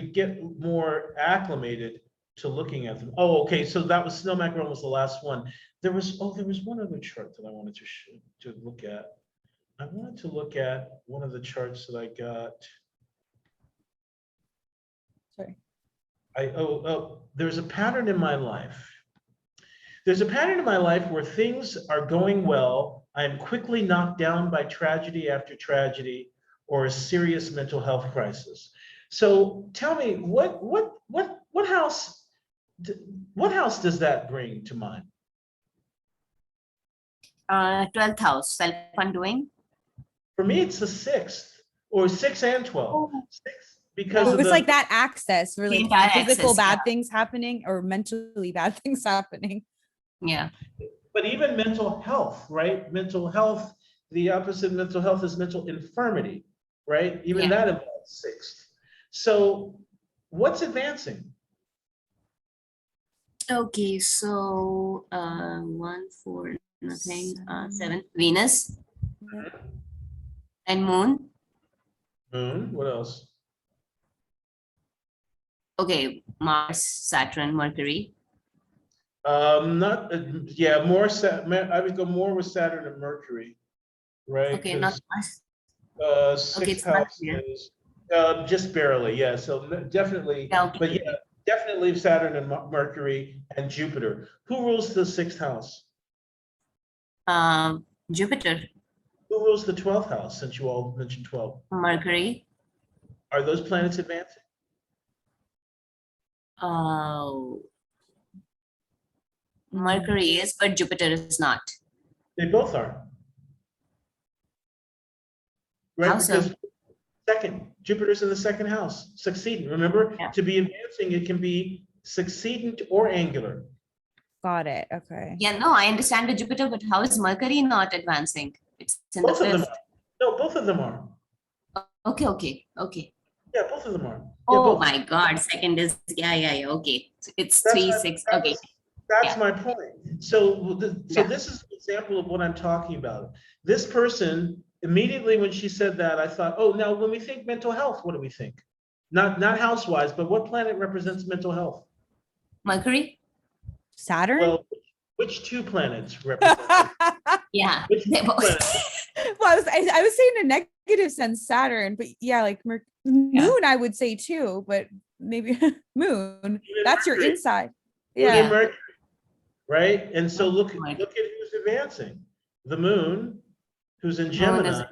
get more acclimated to looking at them. Oh, okay, so that was Snow Macaron was the last one. There was one other chart that I wanted to look at. I wanted to look at one of the charts that I got. Sorry. There's a pattern in my life. There's a pattern in my life where things are going well. I am quickly knocked down by tragedy after tragedy or a serious mental health crisis. So tell me, what house does that bring to mind? 12th house, self-undoing. For me, it's the 6th, or 6 and 12. 6, because it was like that access, really physical access, bad things happening or mentally bad things happening. Yeah. But even mental health, right? Mental health, the opposite of mental health is mental infirmity, right? Even that involves 6th. So what's advancing? Okay, so 1, 4, nothing. 7, Venus and Moon. Moon, what else? Okay, Mars, Saturn, Mercury. Not, yeah, I would go more with Saturn and Mercury, right? Okay, not 'Cause, Mars. Okay, sixth it's not house here. is, just barely, yeah, so definitely, Yeah, okay. but yeah, definitely Saturn and Mercury and Jupiter. Who rules the sixth house? Jupiter, Who rules the 12th house, since you all mentioned 12? Mercury. Are those planets advancing? Oh, Mm. Mercury is, but Jupiter is not. They both are. Right, How so? because Jupiter's in the second house, succeeding. Remember, Yeah. to be advancing, it can be succeedent or angular. Got it. Okay. Yeah, no, I understand the Jupiter, but how is Mercury not advancing? It's in the Both of them fifth. are. No, both of them are. Okay, okay, okay. Yeah, both of them are. Yeah, Oh both. my God, second is, yeah, okay. So it's That's 3, my- 6, that okay. was- That's Yeah. my point. So, Yeah. this is an example of what I'm talking about. This person, immediately when she said that, I thought, oh, now when we think mental health, what do we think? Not house-wise, but what planet represents mental health? Mercury? Saturn? Well, which two planets represent? Yeah. Which They two both- planets? Well, I was saying in a negative sense, Saturn, but yeah, like Moon, I would say too, but maybe Moon. That's your Mercury. inside. Moon and Yeah. Mercury, right? And so Oh look my- at who's advancing. The Moon, who's in Moon Gemini, is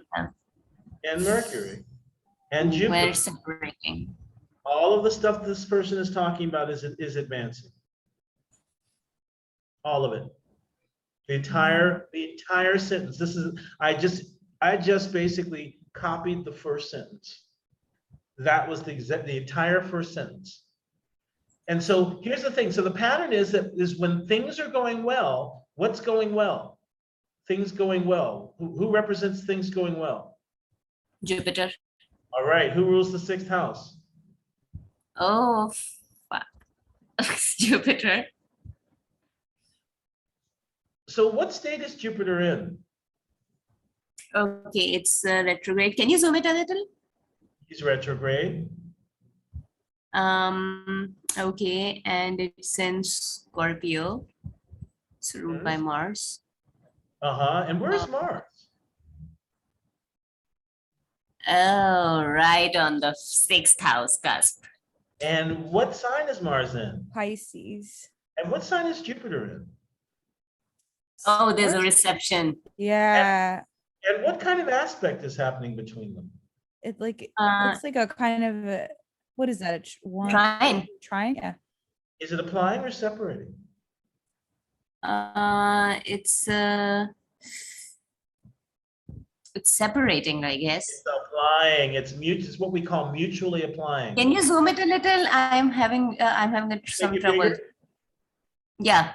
and Mercury, and we're Jupiter. separating. All of the stuff this person is talking about is advancing. All of it. The entire sentence. This is, I just basically copied the first sentence. That was the entire first sentence. And so here's the thing. So the pattern is when things are going well, what's going well? Things going well. Who represents things going well? Jupiter. All right. Who rules the sixth house? Oh, fuck. Jupiter. So what state is Jupiter in? Okay, it's retrograde. Can you zoom it a little? He's retrograde. Okay, and it's in Scorpio. It's ruled by Mars. Uh-huh. And where's Mars? Oh, right on the 6th house cusp. And what sign is Mars in? Pisces. And what sign is Jupiter in? Oh, there's a What? reception. Yeah. And what kind of aspect is happening between them? It like Uh, looks like a kind of what is that? One Trine. trine? Yeah. Is it applying or separating? It's separating, I guess. It's applying. It's what we call mutually applying. Can you zoom it a little? I'm having some Make it trouble. bigger? Yeah.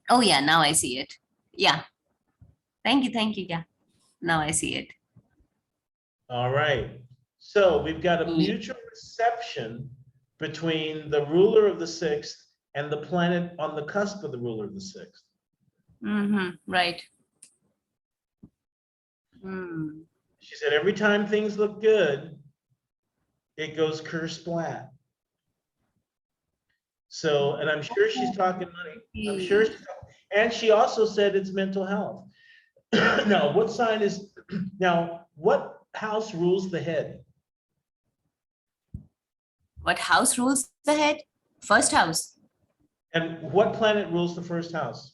Oh yeah, now I see it. Yeah. Thank you. Yeah. Now I see it. All right. So we've got a Mm. mutual reception between the ruler of the sixth and the planet on the cusp of the ruler of the sixth. Right. Hmm. She said every time things look good, it goes kersplat. So, and I'm sure she's talking money. I'm sure and she also said it's mental health. Now, what house rules the head? What house rules the head? First house. And what planet rules the first house?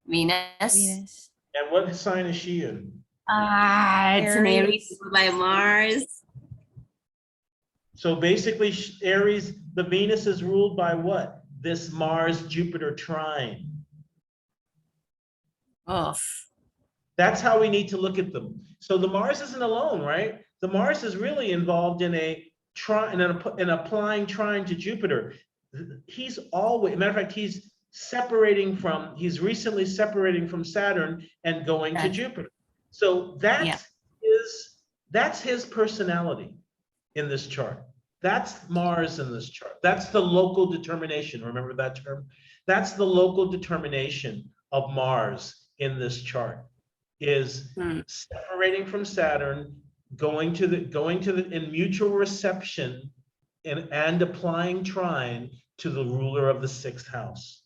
Venus. Venus. And what sign is she in? It's an Aries ruled by Mars. So basically, Aries, the Venus is ruled by what? This Mars-Jupiter trine. Oh. That's how we need to look at them. So the Mars isn't alone, right? The Mars is really involved in an applying trine to Jupiter. He's always, matter of fact, he's recently separating from Saturn and going to Jupiter. So that's his personality in this chart. That's Mars in this chart. That's the local determination. Remember that term? That's the local determination of Mars in this chart, is separating from Saturn, going to the in mutual reception and applying trine to the ruler of the 6th house.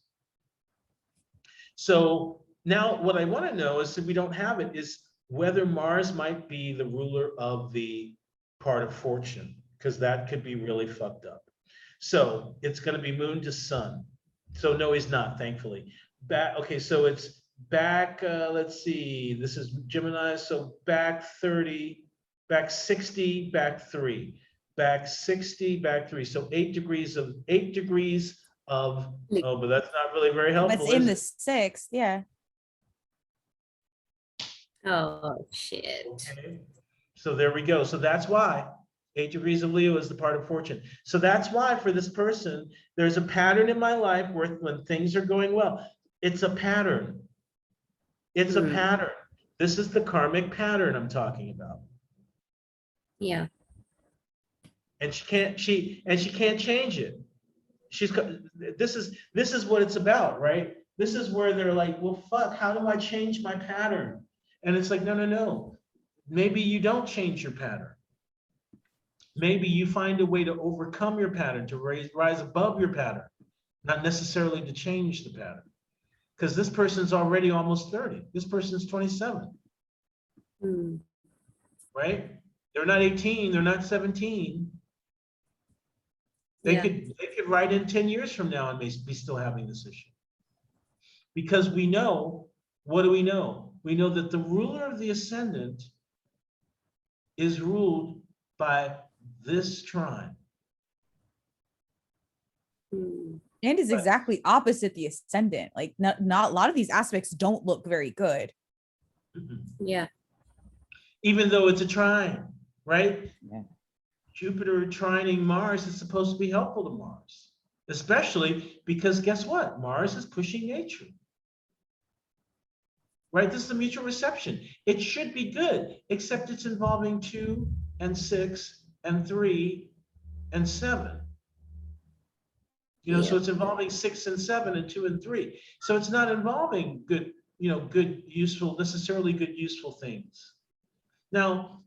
So now what I want to know is, if we don't have it, is whether Mars might be the ruler of the part of fortune, because that could be really fucked up. So it's going to be moon to sun. So no, he's not, thankfully. Okay, so it's back, let's see, this is Gemini, so back 30, back 60, back 3, back 60, back 3. So 8 degrees of, oh, but that's not really very helpful. That's in is the it? 6th, yeah. Oh, shit. Okay. So there we go. So that's why 8 degrees of Leo is the part of fortune. So that's why for this person, there's a pattern in my life where when things are going well, it's a pattern. It's a pattern. This is the karmic pattern I'm talking about. Yeah. And she can't change it. This is what it's about, right? This is where they're like, well, fuck, how do I change my pattern? And it's like, no. Maybe you don't change your pattern. Maybe you find a way to overcome your pattern, to rise above your pattern, not necessarily to change the pattern. Because this person's already almost 30. This person's 27. Right? They're not 18, they're not 17. They could write in 10 years from now and be still having this issue. Because we know, what do we know? We know that the ruler of the ascendant is ruled by this trine. And is exactly opposite the ascendant. Like not a lot of these aspects don't look very good. Yeah. Even though it's a trine, right? Yeah. Jupiter trining Mars is supposed to be helpful to Mars, especially because guess what? Mars is pushing nature. Right? This is the mutual reception. It should be good, except it's involving 2 and 6 and 3 and 7. You know, so it's involving 6 and 7 and 2 and 3. So it's not involving good, necessarily good, useful things. Now,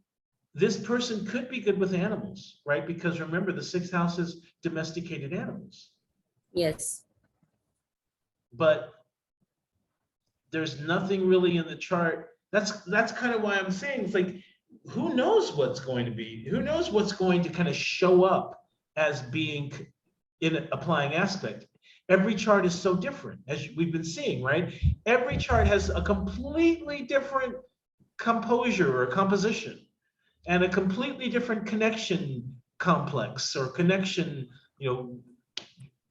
this person could be good with animals, right? Because remember, the 6th house is domesticated animals. Yes. But there's nothing really in the chart. That's kind of why I'm saying, it's like, who knows what's going to be? Who knows what's going to kind of show up as being in an applying aspect? Every chart is so different, as we've been seeing, right? Every chart has a completely different composure or composition, and a completely different connection complex or connection,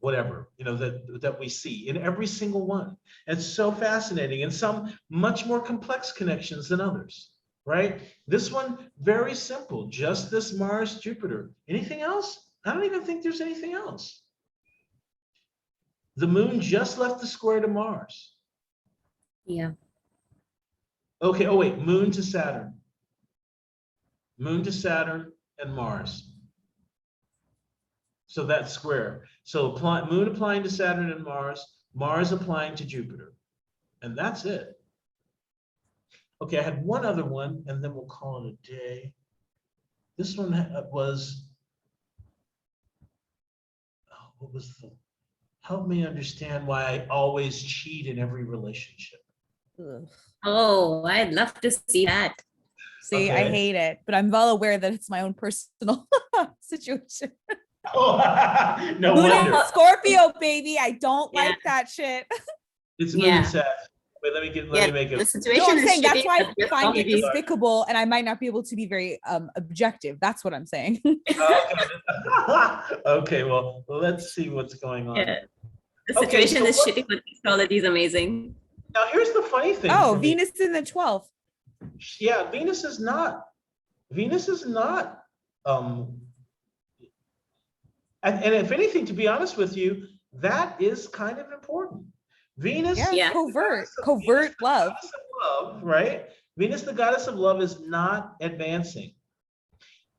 whatever, that we see in every single one. It's so fascinating, and some much more complex connections than others, right? This one, very simple, just this Mars, Jupiter. Anything else? I don't even think there's anything else. The moon just left the square to Mars. Yeah. Okay, oh wait, moon to Saturn. Moon to Saturn and Mars. So that's square. So moon applying to Saturn and Mars, Mars applying to Jupiter. And that's it. Okay, I had one other one, and then we'll call it a day. This one was, what was the, help me understand why I always cheat in every relationship. Ugh. Oh, I'd love to see that. See, I Okay. hate it, but I'm well aware that it's my own personal situation. Oh, no Moon in wonder. Scorpio, baby. I don't Yeah. like that shit. It's moon Yeah. and Sag. Wait, let me make The it. situation No, I'm is saying that's shitty, why but I just find it maybe- despicable, and I might not be able to be very objective. That's what I'm saying. Okay, well, let's see what's going on. Yeah. The Okay, situation so is what- shitty, but astrology is amazing. Now, here's the funny thing. Oh, for me. Venus in the 12th. Yeah, Venus is not. And if anything, to be honest with you, that is kind of important. Venus, Yeah, Yeah. covert Venus, the love. goddess of love, right? Venus, the goddess of love, is not advancing.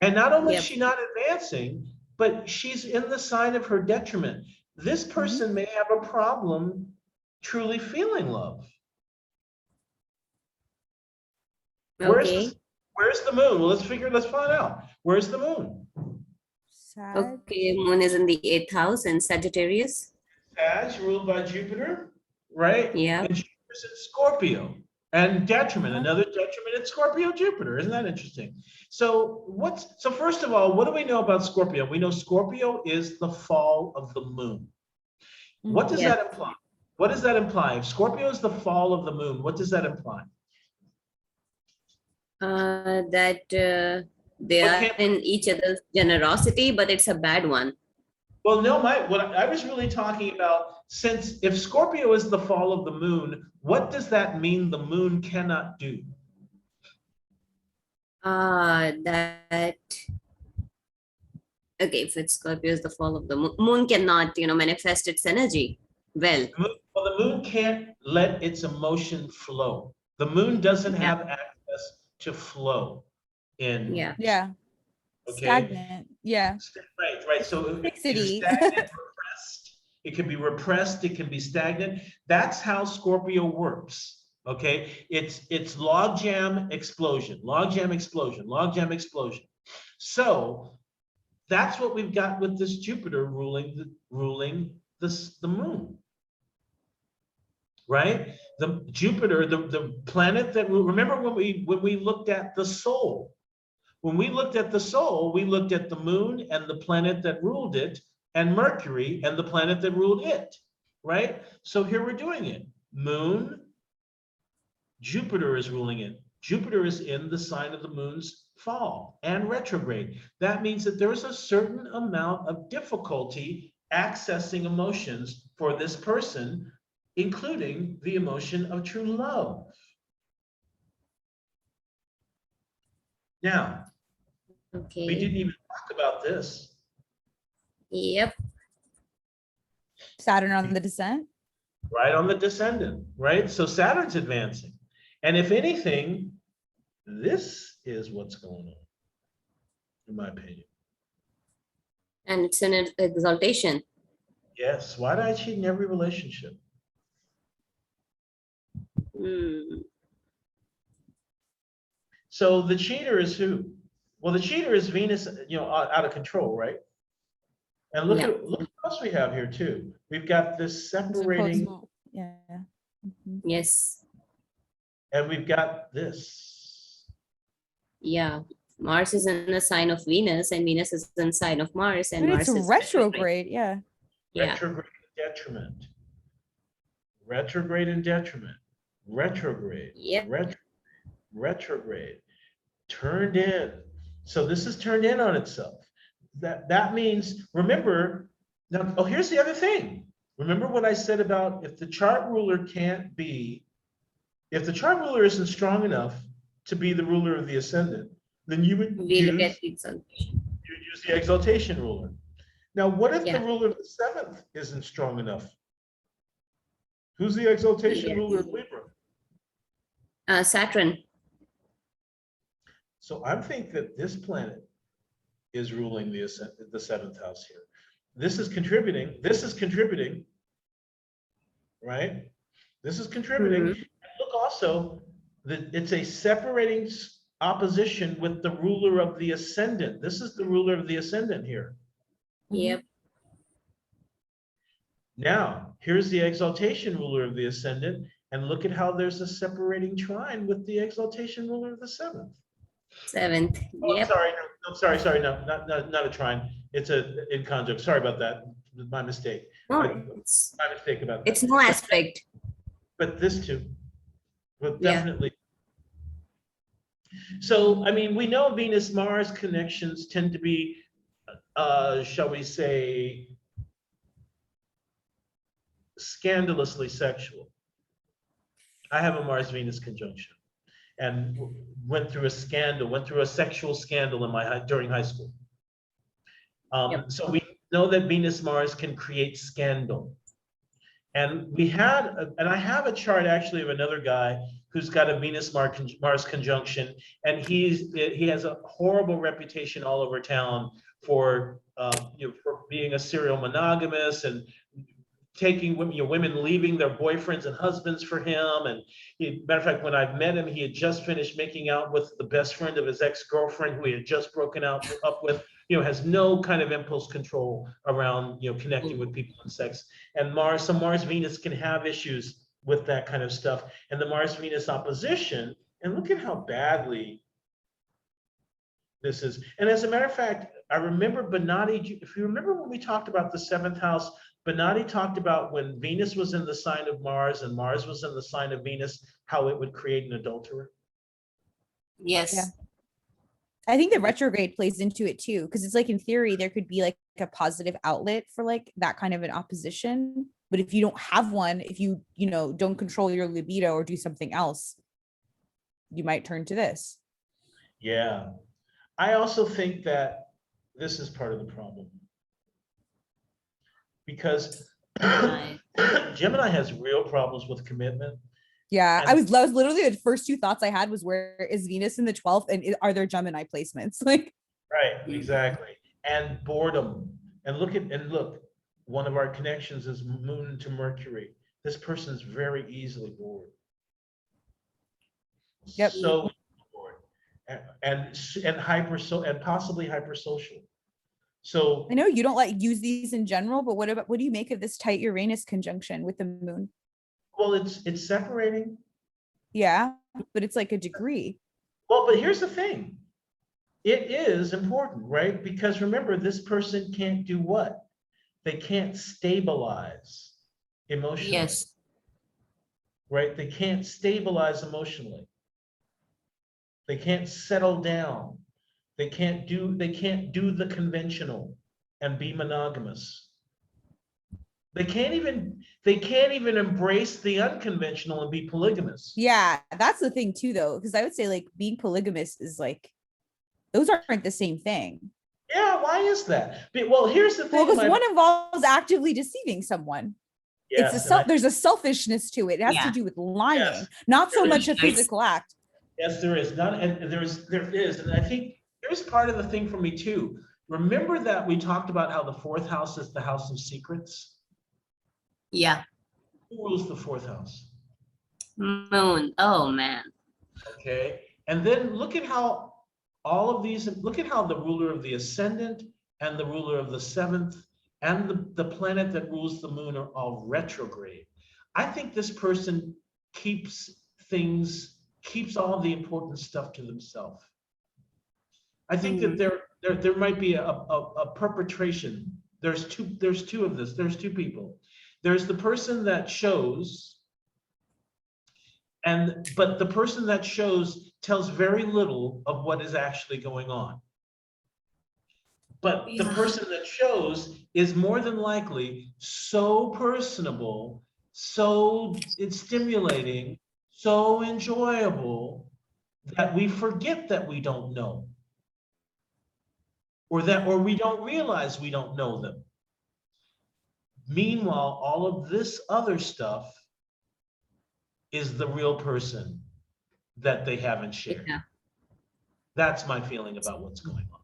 And not only is Yep. she not advancing, but she's in the sign of her detriment. this person may have a problem truly feeling love. Okay. Where's the moon? Well, let's find out. Where's the moon? Sad. Okay. Moon is in the 8th house in Sagittarius. Sag, ruled by Jupiter, right? Yeah. And Jupiter's in Scorpio. And detriment, another detriment in Scorpio Jupiter. Isn't that interesting? So first of all, what do we know about Scorpio? We know Scorpio is the fall of the moon. What does Yeah. that imply? What does that imply? If Scorpio is the fall of the moon, what does that imply? That they What are can't- in each other's generosity, but it's a bad one. Well, no, what I was really talking about, since if Scorpio is the fall of the moon, what does that mean the moon cannot do? That okay, if it's Scorpio is the fall of the moon cannot, manifest its energy well. Well, the moon can't let its emotion flow. The moon doesn't Yeah. have access to flow in. Yeah. Yeah. Okay. Stagnant. Yeah. Right. So it's Fixity. stagnant, repressed. It can be repressed. It can be stagnant. That's how Scorpio works. Okay. It's logjam explosion, logjam explosion, logjam explosion. So that's what we've got with this Jupiter ruling the moon. Right? The Jupiter, the planet that remember when we looked at the soul. When we looked at the soul, we looked at the moon and the planet that ruled it, and Mercury and the planet that ruled it, right? So here we're doing it. Moon, Jupiter is ruling it. Jupiter is in the sign of the moon's fall and retrograde. That means that there's a certain amount of difficulty accessing emotions for this person, including the emotion of true love. Now, Okay. we didn't even talk about this. Yep. Saturn on the descent. Right on the descendant, right? So Saturn's advancing. And if anything, this is what's going on, in my opinion. And it's an exaltation. Yes. Why do I cheat in every relationship? Hmm. So the cheater is who? Well, the cheater is Venus, out of control, right? And look Yeah. at what else we have here too. We've got this It's a separating, cosmo- Yeah. Mhm. Yes. and we've got this. Yeah. Mars is in a sign of Venus, and Venus is in sign of Mars, and But Mars it's is retrograde. Yeah. Yeah. Retrograde and detriment. Retrograde and detriment. Retrograde. Yep. Retrograde. Turned in. So this is turned in on itself. That means, remember, now, here's the other thing. Remember what I said about if the chart ruler if the chart ruler isn't strong enough to be the ruler of the ascendant, then you would We'll use get exaltation. the exaltation ruler. Now, what if Yeah. the ruler of the 7th isn't strong enough? Who's the exaltation Yeah. ruler of Libra? Saturn. So I think that this planet is ruling the 7th house here. This is contributing, right? This is contributing. Mhm. And look also that it's a separating opposition with the ruler of the ascendant. This is the ruler of the ascendant here. Yep. Now, here's the exaltation ruler of the ascendant, and look at how there's a separating trine with the exaltation ruler of the 7th. 7th. Oh, Yep. sorry, no, not a trine. It's in conjunct. Sorry about that. My mistake. No, My mistake about that. it's no aspect. But this too. But Yeah. definitely. So, I mean, we know Venus-Mars connections tend to be, shall we say, scandalously sexual. I have a Mars-Venus conjunction and went through a sexual scandal during high school. Yep. So we know that Venus-Mars can create scandal. And I have a chart actually of another guy who's got a Venus-Mars conjunction, and he has a horrible reputation all over town for being a serial monogamous and taking women, women leaving their boyfriends and husbands for him. And matter of fact, when I met him, he had just finished making out with the best friend of his ex-girlfriend, who he had just broken up with. Has no kind of impulse control around, connecting with people in sex. And Mars Venus can have issues with that kind of stuff. And the Mars Venus opposition, and look at how badly this is. And as a matter of fact, I remember Bonatii, if you remember when we talked about the 7th house, Bonatii talked about when Venus was in the sign of Mars and Mars was in the sign of Venus, how it would create an adulterer. Yes. Yeah. I think the retrograde plays into it too, because it's like in theory, there could be like a positive outlet for like that kind of an opposition. But if you don't have one, if you, don't control your libido or do something else, you might turn to this. Yeah. I also think that this is part of the problem. Because Gemini has real problems with commitment. Yeah, And I was literally the first 2 thoughts I had was, where is Venus in the 12th and are there Gemini placements? Like, right, exactly. And boredom. And look, one of our connections is Moon to Mercury. This person's very easily bored. Yep. So bored. And possibly hypersocial. So I know you don't like use these in general, but what do you make of this tight Uranus conjunction with the moon? well, it's separating. Yeah, but it's like a degree. Well, but here's the thing. It is important, right? Because remember, this person can't do what? They can't stabilize emotionally. Yes. Right? They can't stabilize emotionally. They can't settle down. They can't do the conventional and be monogamous. They can't even embrace the unconventional and be polygamous. Yeah, that's the thing too, though, because I would say like being polygamous is like, those aren't the same thing. Yeah, why is that? Well, here's the thing. Well, because one involves actively deceiving someone. Yes, There's a selfishness to it. It has to do with lying, Yes. not so There much a is. physical act. Yes, there is. There is. And I think here's part of the thing for me too. Remember that we talked about how the 4th house is the house of secrets? Yeah. Who rules the 4th house? Moon. Oh man. Okay. And then look at how the ruler of the ascendant and the ruler of the 7th and the planet that rules the moon are all retrograde. I think this person keeps all the important stuff to themselves. I think that there might be a perpetration. There's two of this. There's 2 people. There's the person that shows, but the person that shows tells very little of what is actually going on. But the person that shows is more than likely so personable, so it's stimulating, so enjoyable that we forget that we don't know. Or we don't realize we don't know them. Meanwhile, all of this other stuff is the real person that they haven't shared. Yeah. That's my feeling about what's going on.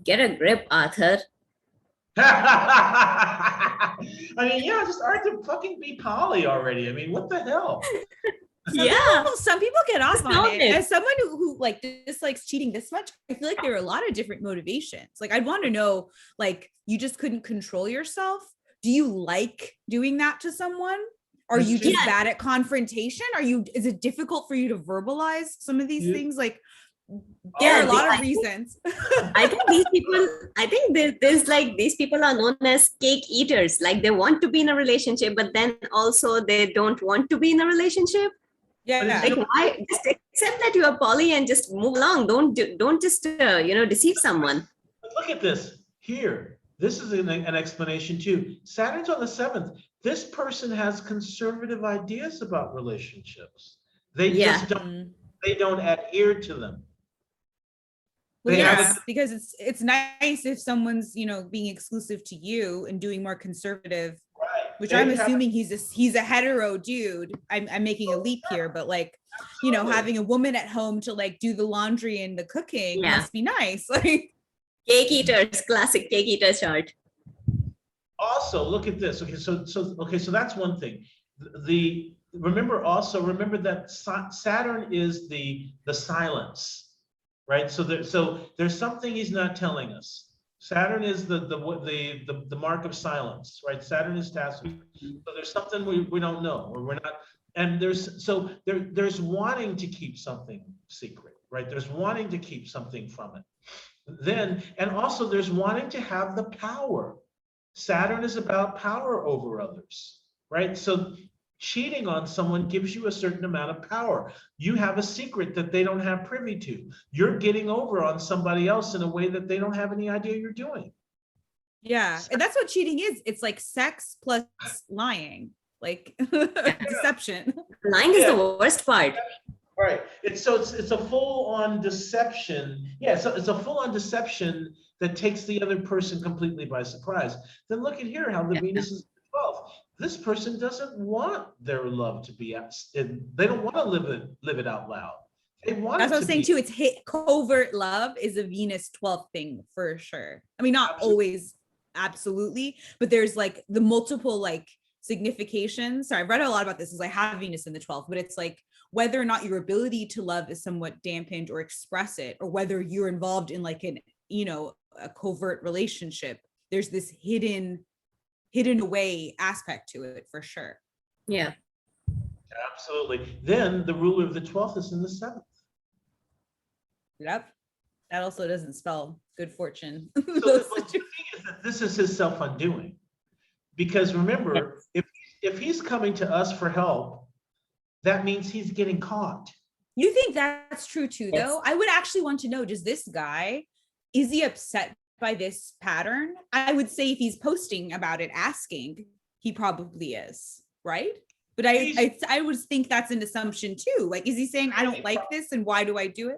Get a grip, Arthur. I mean, yeah, just Arthur fucking be poly already. I mean, what the hell? Some people get off on it. it. As someone who like dislikes cheating this much, I feel like there are a lot of different motivations. Like, I'd want to know, like, you just couldn't control yourself. Do you like doing that to someone? Are you just bad at confrontation? Is it difficult for you to verbalize some of these things? Like, there are a lot of reasons. I think there's like, these people are known as cake eaters. Like, they want to be in a relationship, but then also they don't want to be in a relationship. Yeah. Like, why? Just accept that you are poly and just move along. Don't just deceive someone. But look at this here. This is an explanation too. Saturn's on the 7th. This person has conservative ideas about relationships. They just don't. They don't adhere to them. Well, yes, because it's nice if someone's being exclusive to you and doing more conservative which They I'm have- assuming he's a hetero dude. I'm making a leap here, but like, you know, Absolutely. having a woman at home to like do the laundry and the cooking Yeah. must be nice. Like, Cake eaters, classic cake eater chart. Also, look at this. Okay, so that's one thing. Remember that Saturn is the silence, right? So there's something he's not telling us. Saturn is the mark of silence, right? Saturn is taciturn. So there's something we don't know, or we're not. And there's wanting to keep something secret, right? There's wanting to keep something from it. And also there's wanting to have the power. Saturn is about power over others, right? So cheating on someone gives you a certain amount of power. You have a secret that they don't have privy to. You're getting over on somebody else in a way that they don't have any idea you're doing. yeah, and that's what cheating is. It's like sex plus lying, like deception. Lying is the worst part. Right. It's a full-on deception. Yeah, so it's a full-on deception that takes the other person completely by surprise. Then look at here how the Venus is 12. This person doesn't want their love to be they don't want to live it out loud. They want That's it what I was to saying be- too. It's covert love is a Venus 12th thing for sure. I mean, not Absolutely. always, absolutely, but there's like the multiple like significations. Sorry, I've read a lot about this as I have Venus in the 12th, but it's like whether or not your ability to love is somewhat dampened or express it, or whether you're involved in like an, you know, a covert relationship. There's this hidden away aspect to it for sure. Yeah. Absolutely. Then the ruler of the 12th is in the 7th. Yep. That also doesn't spell good fortune. So the thing is that this is his self-undoing. Because remember, if he's coming to us for help, that means he's getting caught. You think that's true too, Yes. though? I would actually want to know, does this guy, is he upset by this pattern? I would say if he's posting about it, asking, he probably is, right? But I would think that's an assumption too. Like, is he saying, I don't like this and why do I do it?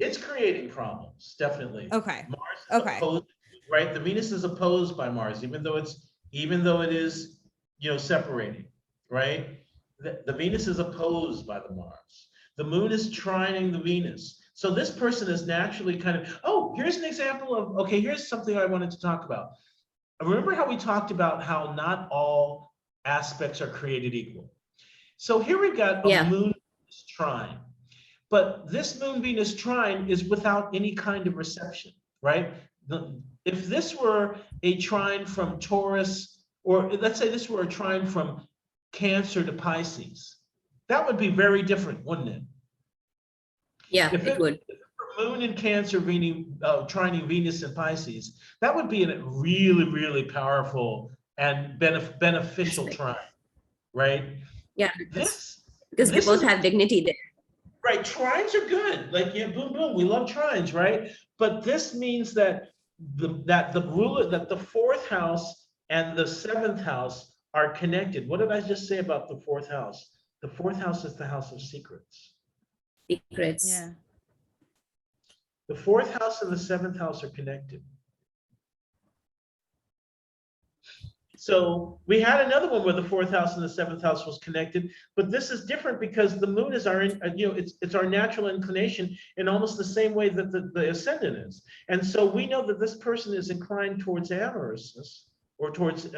It's creating problems, definitely. Okay. Mars is Okay. opposed, right? The Venus is opposed by Mars, even though it is, you know, separating, right? The Venus is opposed by the Mars. The moon is trining the Venus. So this person is naturally kind of, oh, here's an example of, okay, here's something I wanted to talk about. Remember how we talked about how not all aspects are created equal. So here we've got a moon Venus trine, but this moon Venus trine is without any kind of reception, right? If this were a trine from Taurus, or let's say this were a trine from Cancer to Pisces, that would be very different, wouldn't it? Yeah, If it would. If it were Moon in Cancer, trining Venus in Pisces, that would be a really, really powerful and beneficial trine, right? Yeah, This because they this both is- have dignity there. Right, trines are good. Like, yeah, boom, boom. We love trines, right? But this means that the fourth house and the seventh house are connected. What did I just say about the fourth house? The fourth house is the house of secrets. Secrets. Yeah. The fourth house and the seventh house are connected. So we had another one where the fourth house and the seventh house was connected, but this is different because the moon is it's our natural inclination in almost the same way that the ascendant is. And so we know that this person is inclined towards amorousness or towards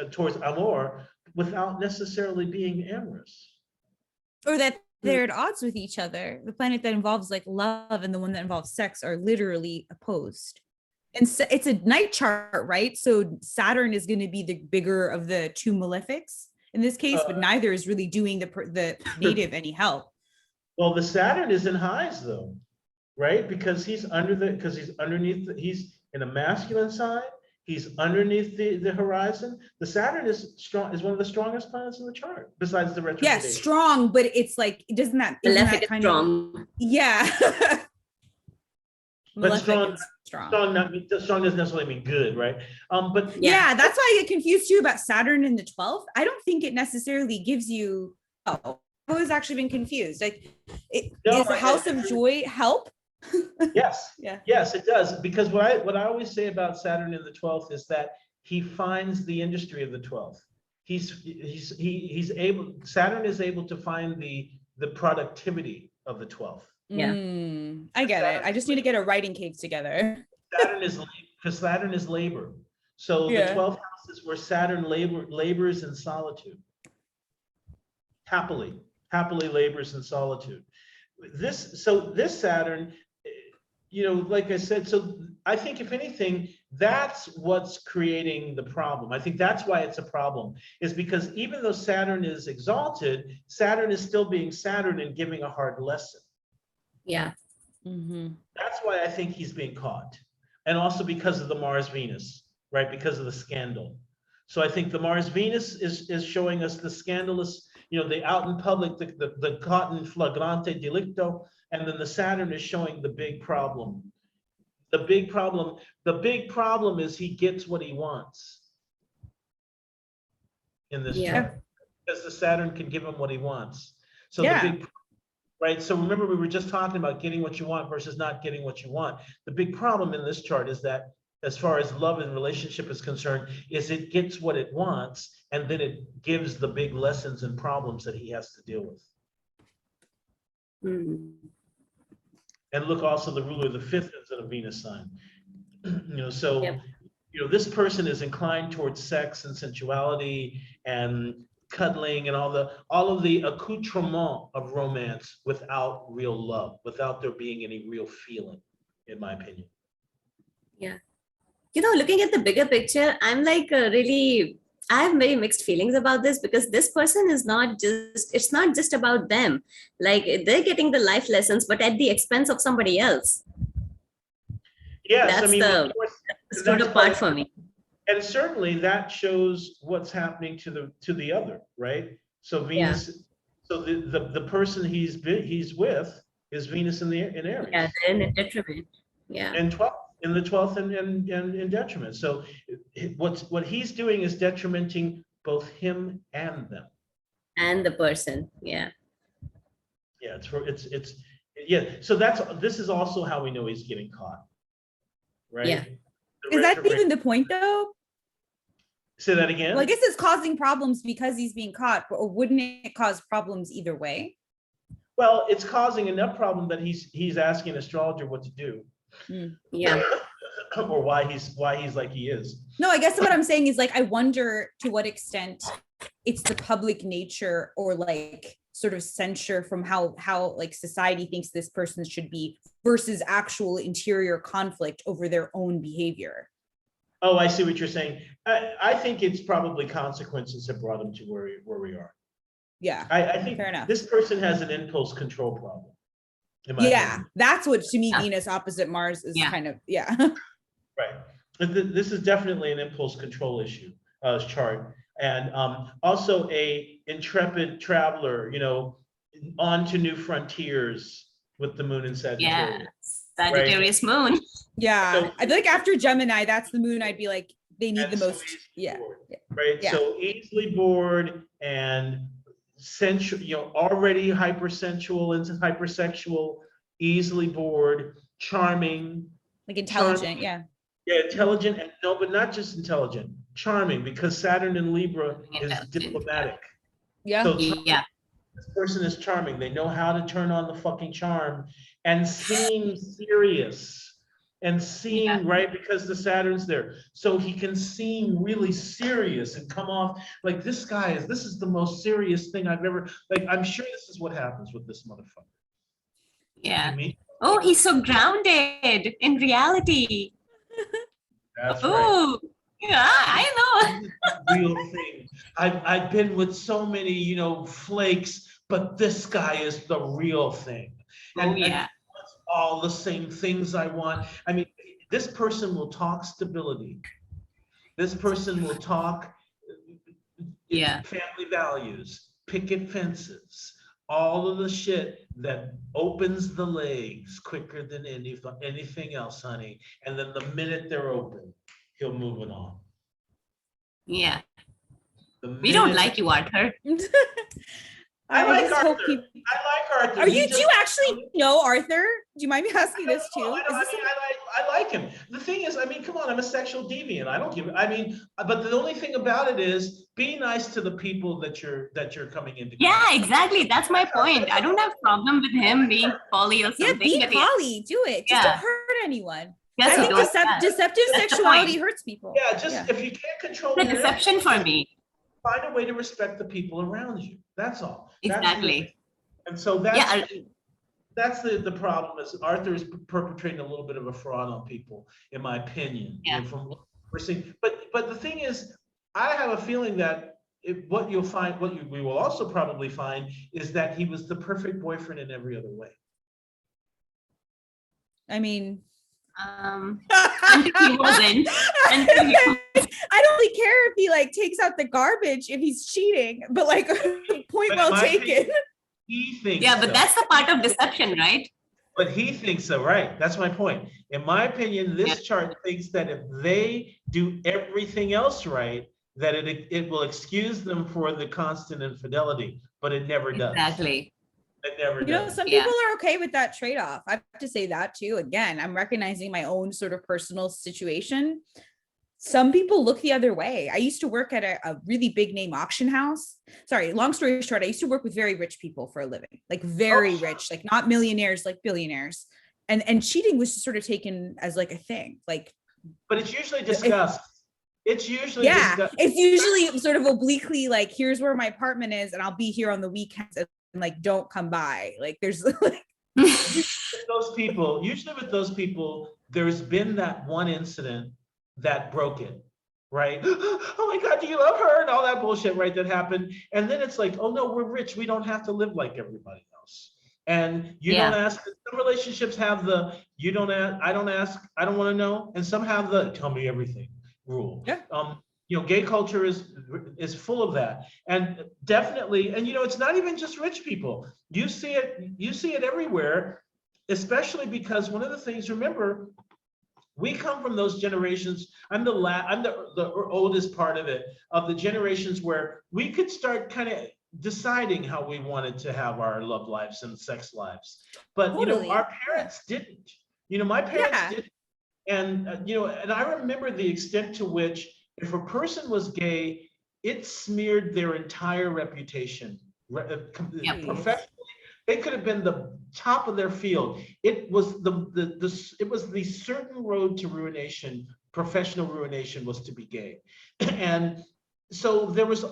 amor without necessarily being amorous. Or that they're at odds with each other. The planet that involves like love and the one that involves sex are literally opposed. And so it's a night chart, right? So Saturn is going to be the bigger of the two malefics in this case, but neither is really doing the native any help. Well, the Saturn is in highs though, right? Because he's he's in a masculine side. He's underneath the horizon. The Saturn is one of the strongest planets in the chart, besides the retrograde. Yeah, strong, but it's like, isn't that Malefic is kind strong. Yeah. But Malefic is strong doesn't necessarily mean good, right? But yeah, that's why I get confused too about Saturn in the 12th. I don't think it necessarily gives you, I've always actually been confused. Like, is the house of joy help? Yes. Yeah. Yes, it does. Because what I always say about Saturn in the 12th is that he finds the industry of the 12th. he's able, Saturn is able to find the productivity of the 12th. Yeah. I get it. I just need to get a writing cake together. Saturn is, because Saturn is labor. So the Yeah. 12th house is where Saturn labors in solitude. Happily labors in solitude. This Saturn, like I said, so I think if anything, that's what's creating the problem. I think that's why it's a problem, is because even though Saturn is exalted, Saturn is still being Saturn and giving a hard lesson. Yeah. That's why I think he's being caught. And also because of the Mars-Venus, right? Because of the scandal. So I think the Mars-Venus is showing us the scandalous, the out in public, the caught in flagrante delicto, and then the Saturn is showing the big problem. The big problem is he gets what he wants in this chart, because the Saturn can give him what he wants. So right? So remember, we were just talking about getting what you want versus not getting what you want. The big problem in this chart is that, as far as love and relationship is concerned, is it gets what it wants, and then it gives the big lessons and problems that he has to deal with. And look, also the ruler of the 5th is in a Venus sign. This person is inclined towards sex and sensuality and cuddling and all of the accoutrement of romance without real love, without there being any real feeling, in my opinion. Yeah. Looking at the bigger picture, I'm like I have very mixed feelings about this, because this person is it's not just about them. Like, they're getting the life lessons, but at the expense of somebody else. Yes, That's of course, the screwed up part for me. and certainly that shows what's happening to the other, right? So Venus, so the person he's with is Venus in Aries. Yeah, they're in a detriment. Yeah. And 12 in the 12th and in detriment. So what he's doing is detrimenting both him and them. And the person. Yeah. Yeah, so this is also how we know he's getting caught. Right? Yeah. Is that even the point though? Say that again? Well, I guess it's causing problems because he's being caught, or wouldn't it cause problems either way? Well, it's causing enough problem that he's asking an astrologer what to do. Yeah. Or why he's like he is. No, I guess what I'm saying is, like, I wonder to what extent it's the public nature, or like sort of censure from how like society thinks this person should be, versus actual interior conflict over their own behavior. Oh, I see what you're saying. I think it's probably consequences that brought him to where we are. Yeah, I think fair enough. This person has an impulse control problem. Yeah, that's what, to me, Venus opposite Mars is kind of, Right. This is definitely an impulse control issue, chart. And also a intrepid traveler, on to new frontiers with the moon in Sagittarius. Yeah, Sagittarius moon. Yeah, So, I feel like after Gemini, that's the moon I'd be like, they need the so most. Yeah. bored, right. Yeah. So easily bored and sensual, already hypersensual and hypersexual, easily bored, charming, Like intelligent. Yeah. Yeah, intelligent, and no, but not just intelligent, charming, because Saturn in Libra is diplomatic. Yeah. So Yeah. this person is charming. They know how to turn on the fucking charm and seem serious and seem right, because the Saturn's there. So he can seem really serious and come off like this is the most serious thing I've ever, like, I'm sure this is what happens with this motherfucker. Yeah. You mean? Oh, he's so grounded in reality. That's right. Oh, yeah, I know. Real thing. I've been with so many, flakes, but this guy is the real thing. And, and all the same things I want. I mean, this person will talk stability. This person will talk family values, picket fences, all of the shit that opens the legs quicker than anything else, honey. And then the minute they're open, he'll move it on. Yeah. We don't like you, Arthur. I like just hope Arthur. people. I like Arthur. Are He you? Do just- you actually know Arthur? Do you mind me asking this too? No, Is this I like him. The thing is, I mean, come on, I'm a sexual deviant. I don't give. I mean, but the only thing about it is, be nice to the people that you're coming into. Yeah, exactly. That's my point. I don't have problem with him being poly or yeah, something. be but poly. Do it. Just Yeah. don't hurt anyone. Yes, I you think don't- yeah. deceptive That's the sexuality point. hurts people. Yeah, just if you can't control The your deception for me. find a way to respect the people around you. That's all. That's Exactly. and so that's Yeah, that's the problem is Arthur is perpetrating a little bit of a fraud on people, in my opinion. Yeah. From what we're seeing, but the thing is, I have a feeling that what you'll find, we will also probably find, is that he was the perfect boyfriend in every other way. I mean, until he wasn't. Until he I don't really care if he like takes out the garbage if he's cheating, but like point But well my taken. opinion, he thinks Yeah, but so. that's the part of deception, right? But he thinks so, right? That's my point. In my opinion, this chart thinks that if they do everything else right, that it will excuse them for the constant infidelity, but it never does. Exactly. It never You know, does. some Yeah. people are okay with that trade-off. I have to say that too. Again, I'm recognizing my own sort of personal situation. Some people look the other way. I used to work at a really big name auction house. Sorry, long story short, I used to work with very rich people for a living, like very rich, like not millionaires, like billionaires. And cheating was just sort of taken as like a thing. Like, But it's usually discussed. It's usually yeah, discussed. it's usually sort of obliquely like, here's where my apartment is, and I'll be here on the weekends, and like, don't come by. Like, there's like, With those people, usually with those people, there's been that one incident that broke it, right? Oh my God, do you love her? And all that bullshit, right, that happened. And then it's like, oh no, we're rich. We don't have to live like everybody else. And you Yeah. don't ask, some relationships have the, you don't ask, I don't ask, I don't want to know. And some have the, tell me everything rule. Yeah. You know, gay culture is full of that. And definitely, and you know, it's not even just rich people. You see it everywhere, especially because one of the things, remember, we come from those generations. I'm the oldest part of it, of the generations where we could start kind of deciding how we wanted to have our love lives and sex lives. But you know, Totally. our parents didn't. You know, my parents Yeah. didn't. And you know, and I remember the extent to which if a person was gay, it smeared their entire reputation. Professionally, they could have been the top of their field. It was it was the certain road to ruination, professional ruination, was to be gay. And so there was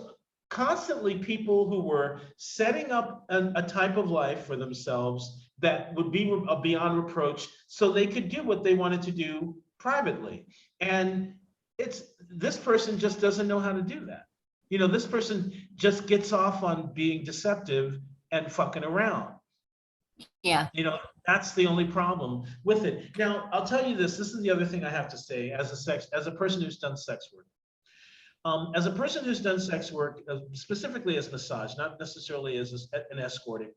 constantly people who were setting up a type of life for themselves that would be beyond reproach, so they could do what they wanted to do privately. And this person just doesn't know how to do that. You know, this person just gets off on being deceptive and fucking around. Yeah. You know, that's the only problem with it. Now, I'll tell you this. This is the other thing I have to say as a person who's done sex work. As a person who's done sex work, specifically as massage, not necessarily as an escorting,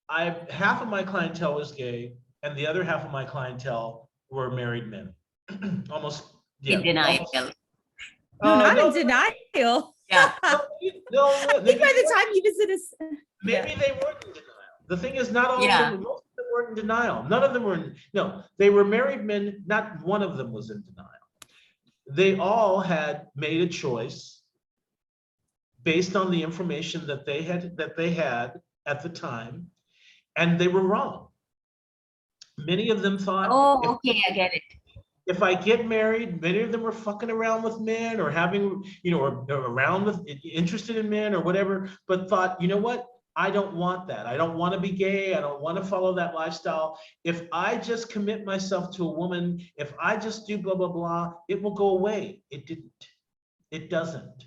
half of my clientele was gay, and the other half of my clientele were married men. Almost, yeah. In denial. no, not no, in denial. Yeah. No, I think by the time you visit us, maybe they weren't in denial. The thing is, not all Yeah. of them, most of them weren't in denial. None of them were no, they were married men, not one of them was in denial. They all had made a choice based on the information that they had at the time, and they were wrong. Many of them thought, Oh, okay, I get it. if I get married, many of them were fucking around with men or having, you know, or around with, interested in men or whatever, but thought, you know what? I don't want that. I don't want to be gay. I don't want to follow that lifestyle. If I just commit myself to a woman, if I just do blah, blah, blah, it will go away. It didn't. It doesn't.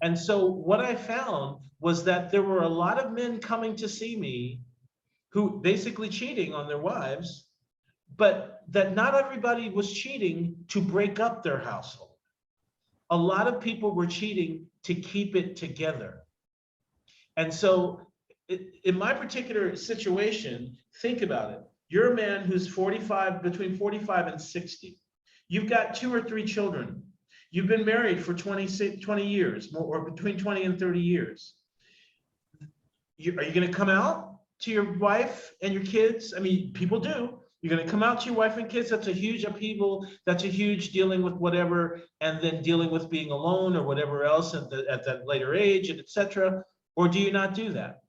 And so what I found was that there were a lot of men coming to see me who basically cheating on their wives, but that not everybody was cheating to break up their household. A lot of people were cheating to keep it together. And so in my particular situation, think about it. You're a man who's 45, between 45 and 60. You've got 2 or 3 children. You've been married for 20 years, or between 20 and 30 years. are you going to come out to your wife and your kids? I mean, people do. You're going to come out to your wife and kids. That's a huge upheaval. That's a huge dealing with whatever, and then dealing with being alone or whatever else at that later age, and etc. Or do you not do that?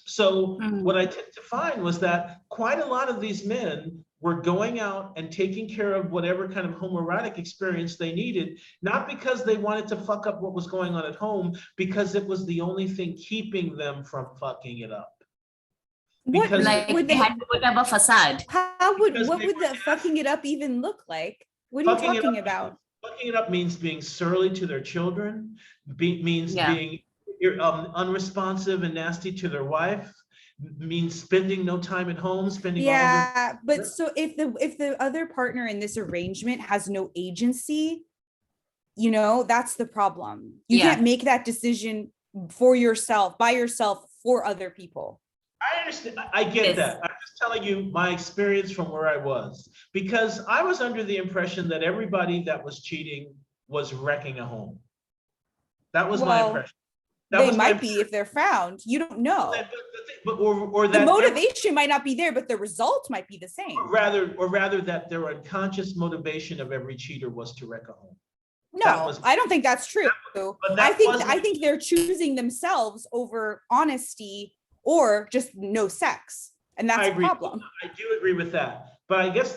So what I tend to find was that quite a lot of these men were going out and taking care of whatever kind of homoerotic experience they needed, not because they wanted to fuck up what was going on at home, because it was the only thing keeping them from fucking it up. What Because Like would they they, had to put up a facade. how would, because what they would were the fucking it up even look like? What are you fucking it talking up, about? fucking it up means being surly to their children, means Yeah. being unresponsive and nasty to their wife, means spending no time at home, spending all of their. Yeah, but so if the other partner in this arrangement has no agency, you know, that's the problem. You Yeah. can't make that decision for yourself, by yourself, for other people. I understand. I get Yes. that. I'm just telling you my experience from where I was, because I was under the impression that everybody that was cheating was wrecking a home. That was my Well, impression. That They was my might be if they're found. You don't know. or The that motivation might not be there, but the result might be the same. or rather that their unconscious motivation of every cheater was to wreck a home. No, was- I don't think that's true. But I that wasn't- think they're choosing themselves over honesty or just no sex. And I that's a agree. problem. I do agree with that. But I guess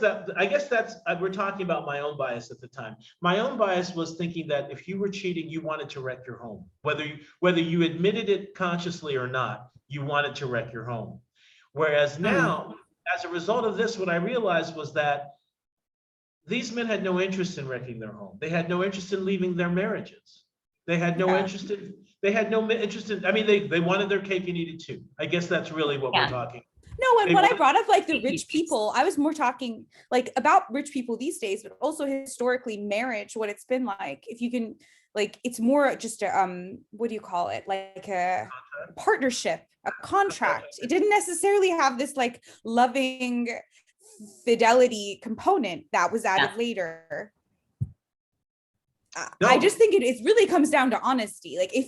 that's we're talking about my own bias at the time. My own bias was thinking that if you were cheating, you wanted to wreck your home. Whether you admitted it consciously or not, you wanted to wreck your home. Whereas now, as a result of this, what I realized was that these men had no interest in wrecking their home. They had no interest in leaving their marriages. They had no Yeah. interest in, I mean, they wanted their cake and eat it too. I guess that's really what we're Yeah. talking. No, and They when I want- brought up like the Thank rich you. people, I was more talking like about rich people these days, but also historically marriage, what it's been like. If you can, like, it's more just a what do you call it? Like a partnership, a contract. It didn't necessarily have this like loving fidelity component that was added later. I No. just think it really comes down to honesty. Like if